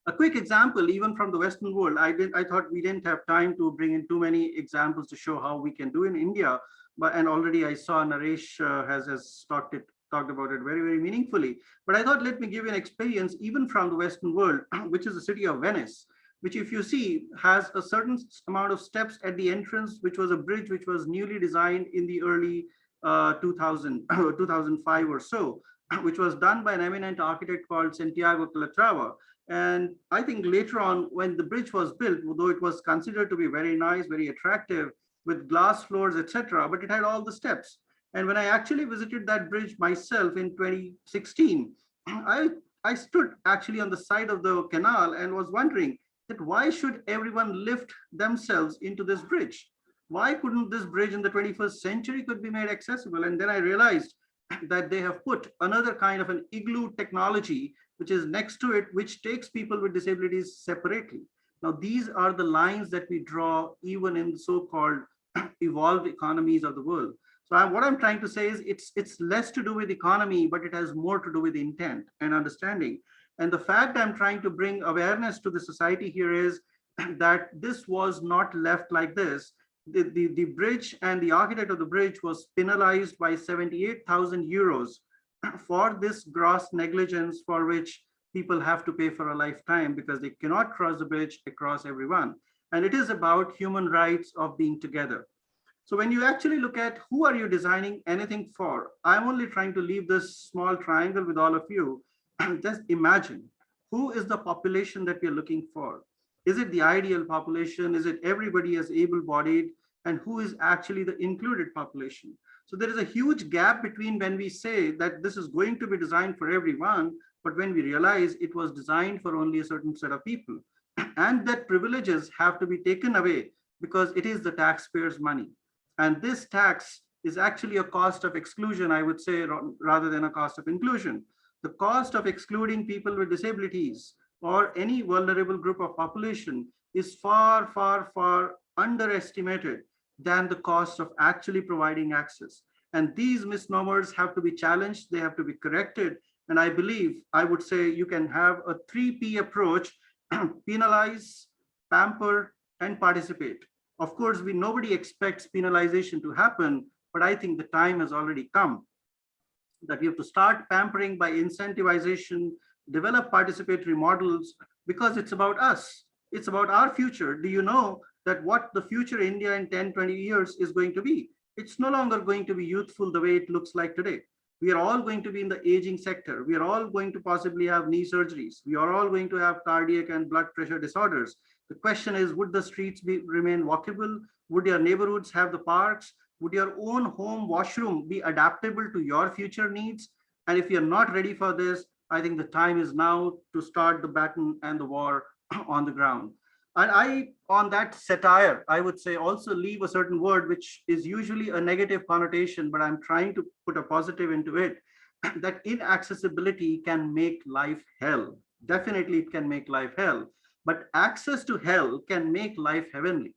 Speaker 21: A quick example, even from the Western world, I thought we didn't have time to bring in too many examples to show how we can do in India, and already I saw Naresh has talked about it very, very meaningfully. But I thought, let me give you an experience even from the Western world, which is the city of Venice, which, if you see, has a certain amount of steps at the entrance, which was a bridge which was newly designed in the early 2005 or so, which was done by an eminent architect called Santiago Calatrava. And I think later on, when the bridge was built, although it was considered to be very nice, very attractive, with glass floors, etc., but it had all the steps. And when I actually visited that bridge myself in 2016, I stood actually on the side of the canal and was wondering that why should everyone lift themselves into this bridge? Why couldn't this bridge in the 21st century could be made accessible? And then I realized that they have put another kind of an igloo technology, which is next to it, which takes people with disabilities separately. Now, these are the lines that we draw even in so-called evolved economies of the world. So what I'm trying to say is it's less to do with economy, but it has more to do with intent and understanding. And the fact I'm trying to bring awareness to the society here is that this was not left like this. The bridge and the architect of the bridge was penalized by 78,000 euros for this gross negligence, for which people have to pay for a lifetime, because they cannot cross the bridge across everyone. And it is about human rights of being together. So when you actually look at who are you designing anything for, I'm only trying to leave this small triangle with all of you. Just imagine, who is the population that we're looking for? Is it the ideal population? Is it everybody as able-bodied? And who is actually the included population? So there is a huge gap between when we say that this is going to be designed for everyone, but when we realize it was designed for only a certain set of people, and that privileges have to be taken away because it is the taxpayers' money. And this tax is actually a cost of exclusion, I would say, rather than a cost of inclusion. The cost of excluding people with disabilities or any vulnerable group of population is far, far, far underestimated than the cost of actually providing access. And these misnomers have to be challenged, they have to be corrected. And I believe, I would say, you can have a 3P approach: penalize, pamper, and participate. Of course, nobody expects penalization to happen, but I think the time has already come that we have to start pampering by incentivization, develop participatory models, because it's about us. It's about our future. Do you know that what the future India in 10, 20 years is going to be? It's no longer going to be youthful the way it looks like today. We are all going to be in the aging sector. We are all going to possibly have knee surgeries. We are all going to have cardiac and blood pressure disorders. The question is, would the streets remain walkable? Would your neighborhoods have the parks? Would your own home washroom be adaptable to your future needs? And if you're not ready for this, I think the time is now to start the battle and the war on the ground. And on that satire, I would say also leave a certain word, which is usually a negative connotation, but I'm trying to put a positive into it, that inaccessibility can make life hell. Definitely it can make life hell, but access to hell can make life heavenly.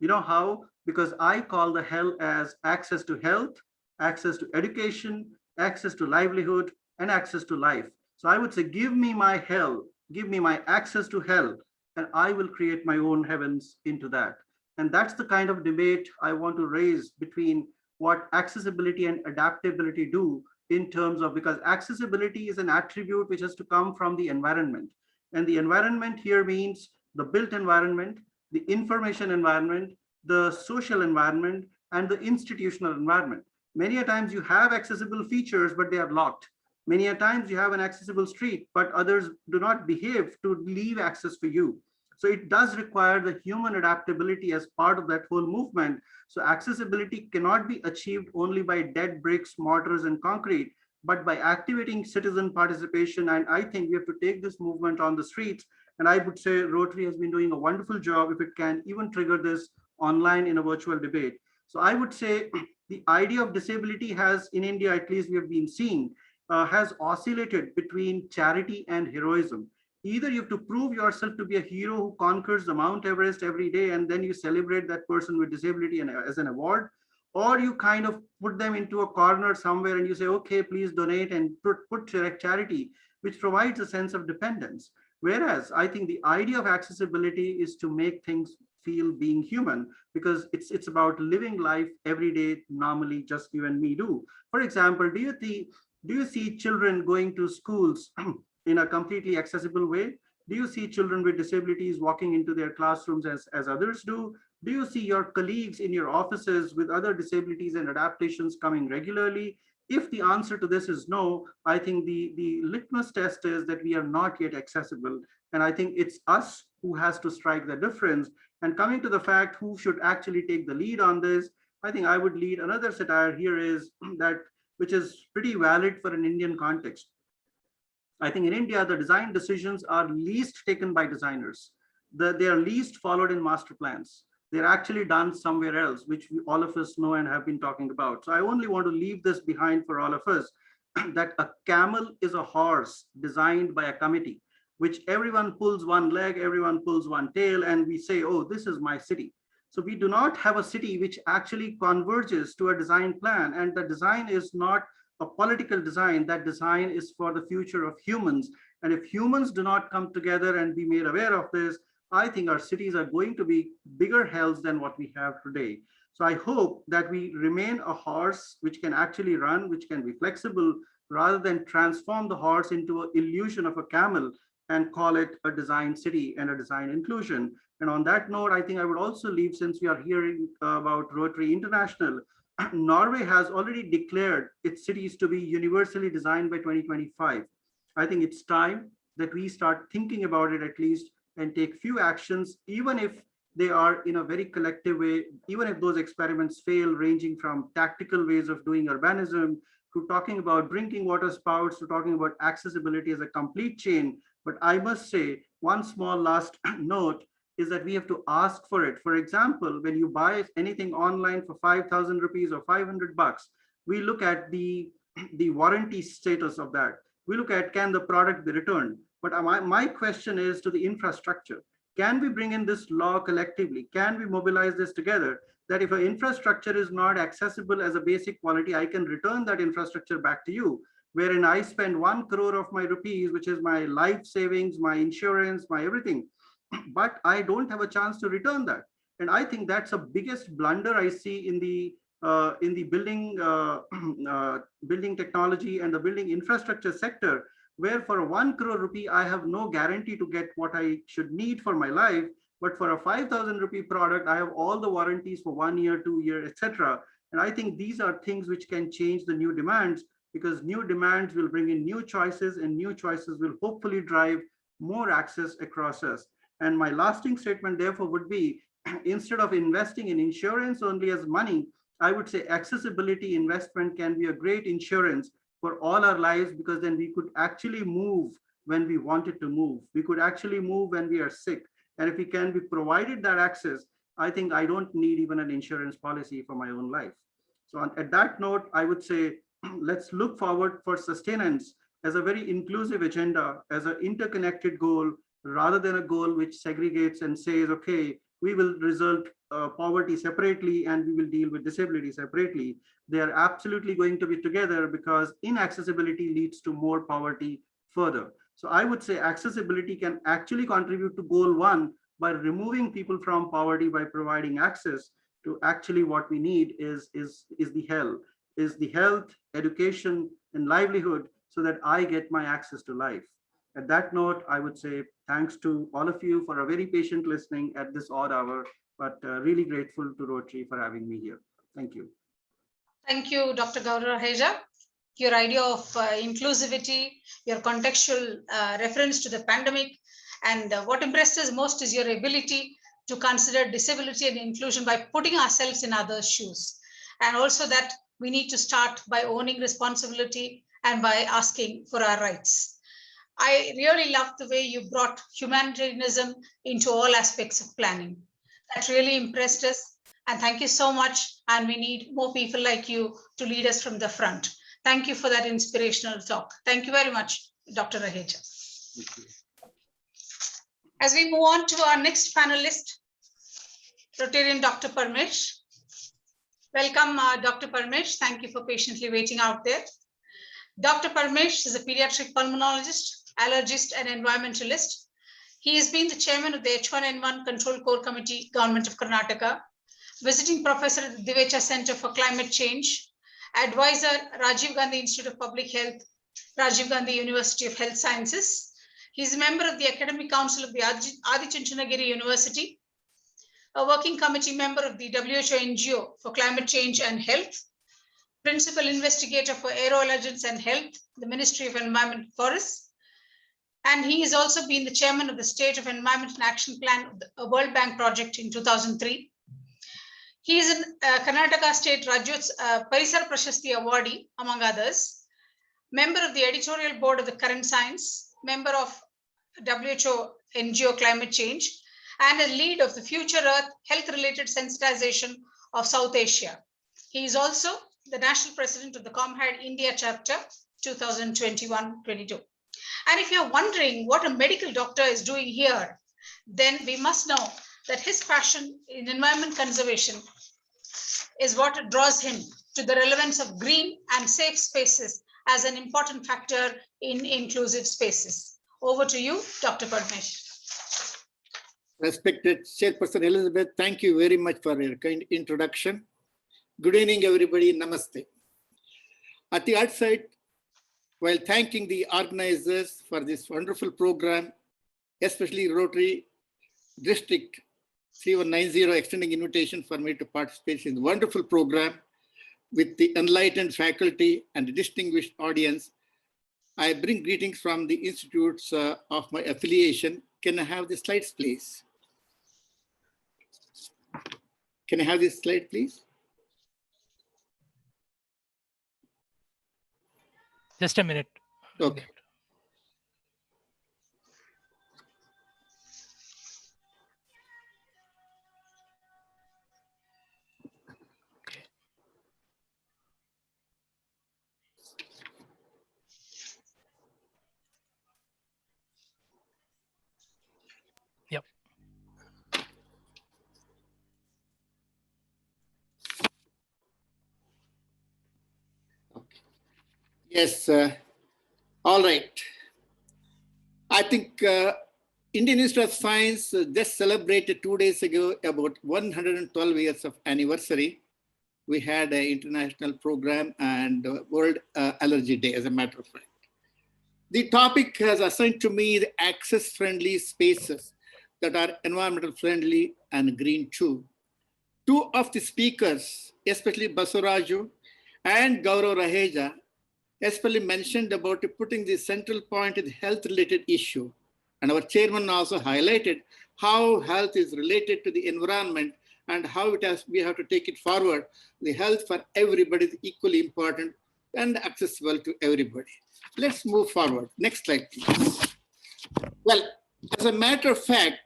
Speaker 21: You know how? Because I call the hell as access to health, access to education, access to livelihood, and access to life. So I would say, give me my hell, give me my access to hell, and I will create my own heavens into that. And that's the kind of debate I want to raise between what accessibility and adaptability do in terms of, because accessibility is an attribute which has to come from the environment. And the environment here means the built environment, the information environment, the social environment, and the institutional environment. Many a times you have accessible features, but they are locked. Many a times you have an accessible street, but others do not behave to leave access for you. So it does require the human adaptability as part of that whole movement. So accessibility cannot be achieved only by dead bricks, mortars, and concrete, but by activating citizen participation. And I think we have to take this movement on the streets. And I would say Rotary has been doing a wonderful job if it can even trigger this online in a virtual debate. So I would say the idea of disability has, in India, at least we have been seeing, has oscillated between charity and heroism. Either you have to prove yourself to be a hero who conquers the Mount Everest every day, and then you celebrate that person with disability and as an award, or you kind of put them into a corner somewhere and you say, okay, please donate and put charity, which provides a sense of dependence. Whereas I think the idea of accessibility is to make things feel being human, because it's about living life every day normally, just you and me do. For example, do you see children going to schools in a completely accessible way? Do you see children with disabilities walking into their classrooms as others do? Do you see your colleagues in your offices with other disabilities and adaptations coming regularly? If the answer to this is no, I think the litmus test is that we are not yet accessible. And I think it's us who has to strike the difference. And coming to the fact who should actually take the lead on this, I think I would lead another satire here is that, which is pretty valid for an Indian context. I think in India, the design decisions are least taken by designers. They are least followed in master plans. They're actually done somewhere else, which all of us know and have been talking about. So I only want to leave this behind for all of us, that a camel is a horse designed by a committee, which everyone pulls one leg, everyone pulls one tail, and we say, oh, this is my city. So we do not have a city which actually converges to a design plan, and the design is not a political design. That design is for the future of humans. And if humans do not come together and be made aware of this, I think our cities are going to be bigger hells than what we have today. So I hope that we remain a horse which can actually run, which can be flexible, rather than transform the horse into an illusion of a camel and call it a design city and a design inclusion. And on that note, I think I would also leave, since we are hearing about Rotary International, Norway has already declared its cities to be universally designed by 2025. I think it's time that we start thinking about it at least and take few actions, even if they are in a very collective way, even if those experiments fail, ranging from tactical ways of doing urbanism to talking about drinking water spouts to talking about accessibility as a complete chain. But I must say, one small last note is that we have to ask for it. For example, when you buy anything online for 5,000 rupees or 500 bucks, we look at the warranty status of that. We look at, can the product be returned? But my question is to the infrastructure. Can we bring in this law collectively? Can we mobilize this together? That if an infrastructure is not accessible as a basic quality, I can return that infrastructure back to you, wherein I spend 1 crore of my rupees, which is my life savings, my insurance, my everything, but I don't have a chance to return that. And I think that's the biggest blunder I see in the building building technology and the building infrastructure sector, where for 1 crore rupee, I have no guarantee to get what I should need for my life. But for a 5,000 rupee product, I have all the warranties for 1 year, 2 years, etc. And I think these are things which can change the new demands, because new demands will bring in new choices, and new choices will hopefully drive more access across us. And my lasting statement, therefore, would be, instead of investing in insurance only as money, I would say accessibility investment can be a great insurance for all our lives, because then we could actually move when we wanted to move. We could actually move when we are sick. And if we can be provided that access, I think I don't need even an insurance policy for my own life. So at that note, I would say, let's look forward for sustenance as a very inclusive agenda, as an interconnected goal, rather than a goal which segregates and says, okay, we will resolve poverty separately and we will deal with disability separately. They are absolutely going to be together, because inaccessibility leads to more poverty further. So I would say accessibility can actually contribute to goal 1, by removing people from poverty, by providing access to actually what we need is the health, education, and livelihood, so that I get my access to life. At that note, I would say thanks to all of you for a very patient listening at this odd hour, but really grateful to Rotary for having me here. Thank you.
Speaker 20: Thank you, Dr. Gaurav Raheja. Your idea of inclusivity, your contextual reference to the pandemic, and what impressed us most is your ability to consider disability and inclusion by putting ourselves in others' shoes. And also that we need to start by owning responsibility and by asking for our rights. I really love the way you brought humanitarianism into all aspects of planning. That really impressed us. And thank you so much. And we need more people like you to lead us from the front. Thank you for that inspirational talk. Thank you very much, Dr. Raheja. As we move on to our next panelist, Rotarian Dr. Paramesh. Welcome, Dr. Paramesh. Thank you for patiently waiting out there. Dr. Paramesh is a pediatric pulmonologist, allergist, and environmentalist. He has been the chairman of the H1N1 Control Core Committee, Government of Karnataka, visiting professor at the Divecha Center for Climate Change, advisor, Rajiv Gandhi Institute of Public Health, Rajiv Gandhi University of Health Sciences. He is a member of the Academic Council of the Adi Chunchanagiri University, a working committee member of the WHO NGO for Climate Change and Health, principal investigator for aeroallergens and health, the Ministry of Environment and Forests. And he has also been the chairman of the State of Environment and Action Plan, a World Bank project in 2003. He is a Karnataka State Rajyots Parisar Prashasti awardee, among others, member of the editorial board of the Current Science, member of WHO NGO Climate Change, and a lead of the Future Earth health-related sensitization of South Asia. He is also the national president of the COMHAD India chapter 2021-22. And if you're wondering what a medical doctor is doing here, then we must know that his passion in environment conservation is what draws him to the relevance of green and safe spaces as an important factor in inclusive spaces. Over to you, Dr. Paramesh.
Speaker 1: Respected Chairperson Elizabeth, thank you very much for your kind introduction. Good evening, everybody. Namaste. At the outset, while thanking the organizers for this wonderful program, especially Rotary District 3190 extending invitation for me to participate in the wonderful program with the enlightened faculty and distinguished audience, I bring greetings from the institutes of my affiliation. Can I have the slides, please? Can I have this slide, please?
Speaker 2: Just a minute.
Speaker 1: Okay.
Speaker 2: Yep.
Speaker 1: Yes. All right. I think Indian Institute of Science just celebrated 2 days ago about 112 years of anniversary. We had an international program and World Allergy Day, as a matter of fact. The topic has assigned to me the access-friendly spaces that are environmental friendly and green too. Two of the speakers, especially Basavaraju and Gaurav Raheja, especially mentioned about putting the central point in the health-related issue. And our chairman also highlighted how health is related to the environment and how we have to take it forward. The health for everybody is equally important and accessible to everybody. Let's move forward. Next slide, please. Well, as a matter of fact,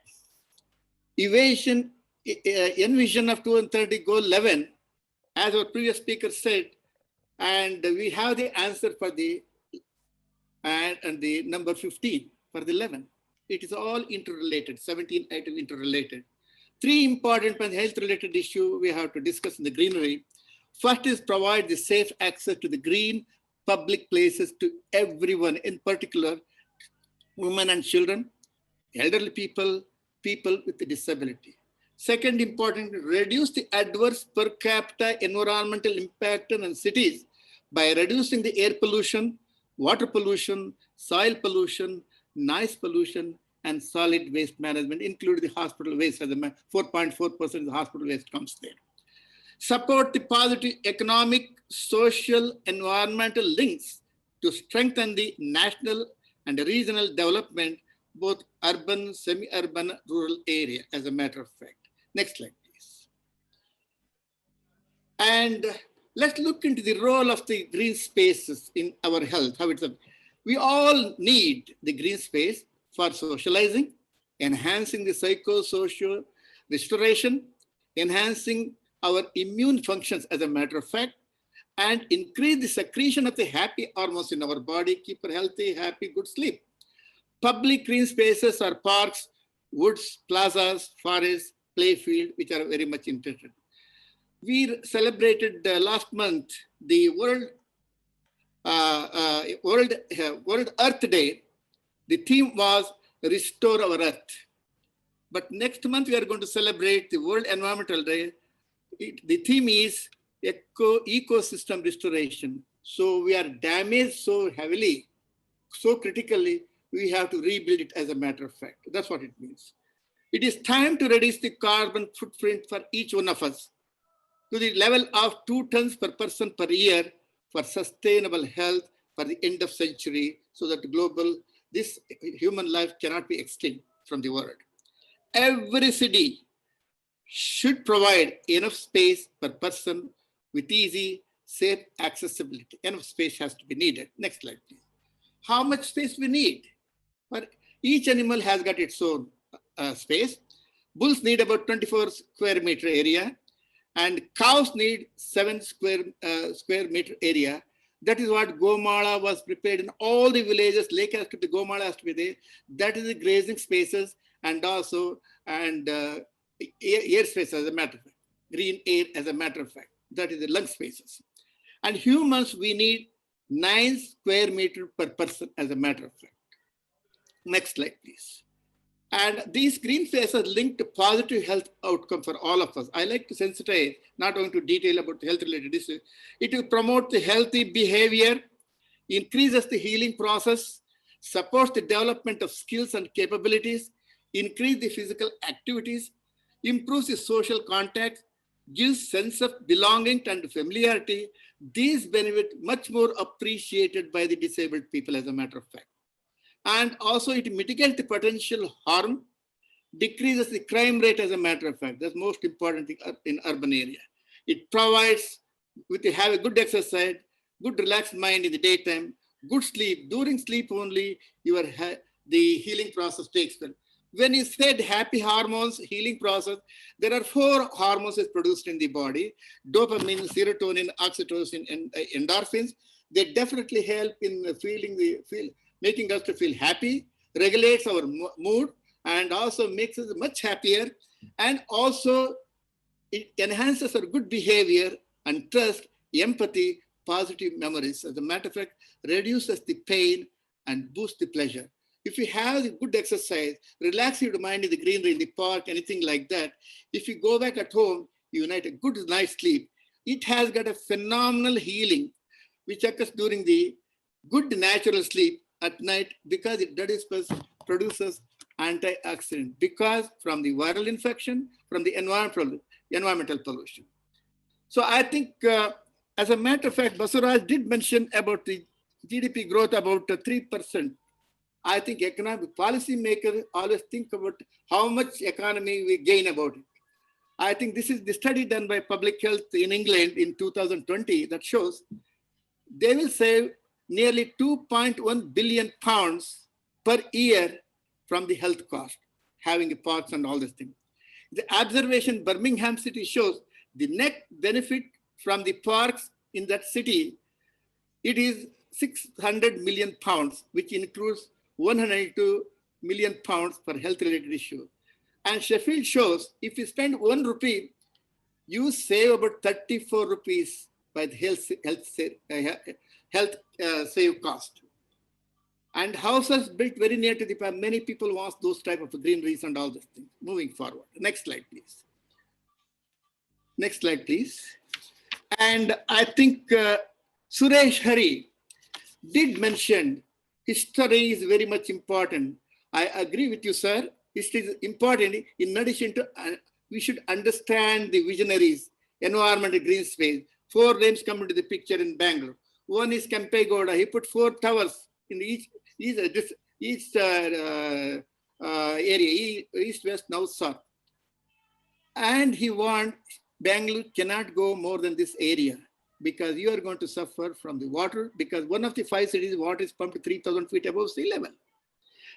Speaker 1: Envision of 2030 Goal 11, as our previous speaker said, and we have the answer for the and the number 15 for the 11. It is all interrelated, 17 items interrelated. Three important health-related issues we have to discuss in the greenery. First is provide the safe access to the green public places to everyone, in particular, women and children, elderly people, people with disability. Second important, reduce the adverse per capita environmental impact in cities by reducing the air pollution, water pollution, soil pollution, noise pollution, and solid waste management, including the hospital waste. As 4.4% of the hospital waste comes there. Support the positive economic, social, environmental links to strengthen the national and regional development, both urban, semi-urban, rural area, as a matter of fact. Next slide, please. And let's look into the role of the green spaces in our health. We all need the green space for socializing, enhancing the psychosocial restoration, enhancing our immune functions, as a matter of fact, and increase the secretion of the happy hormones in our body, keep a healthy, happy, good sleep. Public green spaces are parks, woods, plazas, forests, playfield, which are very much interested. We celebrated last month the World Earth Day. The theme was Restore Our Earth. But next month we are going to celebrate the World Environmental Day. The theme is ecosystem restoration. So we are damaged so heavily, so critically, we have to rebuild it, as a matter of fact. That's what it means. It is time to reduce the carbon footprint for each one of us to the level of 2 tons per person per year for sustainable health for the end of century, so that this human life cannot be extinct from the world. Every city should provide enough space per person with easy, safe accessibility. Enough space has to be needed. Next slide, please. How much space we need? But each animal has got its own space. Bulls need about 24 square meter area, and cows need 7 square meter area. That is what Gomala was prepared in all the villages. Lake has to be, Gomala has to be there. That is the grazing spaces, and also air space, as a matter of fact. Green air, as a matter of fact. That is the lung spaces. And humans, we need 9 square meter per person, as a matter of fact. Next slide, please. And these green spaces linked to positive health outcome for all of us. I like to sensitize, not going to detail about health-related issues. It will promote the healthy behavior, increases the healing process, supports the development of skills and capabilities, increase the physical activities, improves the social contact, gives sense of belonging and familiarity. These benefits much more appreciated by the disabled people, as a matter of fact. And also it mitigates the potential harm, decreases the crime rate, as a matter of fact. That's most important thing in urban area. It provides, with you have a good exercise, good relaxed mind in the daytime, good sleep. During sleep only, the healing process takes place. When you said happy hormones, healing process, there are 4 hormones is produced in the body: dopamine, serotonin, oxytocin, and endorphins. They definitely help in making us to feel happy, regulates our mood, and also makes us much happier. And also it enhances our good behavior and trust, empathy, positive memories. As a matter of fact, reduces the pain and boosts the pleasure. If you have a good exercise, relax your mind in the greenery, in the park, anything like that, if you go back at home, you need a good night's sleep. It has got a phenomenal healing, which occurs during the good natural sleep at night, because it produces antioxidant, because from the viral infection, from the environmental pollution. So I think, as a matter of fact, Basavaraju did mention about the GDP growth about 3%. I think economic policy makers always think about how much economy we gain about it. I think this is the study done by Public Health in England in 2020 that shows they will save nearly 2.1 billion pounds per year from the health cost, having parks and all this thing. The observation Birmingham city shows the net benefit from the parks in that city, it is 600 million pounds, which includes 102 million pounds for health-related issue. And Sheffield shows if you spend ₹1, you save about 34 rupees by the health save cost. And houses built very near to the park. Many people want those type of greeneries and all these things. Moving forward. Next slide, please. Next slide, please. And I think Suresh Hari did mention history is very much important. I agree with you, sir. History is important. In addition to, we should understand the visionaries, environment, green space. 4 names come into the picture in Bangalore. One is Kempegowda. He put 4 towers in each area, east, west, north, south. And he wants Bangalore cannot go more than this area because you are going to suffer from the water, because one of the 5 cities, water is pumped 3,000 feet above sea level.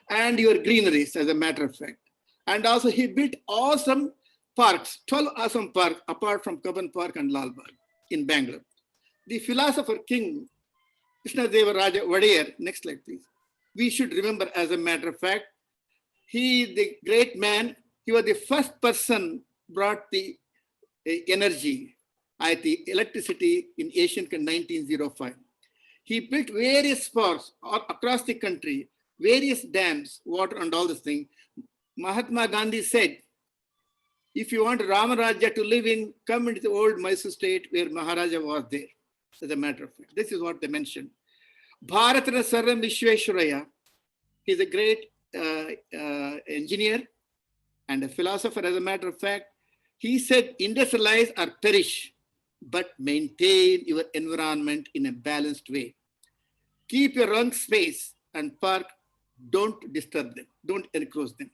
Speaker 1: And your greeneries, as a matter of fact. And also he built awesome parks, 12 awesome parks, apart from Kaban Park and Lal Bagh in Bangalore. The philosopher King Krishnadevaraja Vadiyar, next slide please. We should remember, as a matter of fact, he, the great man, he was the first person brought the energy, the electricity in Asian in 1905. He built various parks across the country, various dams, water and all this thing. Mahatma Gandhi said, if you want Ramarajya to live in, come into the old Mysore state where Maharaja was there, as a matter of fact. This is what they mentioned. Bharatana Sarvam Vishweshwaraya, he's a great engineer and a philosopher, as a matter of fact. He said, industrialize or perish, but maintain your environment in a balanced way. Keep your lung space and park, don't disturb them, don't encroach them.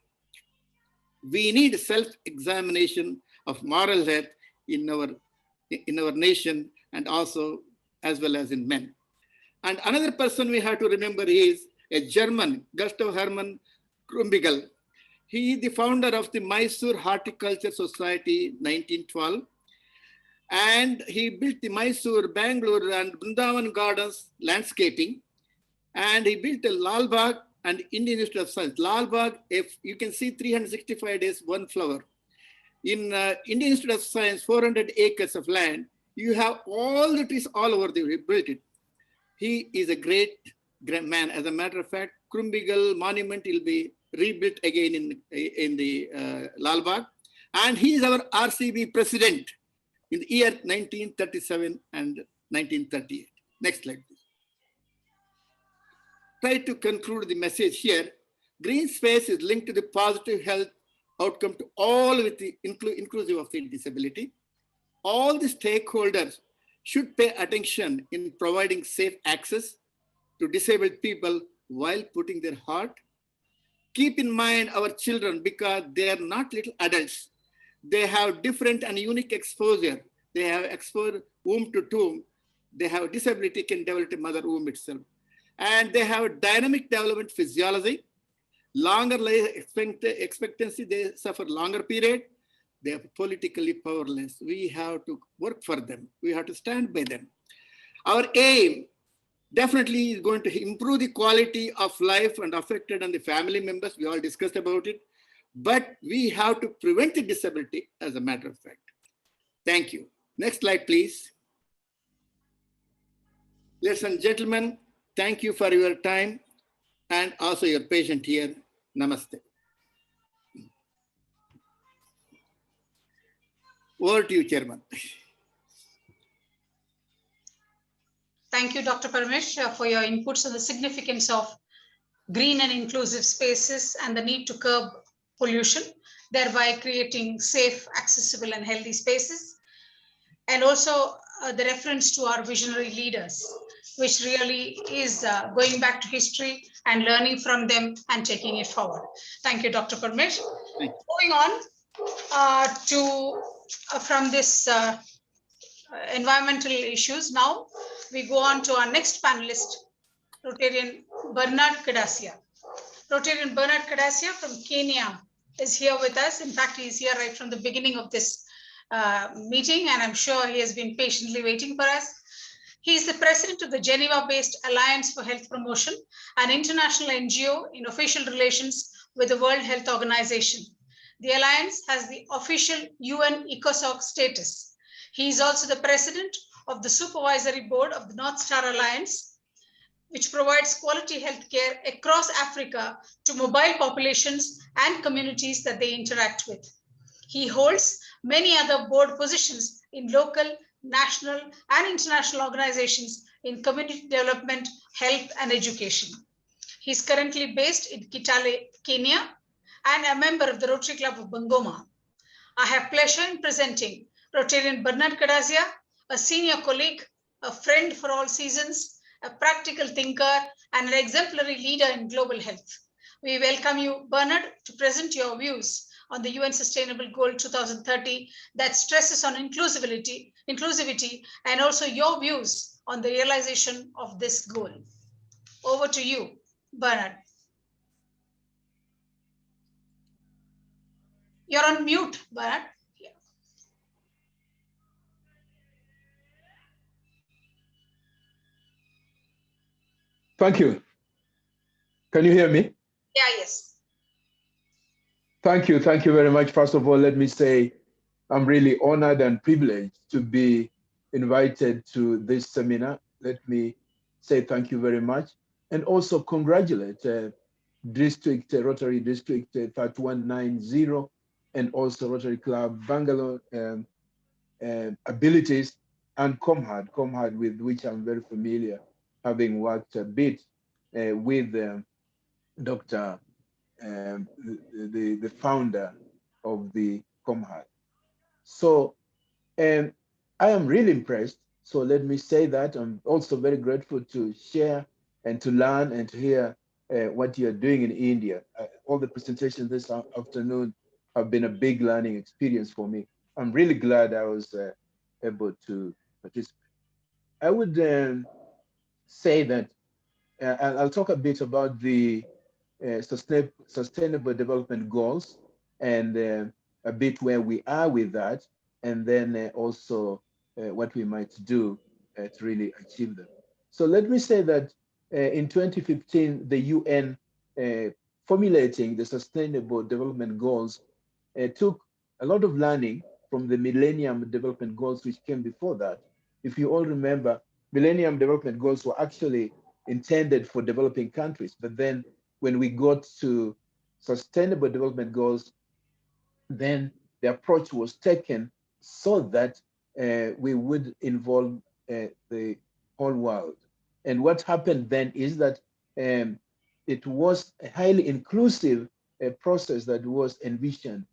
Speaker 1: We need self-examination of moral health in our nation and also as well as in men. And another person we have to remember is a German, Gustav Hermann Krumbiegel. He is the founder of the Mysore Horticulture Society, 1912. And he built the Mysore, Bangalore and Vrindavan Gardens landscaping. And he built a Lal Bagh and Indian Institute of Science. Lal Bagh, if you can see 365 days, one flower. In Indian Institute of Science, 400 acres of land, you have all the trees all over there. He built it. He is a great man. As a matter of fact, Krumbiegel Monument will be rebuilt again in the Lal Bagh. And he is our RCB president in the year 1937 and 1938. Next slide, please. Try to conclude the message here. Green space is linked to the positive health outcome to all with the inclusive of the disability. All the stakeholders should pay attention in providing safe access to disabled people while putting their heart. Keep in mind our children, because they are not little adults. They have different and unique exposure. They have exposure womb to tomb. They have disability, can develop a mother womb itself. And they have dynamic development physiology, longer life expectancy, they suffer longer period. They are politically powerless. We have to work for them. We have to stand by them. Our aim definitely is going to improve the quality of life and affected and the family members. We all discussed about it, but we have to prevent the disability, as a matter of fact. Thank you. Next slide, please. Ladies and gentlemen, thank you for your time and also your patience here. Namaste. Over to you, Chairman.
Speaker 20: Thank you, Dr. Paramesh, for your inputs on the significance of green and inclusive spaces and the need to curb pollution, thereby creating safe, accessible, and healthy spaces. And also the reference to our visionary leaders, which really is going back to history and learning from them and taking it forward. Thank you, Dr. Paramesh. Going on from this environmental issues, now we go on to our next panelist, Rotarian Bernard Kadasia. Rotarian Bernard Kadasia from Kenya is here with us. In fact, he is here right from the beginning of this meeting, and I'm sure he has been patiently waiting for us. He is the president of the Geneva-based Alliance for Health Promotion, an international NGO in official relations with the World Health Organization. The Alliance has the official UN ECOSOC status. He is also the president of the Supervisory Board of the North Star Alliance, which provides quality healthcare across Africa to mobile populations and communities that they interact with. He holds many other board positions in local, national, and international organizations in community development, health, and education. He is currently based in Kitale, Kenya, and a member of the Rotary Club of Bungoma. I have pleasure in presenting Rotarian Bernard Kadasia, a senior colleague, a friend for all seasons, a practical thinker, and an exemplary leader in global health. We welcome you, Bernard, to present your views on the UN Sustainable Goal 2030 that stresses on inclusivity, and also your views on the realization of this goal. Over to you, Bernard. You're on mute, Bernard.
Speaker 7: Thank you. Can you hear me?
Speaker 20: Yeah, yes.
Speaker 7: Thank you. Thank you very much. First of all, let me say I'm really honored and privileged to be invited to this seminar. Let me say thank you very much. And also congratulate Rotary District 3190 and also Rotary Club Bangalore Abilities and COMHAD, with which I'm very familiar, having worked a bit with Dr. The founder of the COMHAD. So I am really impressed. So let me say that I'm also very grateful to share and to learn and to hear what you're doing in India. All the presentations this afternoon have been a big learning experience for me. I'm really glad I was able to participate. I would say that I'll talk a bit about the Sustainable Development Goals and a bit where we are with that, and then also what we might do to really achieve them. So let me say that in 2015, the UN formulating the Sustainable Development Goals took a lot of learning from the Millennium Development Goals, which came before that. If you all remember, Millennium Development Goals were actually intended for developing countries, but then when we got to Sustainable Development Goals, then the approach was taken so that we would involve the whole world. And what happened then is that it was a highly inclusive process that was envisioned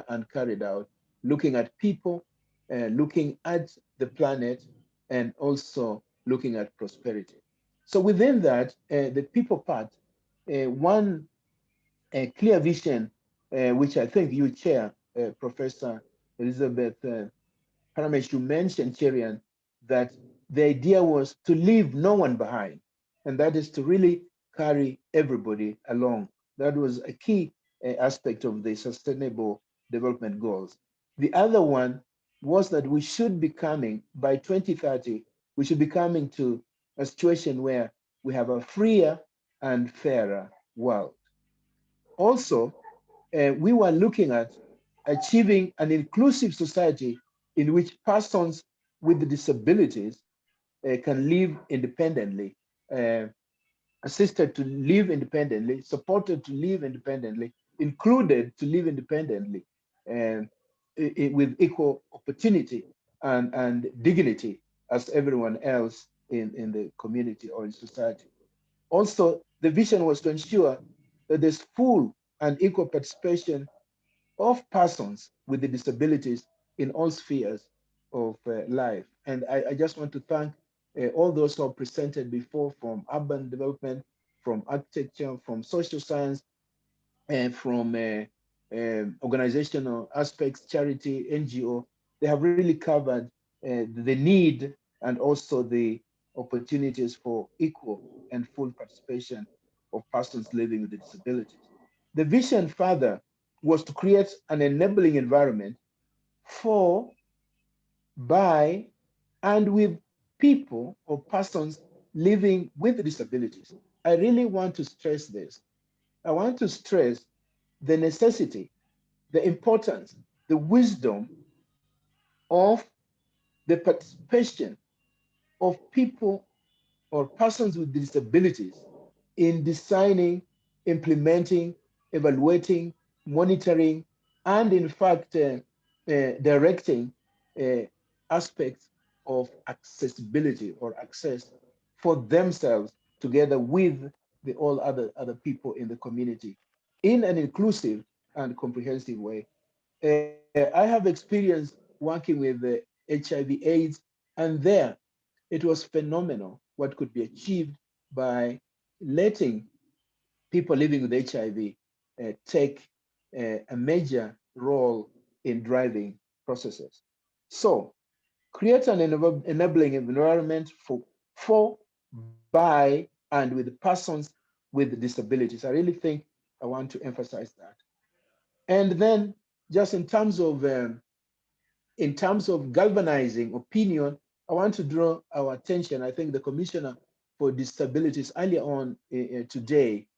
Speaker 7: and carried out, looking at people, looking at the planet, and also looking at prosperity. So within that, the people part, one clear vision, which I think you chair, Professor Elizabeth Paramesh, you mentioned, Cherian, that the idea was to leave no one behind, and that is to really carry everybody along. That was a key aspect of the Sustainable Development Goals. The other one was that we should be coming, by 2030, we should be coming to a situation where we have a freer and fairer world. Also, we were looking at achieving an inclusive society in which persons with disabilities can live independently, assisted to live independently, supported to live independently, included to live independently, with equal opportunity and dignity as everyone else in the community or in society. Also, the vision was to ensure that there's full and equal participation of persons with the disabilities in all spheres of life. And I just want to thank all those who have presented before, from urban development, from architecture, from social science, and from organizational aspects, charity, NGO. They have really covered the need and also the opportunities for equal and full participation of persons living with disabilities. The vision further was to create an enabling environment for, by, and with people or persons living with disabilities. I really want to stress this. I want to stress the necessity, the importance, the wisdom of the participation of people or persons with disabilities in designing, implementing, evaluating, monitoring, and in fact, directing aspects of accessibility or access for themselves together with the all other people in the community in an inclusive and comprehensive way. I have experience working with HIV/AIDS, and there it was phenomenal what could be achieved by letting people living with HIV take a major role in driving processes. So create an enabling environment for, by, and with persons with disabilities. I really think I want to emphasize that. And then just in terms of galvanizing opinion, I want to draw our attention. I think the Commissioner for Disabilities earlier on today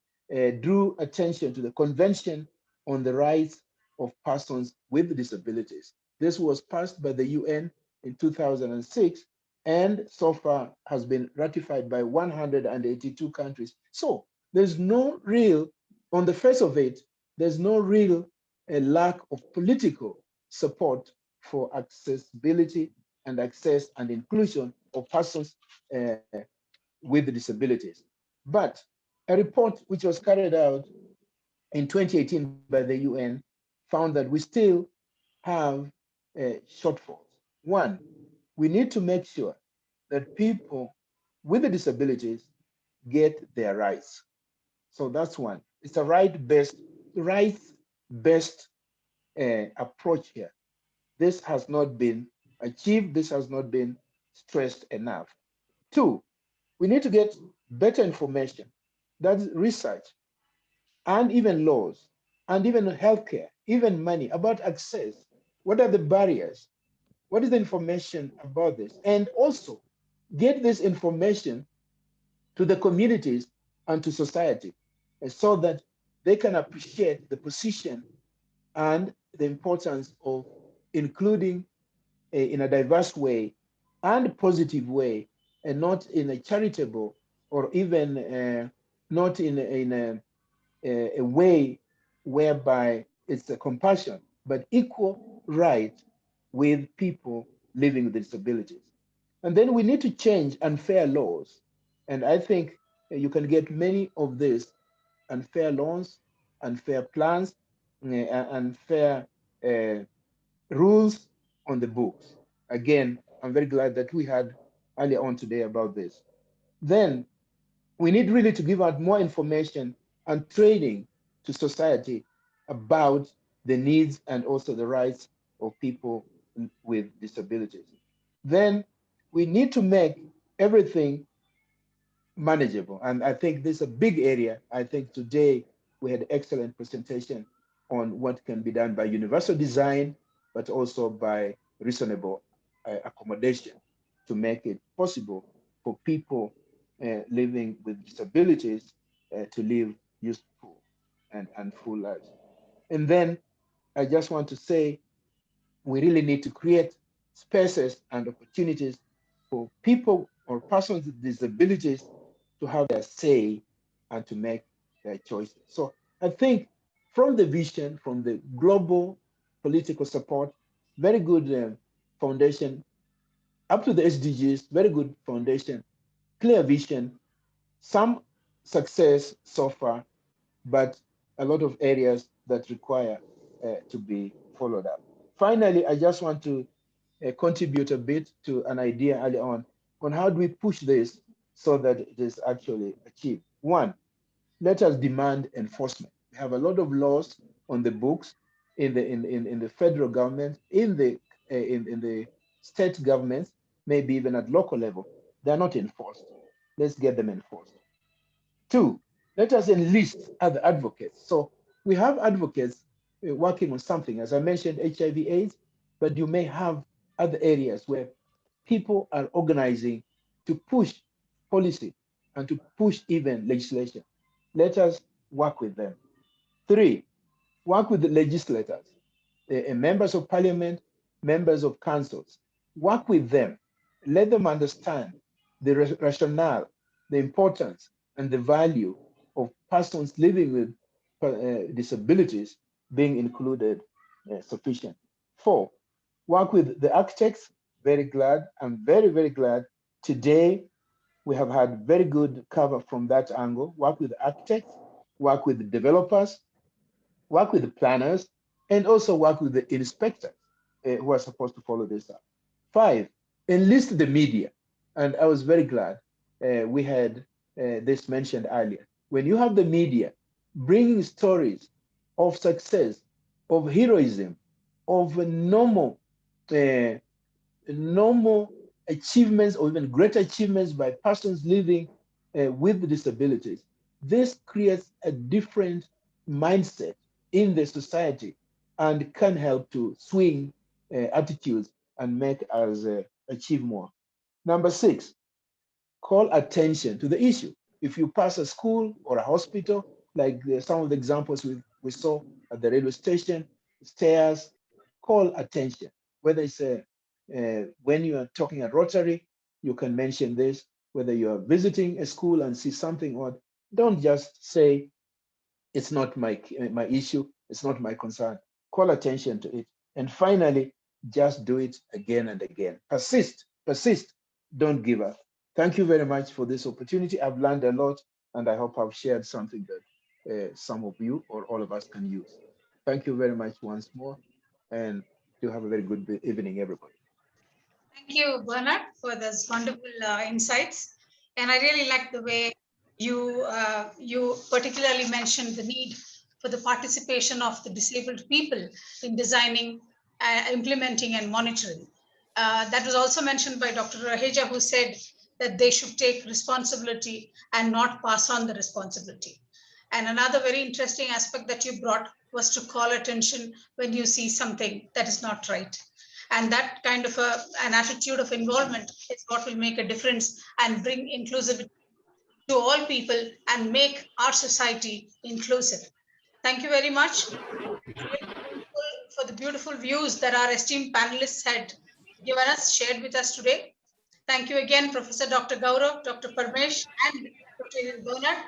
Speaker 7: drew attention to the Convention on the Rights of Persons with Disabilities. This was passed by the UN in 2006 and so far has been ratified by 182 countries. So there's no real, on the face of it, there's no real lack of political support for accessibility and access and inclusion of persons with disabilities. But a report which was carried out in 2018 by the UN found that we still have shortfalls. One, we need to make sure that people with disabilities get their rights. So that's one. It's a rights-based approach here. This has not been achieved. This has not been stressed enough. Two, we need to get better information. That's research and even laws and even healthcare, even money about access. What are the barriers? What is the information about this? And also get this information to the communities and to society so that they can appreciate the position and the importance of including in a diverse way and positive way, and not in a charitable or even not in a way whereby it's a compassion, but equal right with people living with disabilities. And then we need to change unfair laws. And I think you can get many of these unfair laws, unfair plans, unfair rules on the books. Again, I'm very glad that we had earlier on today about this. Then we need really to give out more information and training to society about the needs and also the rights of people with disabilities. Then we need to make everything manageable. And I think this is a big area. I think today we had excellent presentation on what can be done by universal design, but also by reasonable accommodation to make it possible for people living with disabilities to live useful and full lives. And then I just want to say we really need to create spaces and opportunities for people or persons with disabilities to have their say and to make their choices. So I think from the vision, from the global political support, very good foundation, up to the SDGs, very good foundation, clear vision, some success so far, but a lot of areas that require to be followed up. Finally, I just want to contribute a bit to an idea early on how do we push this so that it is actually achieved. One, let us demand enforcement. We have a lot of laws on the books in the federal government, in the state governments, maybe even at local level. They're not enforced. Let's get them enforced. Two, let us enlist other advocates. So we have advocates working on something, as I mentioned, HIV/AIDS, but you may have other areas where people are organizing to push policy and to push even legislation. Let us work with them. Three, work with the legislators, members of parliament, members of councils. Work with them. Let them understand the rationale the importance and the value of persons living with disabilities being included sufficient. 4, work with the architects. Very glad. I'm very, very glad today we have had very good cover from that angle. Work with architects, work with developers, work with the planners, and also work with the inspectors who are supposed to follow this up. 5, enlist the media. And I was very glad we had this mentioned earlier. When you have the media bringing stories of success, of heroism, of normal achievements or even great achievements by persons living with disabilities, this creates a different mindset in the society and can help to swing attitudes and make us achieve more. Number 6, call attention to the issue. If you pass a school or a hospital, like some of the examples we saw at the railway station, stairs, call attention. Whether it's when you are talking at Rotary, you can mention this. Whether you are visiting a school and see something odd, don't just say, it's not my issue, it's not my concern. Call attention to it. And finally, just do it again and again. Persist, don't give up. Thank you very much for this opportunity. I've learned a lot, and I hope I've shared something that some of you or all of us can use. Thank you very much once more, and you have a very good evening, everybody.
Speaker 20: Thank you, Bernard, for those wonderful insights. And I really like the way you particularly mentioned the need for the participation of the disabled people in designing, implementing, and monitoring. That was also mentioned by Dr. Raheja, who said that they should take responsibility and not pass on the responsibility. And another very interesting aspect that you brought was to call attention when you see something that is not right. And that kind of an attitude of involvement is what will make a difference and bring inclusivity to all people and make our society inclusive. Thank you very much for the beautiful views that our esteemed panelists had given us, shared with us today. Thank you again, Professor Dr. Gaurav, Dr. Paramesh, and Dr. Bernard.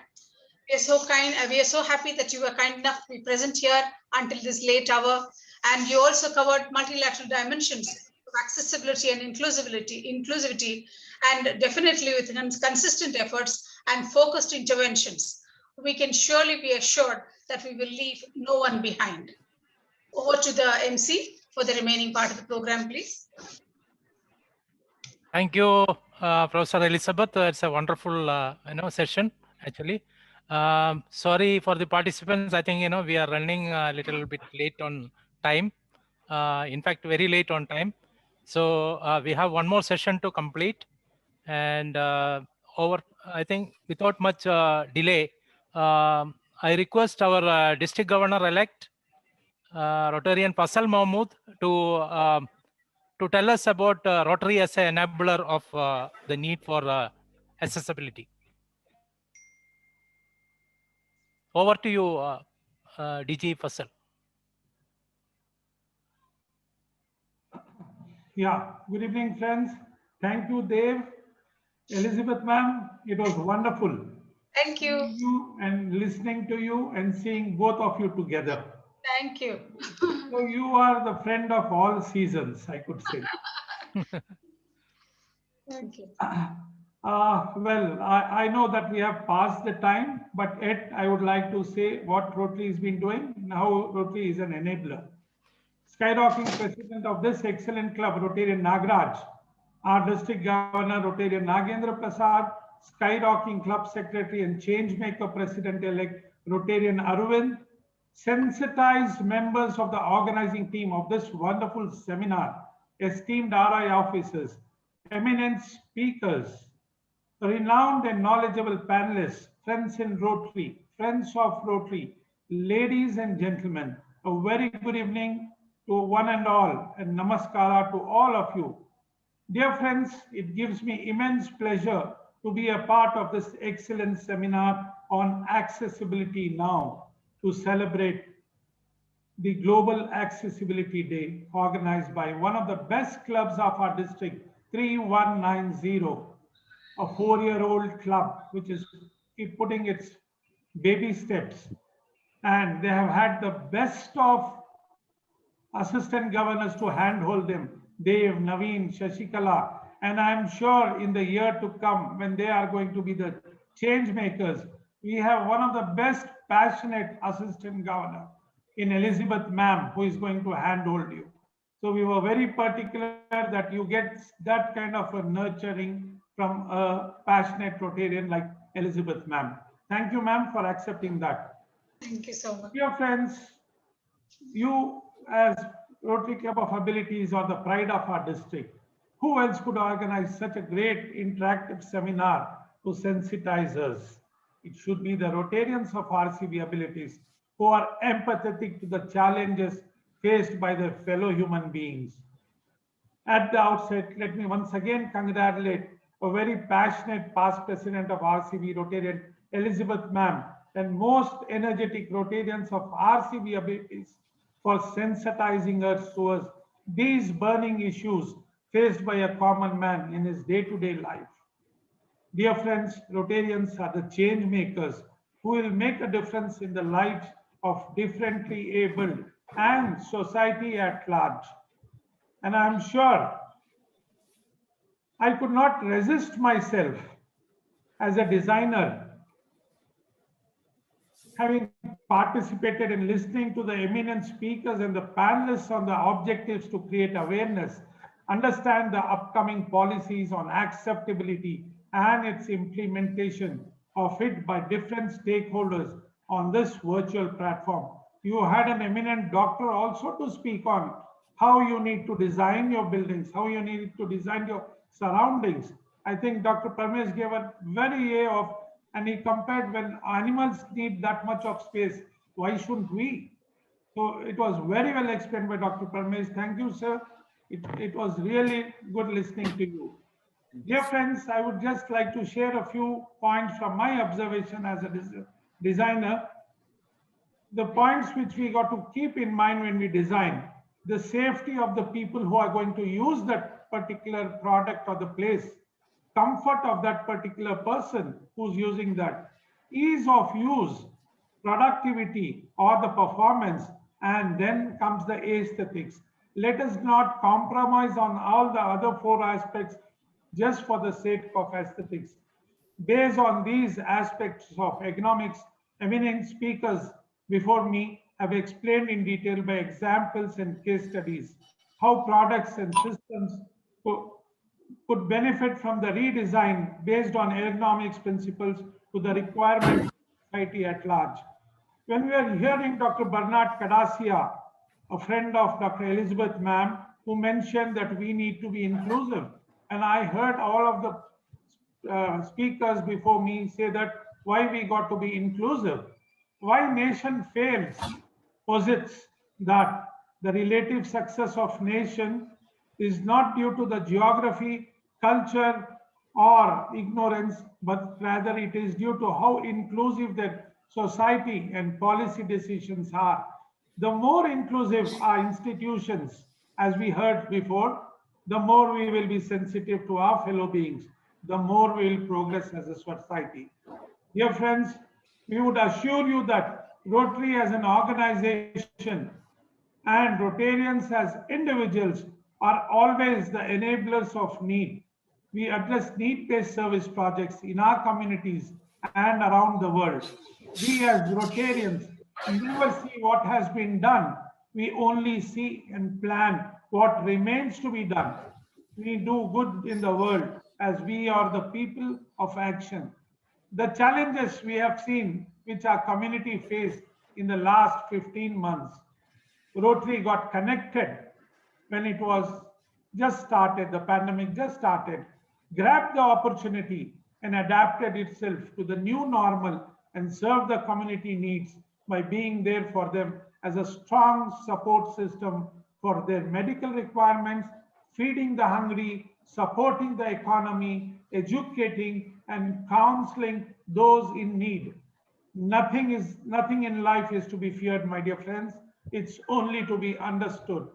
Speaker 20: We are so kind, we are so happy that you were kind enough to be present here until this late hour. And you also covered multilateral dimensions of accessibility and inclusivity, and definitely with consistent efforts and focused interventions, we can surely be assured that we will leave no one behind. Over to the MC for the remaining part of the program, please.
Speaker 2: Thank you, Professor Elizabeth. It's a wonderful session, actually. Sorry for the participants. I think we are running a little bit late on time. In fact, very late on time. So we have one more session to complete, and I think without much delay, I request our district governor-elect, Rotarian Fasal Mahmood, to tell us about Rotary as an enabler of the need for accessibility. Over to you, DG Fasal.
Speaker 19: Yeah, good evening, friends. Thank you, Dave. Elizabeth, ma'am, it was wonderful.
Speaker 20: Thank you.
Speaker 19: Seeing you and listening to you and seeing both of you together.
Speaker 20: Thank you.
Speaker 19: So you are the friend of all seasons, I could say.
Speaker 20: Thank you.
Speaker 19: Well, I know that we have passed the time, but yet I would like to say what Rotary has been doing. Now Rotary is an enabler. Skyrocketing president of this excellent club, Rotarian Nagaraj, our district governor, Rotarian Nagendra Prasad, skyrocketing club secretary and changemaker president-elect, Rotarian Arvind, sensitized members of the organizing team of this wonderful seminar, esteemed RI officers, eminent speakers, renowned and knowledgeable panelists, friends in Rotary, friends of Rotary, ladies and gentlemen, a very good evening to one and all, and namaskara to all of you. Dear friends, it gives me immense pleasure to be a part of this excellent seminar on Accessibility Now to celebrate the Global Accessibility Day organized by one of the best clubs of our district, 3190. a 4-year-old club, which is keep putting its baby steps. And they have had the best of assistant governors to handhold them, Dev, Naveen, Shashikala. And I'm sure in the year to come, when they are going to be the change makers, we have one of the best passionate assistant governor in Elizabeth ma'am, who is going to handhold you. So we were very particular that you get that kind of a nurturing from a passionate Rotarian like Elizabeth ma'am. Thank you, ma'am, for accepting that.
Speaker 20: Thank you so much.
Speaker 19: Dear friends, you as Rotary Club of Abilities are the pride of our district. Who else could organize such a great interactive seminar to sensitize us? It should be the Rotarians of RCB Abilities who are empathetic to the challenges faced by their fellow human beings. At the outset, let me once again congratulate a very passionate past president of RCB Rotarian, Elizabeth ma'am, and most energetic Rotarians of RCB Abilities for sensitizing us towards these burning issues faced by a common man in his day-to-day life. Dear friends, Rotarians are the change makers who will make a difference in the lives of differently abled and society at large. And I'm sure I could not resist myself as a designer, having participated in listening to the eminent speakers and the panelists on the objectives to create awareness, understand the upcoming policies on acceptability and its implementation of it by different stakeholders on this virtual platform. You had an eminent doctor also to speak on how you need to design your buildings, how you need to design your surroundings. I think Dr. Paramesh gave a very way of, and he compared when animals need that much of space, why shouldn't we? So it was very well explained by Dr. Paramesh. Thank you, sir. It was really good listening to you. Dear friends, I would just like to share a few points from my observation as a designer. The points which we got to keep in mind when we design: the safety of the people who are going to use that particular product or the place, comfort of that particular person who's using that, ease of use, productivity or the performance, and then comes the aesthetics. Let us not compromise on all the other 4 aspects just for the sake of aesthetics. Based on these aspects of economics, eminent speakers before me have explained in detail by examples and case studies how products and systems could benefit from the redesign based on ergonomics principles to the requirements of society at large. When we are hearing Dr. Bernard Kadasia, a friend of Dr. Elizabeth ma'am, who mentioned that we need to be inclusive, and I heard all of the speakers before me say that why we got to be inclusive, why nation fails, posits that the relative success of nation is not due to the geography, culture, or ignorance, but rather it is due to how inclusive their society and policy decisions are. The more inclusive our institutions, as we heard before, the more we will be sensitive to our fellow beings, the more we will progress as a society. Dear friends, we would assure you that Rotary as an organization and Rotarians as individuals are always the enablers of need. We address need-based service projects in our communities and around the world. We as Rotarians never see what has been done. We only see and plan what remains to be done. We do good in the world as we are the people of action. The challenges we have seen which our community faced in the last 15 months, Rotary got connected when it was just started, the pandemic just started, grabbed the opportunity and adapted itself to the new normal and served the community needs by being there for them as a strong support system for their medical requirements, feeding the hungry, supporting the economy, educating and counseling those in need. Nothing in life is to be feared, my dear friends. It's only to be understood.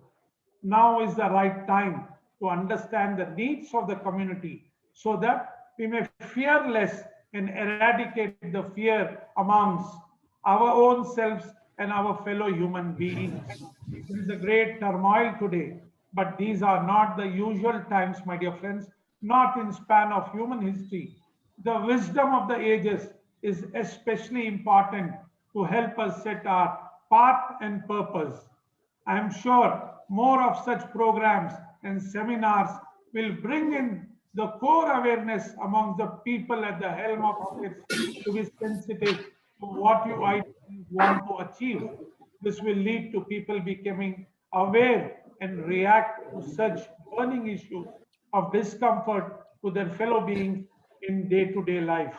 Speaker 19: Now is the right time to understand the needs of the community so that we may fear less and eradicate the fear amongst our own selves and our fellow human beings. There is a great turmoil today, but these are not the usual times, my dear friends, not in span of human history. The wisdom of the ages is especially important to help us set our path and purpose. I am sure more of such programs and seminars will bring in the core awareness among the people at the helm of affairs to be sensitive to what you ideally want to achieve. This will lead to people becoming aware and react to such burning issues of discomfort to their fellow beings in day-to-day life.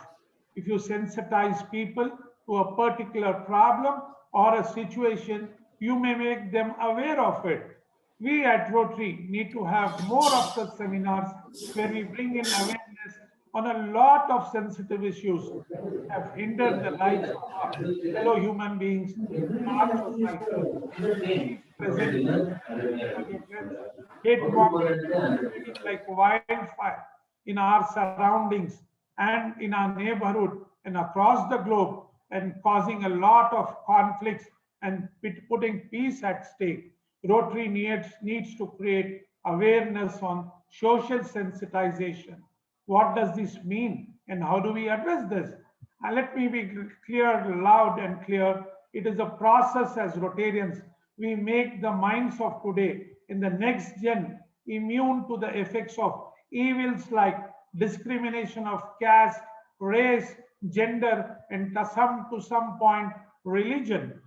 Speaker 19: If you sensitize people to a particular problem or a situation, you may make them aware of it. We at Rotary need to have more of such seminars where we bring in awareness on a lot of sensitive issues which have hindered the lives of our fellow human beings in our society. Disease present, my dear friends, hate mongering spreading like wildfire in our surroundings and in our neighborhood and across the globe, and causing a lot of conflicts and putting peace at stake. Rotary needs to create awareness on social sensitization. What does this mean and how do we address this? And let me be clear, loud and clear. It is a process as Rotarians. We make the minds of today in the next gen immune to the effects of evils like discrimination of caste, race, gender, and to some point, religion.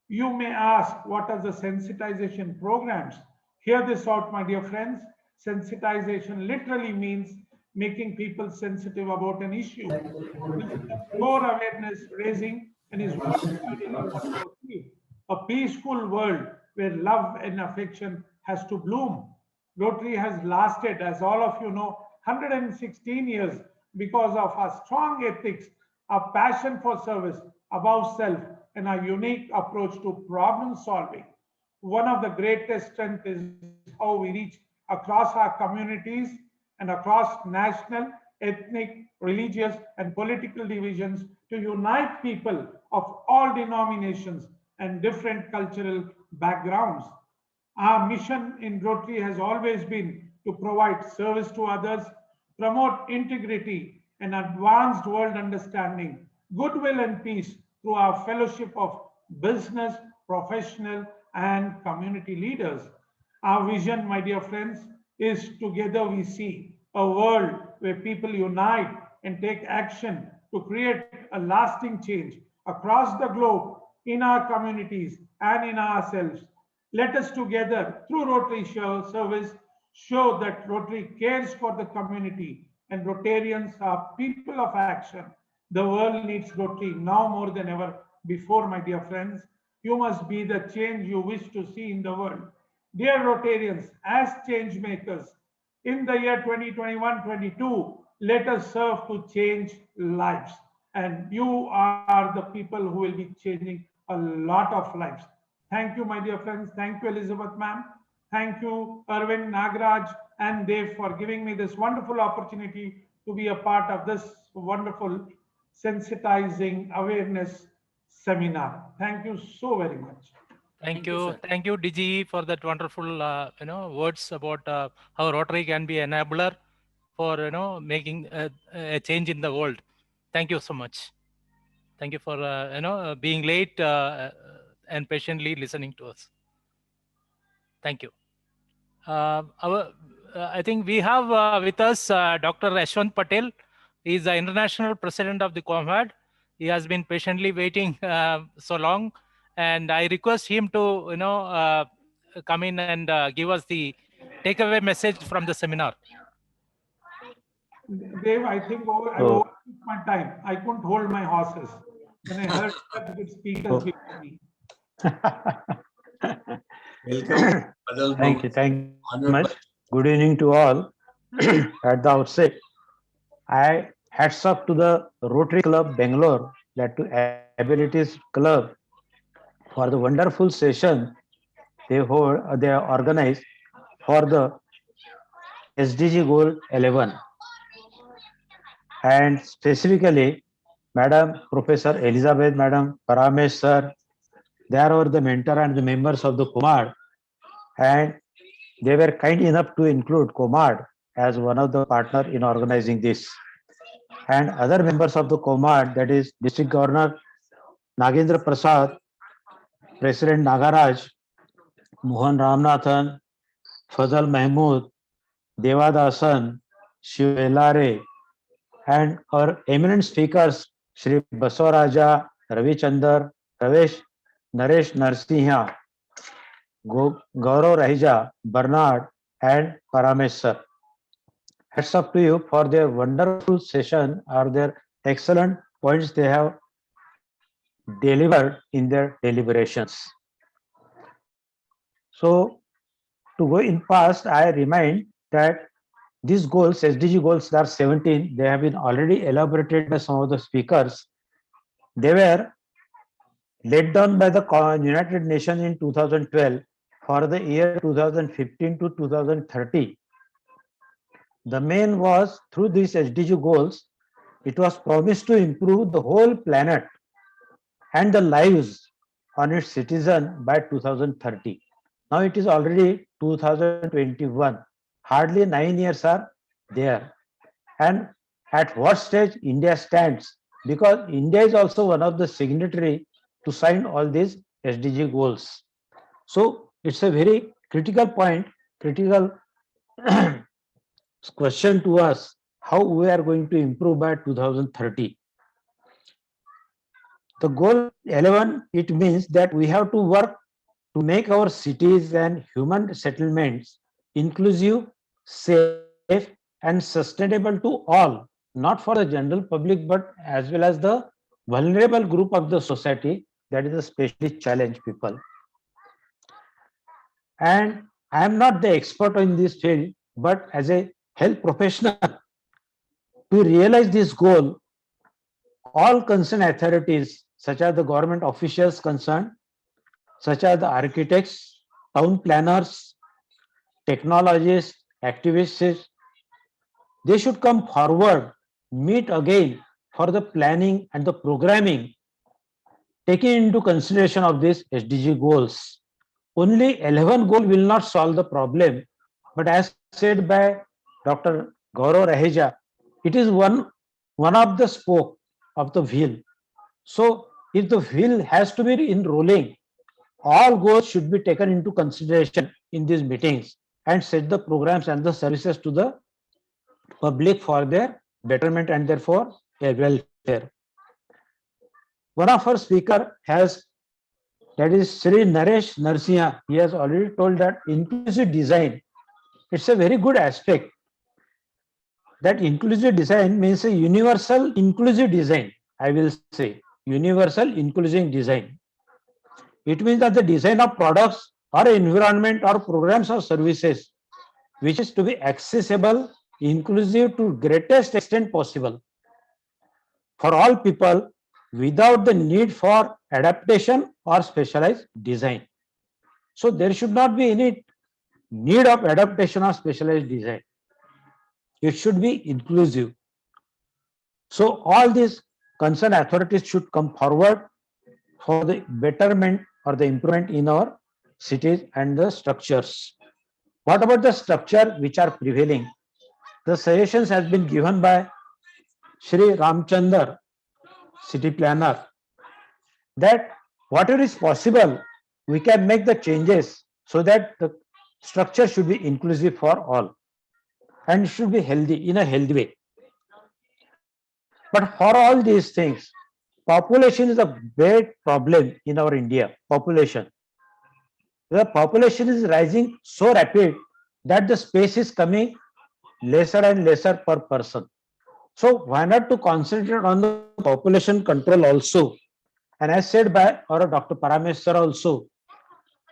Speaker 19: You may ask, what are the sensitization programs? Hear this out, my dear friends. Sensitization literally means making people sensitive about an issue. This is a core awareness raising and is what we really want to achieve. A peaceful world where love and affection has to bloom. Rotary has lasted, as all of you know, 116 years because of our strong ethics, our passion for service above self, and our unique approach to problem solving. One of the greatest strengths is how we reach across our communities and across national, ethnic, religious, and political divisions to unite people of all denominations and different cultural backgrounds. Our mission in Rotary has always been to provide service to others, promote integrity and advanced world understanding, goodwill and peace through our fellowship of business, professional, and community leaders. Our vision, my dear friends, is together we see a world where people unite and take action to create a lasting change across the globe in our communities and in ourselves. Let us together, through Rotary service, show that Rotary cares for the community and Rotarians are people of action. The world needs Rotary now more than ever before, my dear friends. You must be the change you wish to see in the world. Dear Rotarians, as change makers, in the year 2021-22, let us serve to change lives. And you are the people who will be changing a lot of lives. Thank you, my dear friends. Thank you, Elizabeth ma'am. Thank you, Arvind, Nagraj, and Dev for giving me this wonderful opportunity to be a part of this wonderful sensitizing awareness seminar. Thank you so very much.
Speaker 2: Thank you, DG, for that wonderful, words about how Rotary can be an enabler for, making a change in the world. Thank you so much. Thank you for, being late and patiently listening to us. Thank you. I think we have with us Dr. Ashwant Patel. He is the international president of the COMHAD. He has been patiently waiting so long, and I request him to, come in and give us the takeaway message from the seminar.
Speaker 19: Dave, I think I overtook my time. I couldn't hold my horses when I heard such good speakers before me.
Speaker 11: Welcome.
Speaker 9: Thank you very much. Good evening to all. At the outset, I hats off to the Rotary Club Bangalore, that to Abilities Club, for the wonderful session they organized for the SDG Goal 11. and specifically Madam Professor Elizabeth, Madam Paramesh sir, they are our the mentor and the members of the COMHAD, and they were kind enough to include COMHAD as one of the partner in organizing this. And other members of the COMHAD, that is District Governor Nagendra Prasad, President Nagaraj, Mohan Ramnathan, Fazal Mahmood, Devadasan, Shiv Elare, and our eminent speakers, Shri Basavaraja, Ravichandar, Naresh Narsimha, Gaurav Raheja, Bernard, and Paramesh sir. Hats off to you for their wonderful session or their excellent points they have delivered in their deliberations. So, to go in past, I remind that these goals, SDG goals, there are 17. They have been already elaborated by some of the speakers. They were laid down by the United Nations in 2012 for the year 2015 to 2030. The main was through these SDG goals, it was promised to improve the whole planet and the lives on its citizen by 2030. Now it is already 2021. Hardly 9 years are there. And at what stage India stands? Because India is also one of the signatory to sign all these SDG goals. So it's a very critical point, critical question to us, how we are going to improve by 2030. The goal 11, it means that we have to work to make our cities and human settlements inclusive, safe, and sustainable to all, not for the general public, but as well as the vulnerable group of the society, that is the specially challenged people. And I am not the expert in this field, but as a health professional, to realize this goal, all concerned authorities, such as the government officials concerned, such as the architects, town planners, technologists, activists, they should come forward, meet again for the planning and the programming, taking into consideration of these SDG goals. Only 11 goals will not solve the problem, but as said by Dr. Gaurav Raheja, it is one of the spoke of the wheel. So if the wheel has to be in rolling, all goals should be taken into consideration in these meetings and set the programs and the services to the public for their betterment and therefore their welfare. One of our speaker has, that is Sri Naresh Narasimhan. He has already told that inclusive design, it's a very good aspect. That inclusive design means a universal inclusive design, I will say, universal inclusive design. It means that the design of products or environment or programs or services which is to be accessible, inclusive to greatest extent possible for all people without the need for adaptation or specialized design. So there should not be any need of adaptation or specialized design. It should be inclusive. So all these concerned authorities should come forward for the betterment or the improvement in our cities and the structures. What about the structure which are prevailing? The suggestions has been given by Shri Ravichandar, city planner, that whatever is possible, we can make the changes so that the structure should be inclusive for all and should be healthy in a healthy way. But for all these things, population is a big problem in our India, population. The population is rising so rapid that the space is coming lesser and lesser per person. So why not to concentrate on the population control also? And as said by our Dr. Paramesh sir also,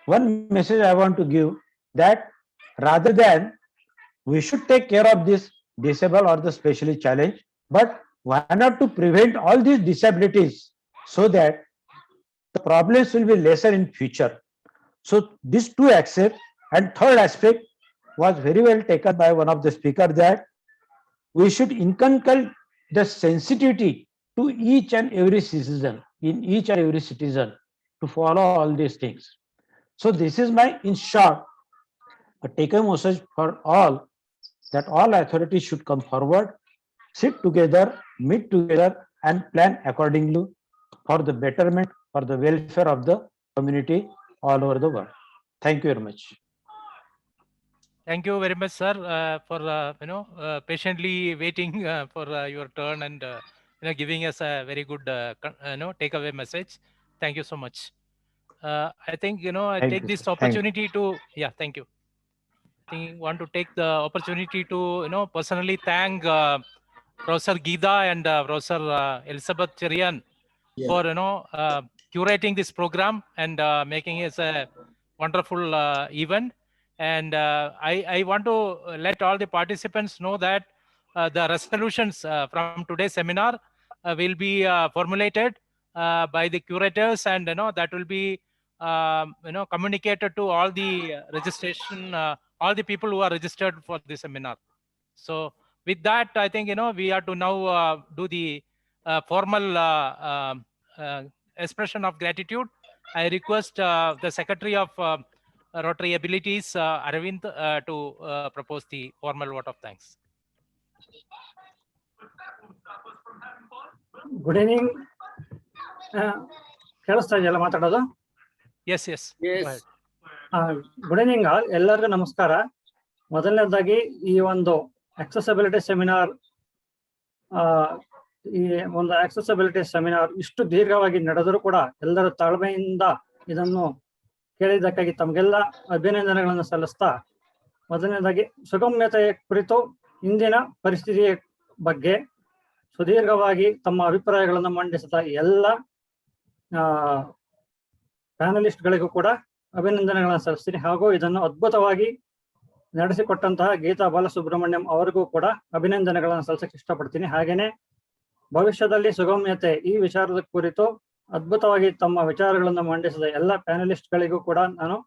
Speaker 9: one message I want to give, that rather than we should take care of this disabled or the specially challenged, but why not to prevent all these disabilities so that the problems will be lesser in future. So these two aspects, and third aspect was very well taken by one of the speakers, that we should inculcate the sensitivity to each and every citizen, to follow all these things. So this is my, in short, a take-home message for all, that all authorities should come forward, sit together, meet together, and plan accordingly for the betterment, for the welfare of the community all over the world. Thank you very much.
Speaker 2: Thank you very much, sir, for patiently waiting for your turn and giving us a very good takeaway message. Thank you so much. I think I take this opportunity to thank you. I think want to take the opportunity to personally thank Professor Geeta and Professor Elizabeth Cherian for curating this program and making it a wonderful event. And I want to let all the participants know that the resolutions from today's seminar will be formulated by the curators, and that will be communicated to all the registration, all the people who are registered for the seminar. So with that, I think we have to now do the formal expression of gratitude. I request the Secretary of Rotary Abilities, Arvind, to propose the formal vote of thanks.
Speaker 10: Good evening. ಕೇಳಿಸ್ತಾ ಇದೆಯಲ್ಲ ಮಾತಾಡೋದು?
Speaker 2: Yes, yes.
Speaker 10: Good evening all, ಎಲ್ಲರಿಗೂ ನಮಸ್ಕಾರ. ಮೊದಲನೇದಾಗಿ ಈ ಒಂದು accessibility seminar ಇಷ್ಟು ದೀರ್ಘವಾಗಿ ನಡೆದರೂ ಕೂಡ ಎಲ್ಲರ ತಾಳ್ಮೆಯಿಂದ ಇದನ್ನು ಕೇಳಿದ್ದಕ್ಕಾಗಿ ತಮಗೆಲ್ಲ ಅಭಿನಂದನೆಗಳನ್ನು ಸಲ್ಲಿಸ್ತಾ, ಮೊದಲನೇದಾಗಿ ಸುಗಮ್ಯತೆಯ ಕುರಿತು ಇಂದಿನ ಪರಿಸ್ಥಿತಿಯ ಬಗ್ಗೆ ಸುದೀರ್ಘವಾಗಿ ತಮ್ಮ ಅಭಿಪ್ರಾಯಗಳನ್ನು ಮಂಡಿಸಿದ ಎಲ್ಲ ಪ್ಯಾನಲಿಸ್ಟ್ಗಳಿಗೂ ಕೂಡ ಅಭಿನಂದನೆಗಳನ್ನು ಸಲ್ಲಿಸ್ತೀನಿ. ಹಾಗೂ ಇದನ್ನು ಅದ್ಭುತವಾಗಿ ನಡೆಸಿಕೊಟ್ಟಂತಹ ಗೀತಾ ಬಾಲಸುಬ್ರಹ್ಮಣ್ಯಂ ಅವರಿಗೂ ಕೂಡ ಅಭಿನಂದನೆಗಳನ್ನು ಸಲ್ಲಿಸಕ್ಕೆ ಇಷ್ಟಪಡ್ತೀನಿ. ಹಾಗೇನೆ ಭವಿಷ್ಯದಲ್ಲಿ ಸುಗಮ್ಯತೆ ಈ ವಿಚಾರದ ಕುರಿತು ಅದ್ಭುತವಾಗಿ ತಮ್ಮ ವಿಚಾರಗಳನ್ನು ಮಂಡಿಸಿದ ಎಲ್ಲ ಪ್ಯಾನಲಿಸ್ಟ್ಗಳಿಗೂ ಕೂಡ ನಾನು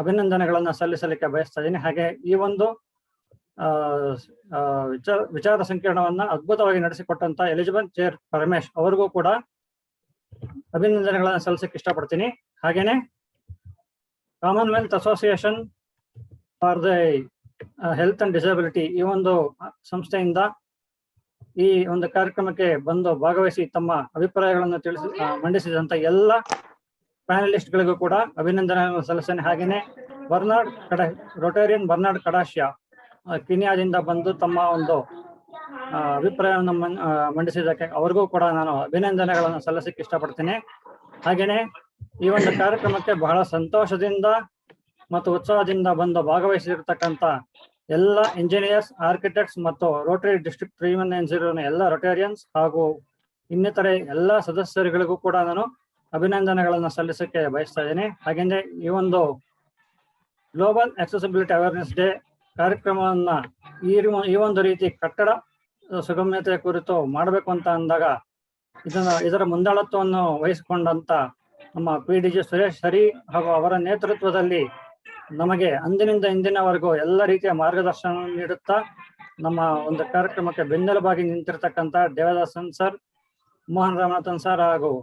Speaker 10: ಅಭಿನಂದನೆಗಳನ್ನು ಸಲ್ಲಿಸಲಿಕ್ಕೆ ಬಯಸ್ತಾ ಇದ್ದೀನಿ. ಹಾಗೆ ಈ ಒಂದು ವಿಚಾರ ಸಂಕಿರಣವನ್ನ ಅದ್ಭುತವಾಗಿ ನಡೆಸಿಕೊಟ್ಟಂತ ಎಲಿಜಬೆತ್ ಚೇರ್ ಪರಮೇಶ್ ಅವರಿಗೂ ಕೂಡ ಅಭಿನಂದನೆಗಳನ್ನು ಸಲ್ಲಿಸಕ್ಕೆ ಇಷ್ಟಪಡ್ತೀನಿ. ಹಾಗೇನೆ Commonwealth association for the health and disability ಈ ಒಂದು ಸಂಸ್ಥೆಯಿಂದ ಈ ಒಂದು ಕಾರ್ಯಕ್ರಮಕ್ಕೆ ಬಂದು ಭಾಗವಹಿಸಿ ತಮ್ಮ ಅಭಿಪ್ರಾಯಗಳನ್ನು ಮಂಡಿಸಿದಂತ ಎಲ್ಲ ಪ್ಯಾನಲಿಸ್ಟ್ಗಳಿಗೂ ಕೂಡ ಅಭಿನಂದನೆಗಳನ್ನು ಸಲ್ಲಿಸ್ತೇನೆ. ಹಾಗೇನೆ ರೋಟೇರಿಯನ್ ಬರ್ನಾರ್ಡ್ ಕಡಾಶಿಯಾ ಕಿನಿಯಾದಿಂದ ಬಂದು ತಮ್ಮ ಒಂದು ಅಭಿಪ್ರಾಯವನ್ನು ಮಂಡಿಸಿದ್ದಕ್ಕೆ ಅವರಿಗೂ ಕೂಡ ನಾನು ಅಭಿನಂದನೆಗಳನ್ನು ಸಲ್ಲಿಸಕ್ಕೆ ಇಷ್ಟಪಡ್ತೀನಿ. ಹಾಗೇನೆ ಈ ಒಂದು ಕಾರ್ಯಕ್ರಮಕ್ಕೆ ಬಹಳ ಸಂತೋಷದಿಂದ ಮತ್ತು ಉತ್ಸಾಹದಿಂದ ಬಂದು ಭಾಗವಹಿಸಿರ್ತಕ್ಕಂಥ ಎಲ್ಲ ಇಂಜಿನಿಯರ್ಸ್, ಆರ್ಕಿಟೆಕ್ಟ್ಸ್ ಮತ್ತು ರೋಟರಿ ಡಿಸ್ಟ್ರಿಕ್ಟ್ 3190 ಎಲ್ಲ ರೊಟೇರಿಯನ್ಸ್ ಹಾಗೂ ಇನ್ನಿತರೆ ಎಲ್ಲ ಸದಸ್ಯರುಗಳಿಗೂ ಕೂಡ ನಾನು ಅಭಿನಂದನೆಗಳನ್ನು ಸಲ್ಲಿಸಕ್ಕೆ ಬಯಸ್ತಾ ಇದ್ದೀನಿ. ಹಾಗೆಂದ್ರೆ ಈ ಒಂದು ಗ್ಲೋಬಲ್ ಆಕ್ಸೆಸಿಬಿಲಿಟಿ ಅವೇರ್ನೆಸ್ ಡೇ ಕಾರ್ಯಕ್ರಮವನ್ನ ಈ ಒಂದು ರೀತಿ ಕಟ್ಟಡ ಸುಗಮ್ಯತೆಯ ಕುರಿತು ಮಾಡಬೇಕು ಅಂತ ಅಂದಾಗ ಇದರ ಮುಂದಾಳತ್ವವನ್ನು ವಹಿಸಿಕೊಂಡಂತ ನಮ್ಮ PDG ಸುರೇಶ್ ಹರಿ ಹಾಗೂ ಅವರ ನೇತೃತ್ವದಲ್ಲಿ ನಮಗೆ ಅಂದಿನಿಂದ ಇಂದಿನವರೆಗೂ ಎಲ್ಲ ರೀತಿಯ ಮಾರ್ಗದರ್ಶನ ನೀಡುತ್ತಾ ನಮ್ಮ ಒಂದು ಕಾರ್ಯಕ್ರಮಕ್ಕೆ ಬೆನ್ನೆಲುಬಾಗಿ ನಿಂತಿರ್ತಕ್ಕಂಥ ದೇವದಾಸನ್ ಸರ್, ಮೋಹನ್ ರಾಮನಾಥನ್ ಸರ್ ಹಾಗೂ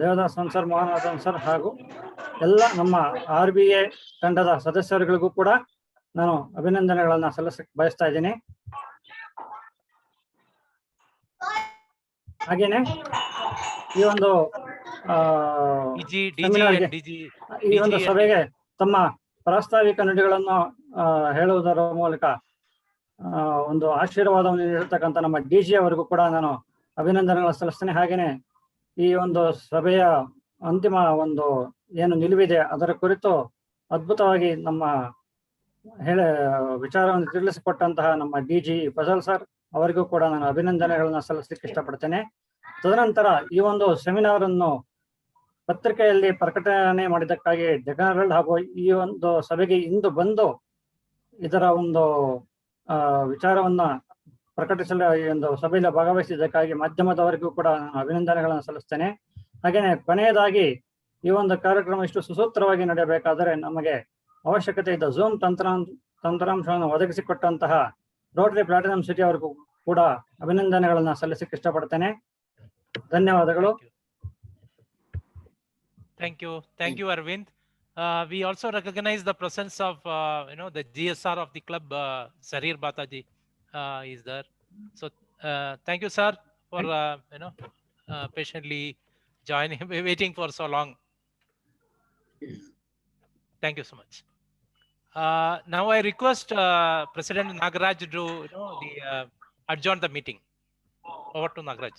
Speaker 10: ದೇವದಾಸನ್ ಸರ್, ಮೋಹನನಾಥನ್ ಸರ್ ಹಾಗೂ ಎಲ್ಲ ನಮ್ಮ RBA ತಂಡದ ಸದಸ್ಯರುಗಳಿಗೂ ಕೂಡ ನಾನು ಅಭಿನಂದನೆಗಳನ್ನ ಸಲ್ಲಿಸಕ್ಕೆ ಬಯಸ್ತಾ ಇದ್ದೀನಿ. ಹಾಗೇನೆ ಈ ಒಂದು ಈ ಒಂದು ಸಭೆಗೆ ತಮ್ಮ ಪ್ರಾಸ್ತಾವಿಕ ನುಡಿಗಳನ್ನು ಹೇಳುವುದರ ಮೂಲಕ ಒಂದು ಆಶೀರ್ವಾದವನ್ನು ನೀಡಿರ್ತಕ್ಕಂಥ ನಮ್ಮ DG ಅವರಿಗೂ ಕೂಡ ನಾನು ಅಭಿನಂದನೆಗಳನ್ನು ಸಲ್ಲಿಸ್ತೇನೆ. ಹಾಗೇನೆ ಈ ಒಂದು ಸಭೆಯ ಅಂತಿಮ ಒಂದು ಏನು ನಿಲುವಿದೆ ಅದರ ಕುರಿತು ಅದ್ಭುತವಾಗಿ ನಮ್ಮ ವಿಚಾರವನ್ನು ತಿಳಿಸಿಕೊಟ್ಟಂತಹ ನಮ್ಮ DG ಫಜಲ್ ಸರ್ ಅವರಿಗೂ ಕೂಡ ನಾನು ಅಭಿನಂದನೆಗಳನ್ನ ಸಲ್ಲಿಸಲಿಕ್ಕೆ ಇಷ್ಟಪಡ್ತೇನೆ. ತದನಂತರ ಈ ಒಂದು ಸೆಮಿನಾರ್ ಅನ್ನು ಪತ್ರಿಕೆಯಲ್ಲಿ ಪ್ರಕಟಣೆ ಮಾಡಿದ್ದಕ್ಕಾಗಿ ಡೆಕನರಲ್ ಹಾಗೂ ಈ ಒಂದು ಸಭೆಗೆ ಇಂದು ಬಂದು ಇದರ ಒಂದು ವಿಚಾರವನ್ನ ಪ್ರಕಟಿಸಲು ಈ ಒಂದು ಸಭೆಯಲ್ಲಿ ಭಾಗವಹಿಸಿದ್ದಕ್ಕಾಗಿ ಮಾಧ್ಯಮದವರಿಗೂ ಕೂಡ ನಾನು ಅಭಿನಂದನೆಗಳನ್ನು ಸಲ್ಲಿಸ್ತೇನೆ. ಹಾಗೇನೆ ಕೊನೆಯದಾಗಿ ಈ ಒಂದು ಕಾರ್ಯಕ್ರಮ ಇಷ್ಟು ಸುಸೂತ್ರವಾಗಿ ನಡೆಯಬೇಕಾದರೆ ನಮಗೆ ಅವಶ್ಯಕತೆ ಇದ್ದ ಝೂಮ್ ತಂತ್ರಾಂಶವನ್ನು ಒದಗಿಸಿಕೊಟ್ಟಂತಹ ರೋಟರಿ ಪ್ಲಾಟಿನಂ ಸಿಟಿ ಅವರಿಗೂ ಕೂಡ ಅಭಿನಂದನೆಗಳನ್ನ ಸಲ್ಲಿಸಕ್ಕೆ ಇಷ್ಟಪಡ್ತೇನೆ. ಧನ್ಯವಾದಗಳು.
Speaker 2: Thank you, Arvind. We also recognize the presence of the GSR of the club, Sarir Bataji is there. So thank you, sir, for patiently joining, waiting for so long. Thank you so much. Now I request President Nagaraj to adjourn the meeting. Over to Nagaraj.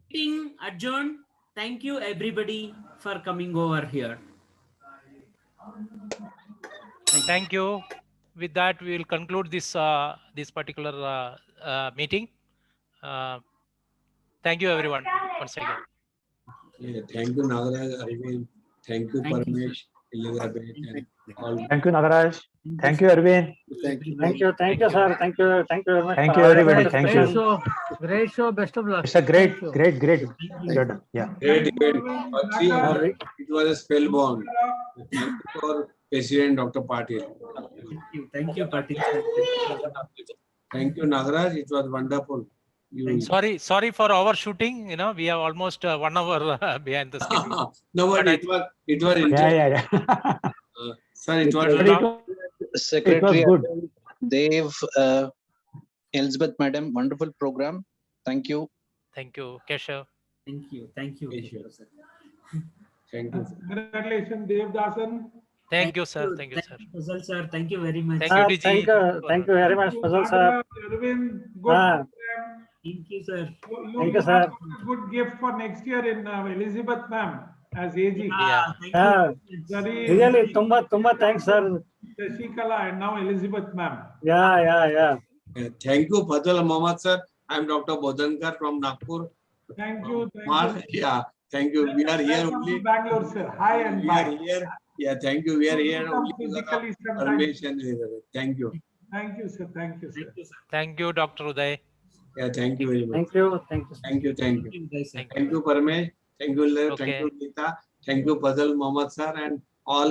Speaker 3: Meeting adjourned. Thank you everybody for coming over here.
Speaker 2: Thank you. With that, we will conclude this particular meeting. Thank you, everyone. Once again.
Speaker 11: Yeah, thank you, Nagaraj, Arvind. Thank you, Paramesh, Elizabeth, and all.
Speaker 9: Thank you, Nagaraj. Thank you, Arvind.
Speaker 10: Thank you, sir. Thank you very much.
Speaker 9: Thank you, everybody. Thank you.
Speaker 18: Great show. Best of luck.
Speaker 9: It's a great. Yeah.
Speaker 11: Great event. It was a spellbound. Thank you for President Dr. Patil.
Speaker 3: Thank you, Patil.
Speaker 11: Thank you, Nagaraj. It was wonderful.
Speaker 2: Sorry for overshooting. We have almost 1 hour behind the schedule.
Speaker 11: No, but it was
Speaker 9: Yeah.
Speaker 11: Sir, it was
Speaker 12: Secretary
Speaker 9: it was good.
Speaker 12: Dev, Elizabeth Madam, wonderful program. Thank you.
Speaker 2: Thank you, Keshav.
Speaker 3: Thank you, sir.
Speaker 11: Thank you.
Speaker 19: Congratulations, Devdasan.
Speaker 2: Thank you, sir. Thank you, sir.
Speaker 3: Fazal sir, thank you very much.
Speaker 2: Thank you, DG.
Speaker 10: Thank you very much, Fazal sir.
Speaker 19: Arvind, good program.
Speaker 3: Thank you, sir.
Speaker 10: Thank you, sir.
Speaker 19: Good gift for next year in Elizabeth ma'am as AG.
Speaker 10: Really, tumba thanks, sir.
Speaker 19: Shashikala and now Elizabeth ma'am.
Speaker 10: Yeah.
Speaker 11: Thank you, Fazal Mohammed sir. I am Dr. Bodhankar from Nagpur.
Speaker 19: Thank you.
Speaker 11: Yeah, thank you. We are here
Speaker 19: Welcome
Speaker 11: only.
Speaker 19: to Bangalore, sir. Hi and
Speaker 11: We
Speaker 19: bye.
Speaker 11: are here. Yeah, thank you. We are here
Speaker 19: Come
Speaker 11: only because
Speaker 19: physically
Speaker 11: of
Speaker 19: sometime.
Speaker 11: permission. Thank you.
Speaker 19: Thank you, sir. Thank you, sir.
Speaker 2: Thank you, Dr. Uday.
Speaker 11: Yeah, thank you very much.
Speaker 10: Thank you.
Speaker 11: Thank you, Paramesh. Thank you,
Speaker 2: Okay.
Speaker 11: Thank you, Geeta. Thank you, Fazal Mohammed sir, and all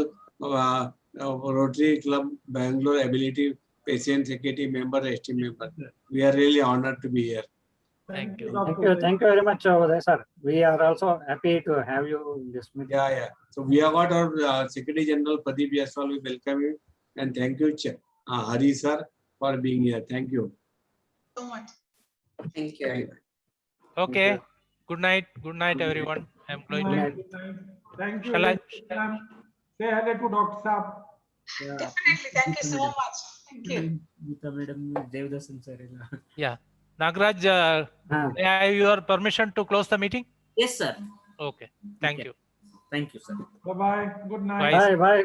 Speaker 11: Rotary Club Bangalore Ability Patient Secretary member, ST member. We are really honored to be here.
Speaker 2: Thank you.
Speaker 10: Thank you very much, Uday sir. We are also happy to have you in this meeting.
Speaker 11: Yeah. So we have got our Secretary General Pradeep Yaswal. We welcome you, and thank you, Hari sir, for being here. Thank you.
Speaker 20: So much.
Speaker 13: Thank you.
Speaker 2: Okay. Good night, everyone. I'm going to.
Speaker 19: Thank you.
Speaker 2: Shall I?
Speaker 19: Ma'am. Say hello to Dr. Saab.
Speaker 20: Definitely. Thank you so much. Thank you.
Speaker 3: Geeta madam, Devdasan sir.
Speaker 2: Yeah. Nagaraj, may I have your permission to close the meeting?
Speaker 3: Yes, sir.
Speaker 2: Okay. Thank you.
Speaker 3: Thank you, sir.
Speaker 19: Bye-bye. Good night.
Speaker 2: Bye.
Speaker 10: Bye.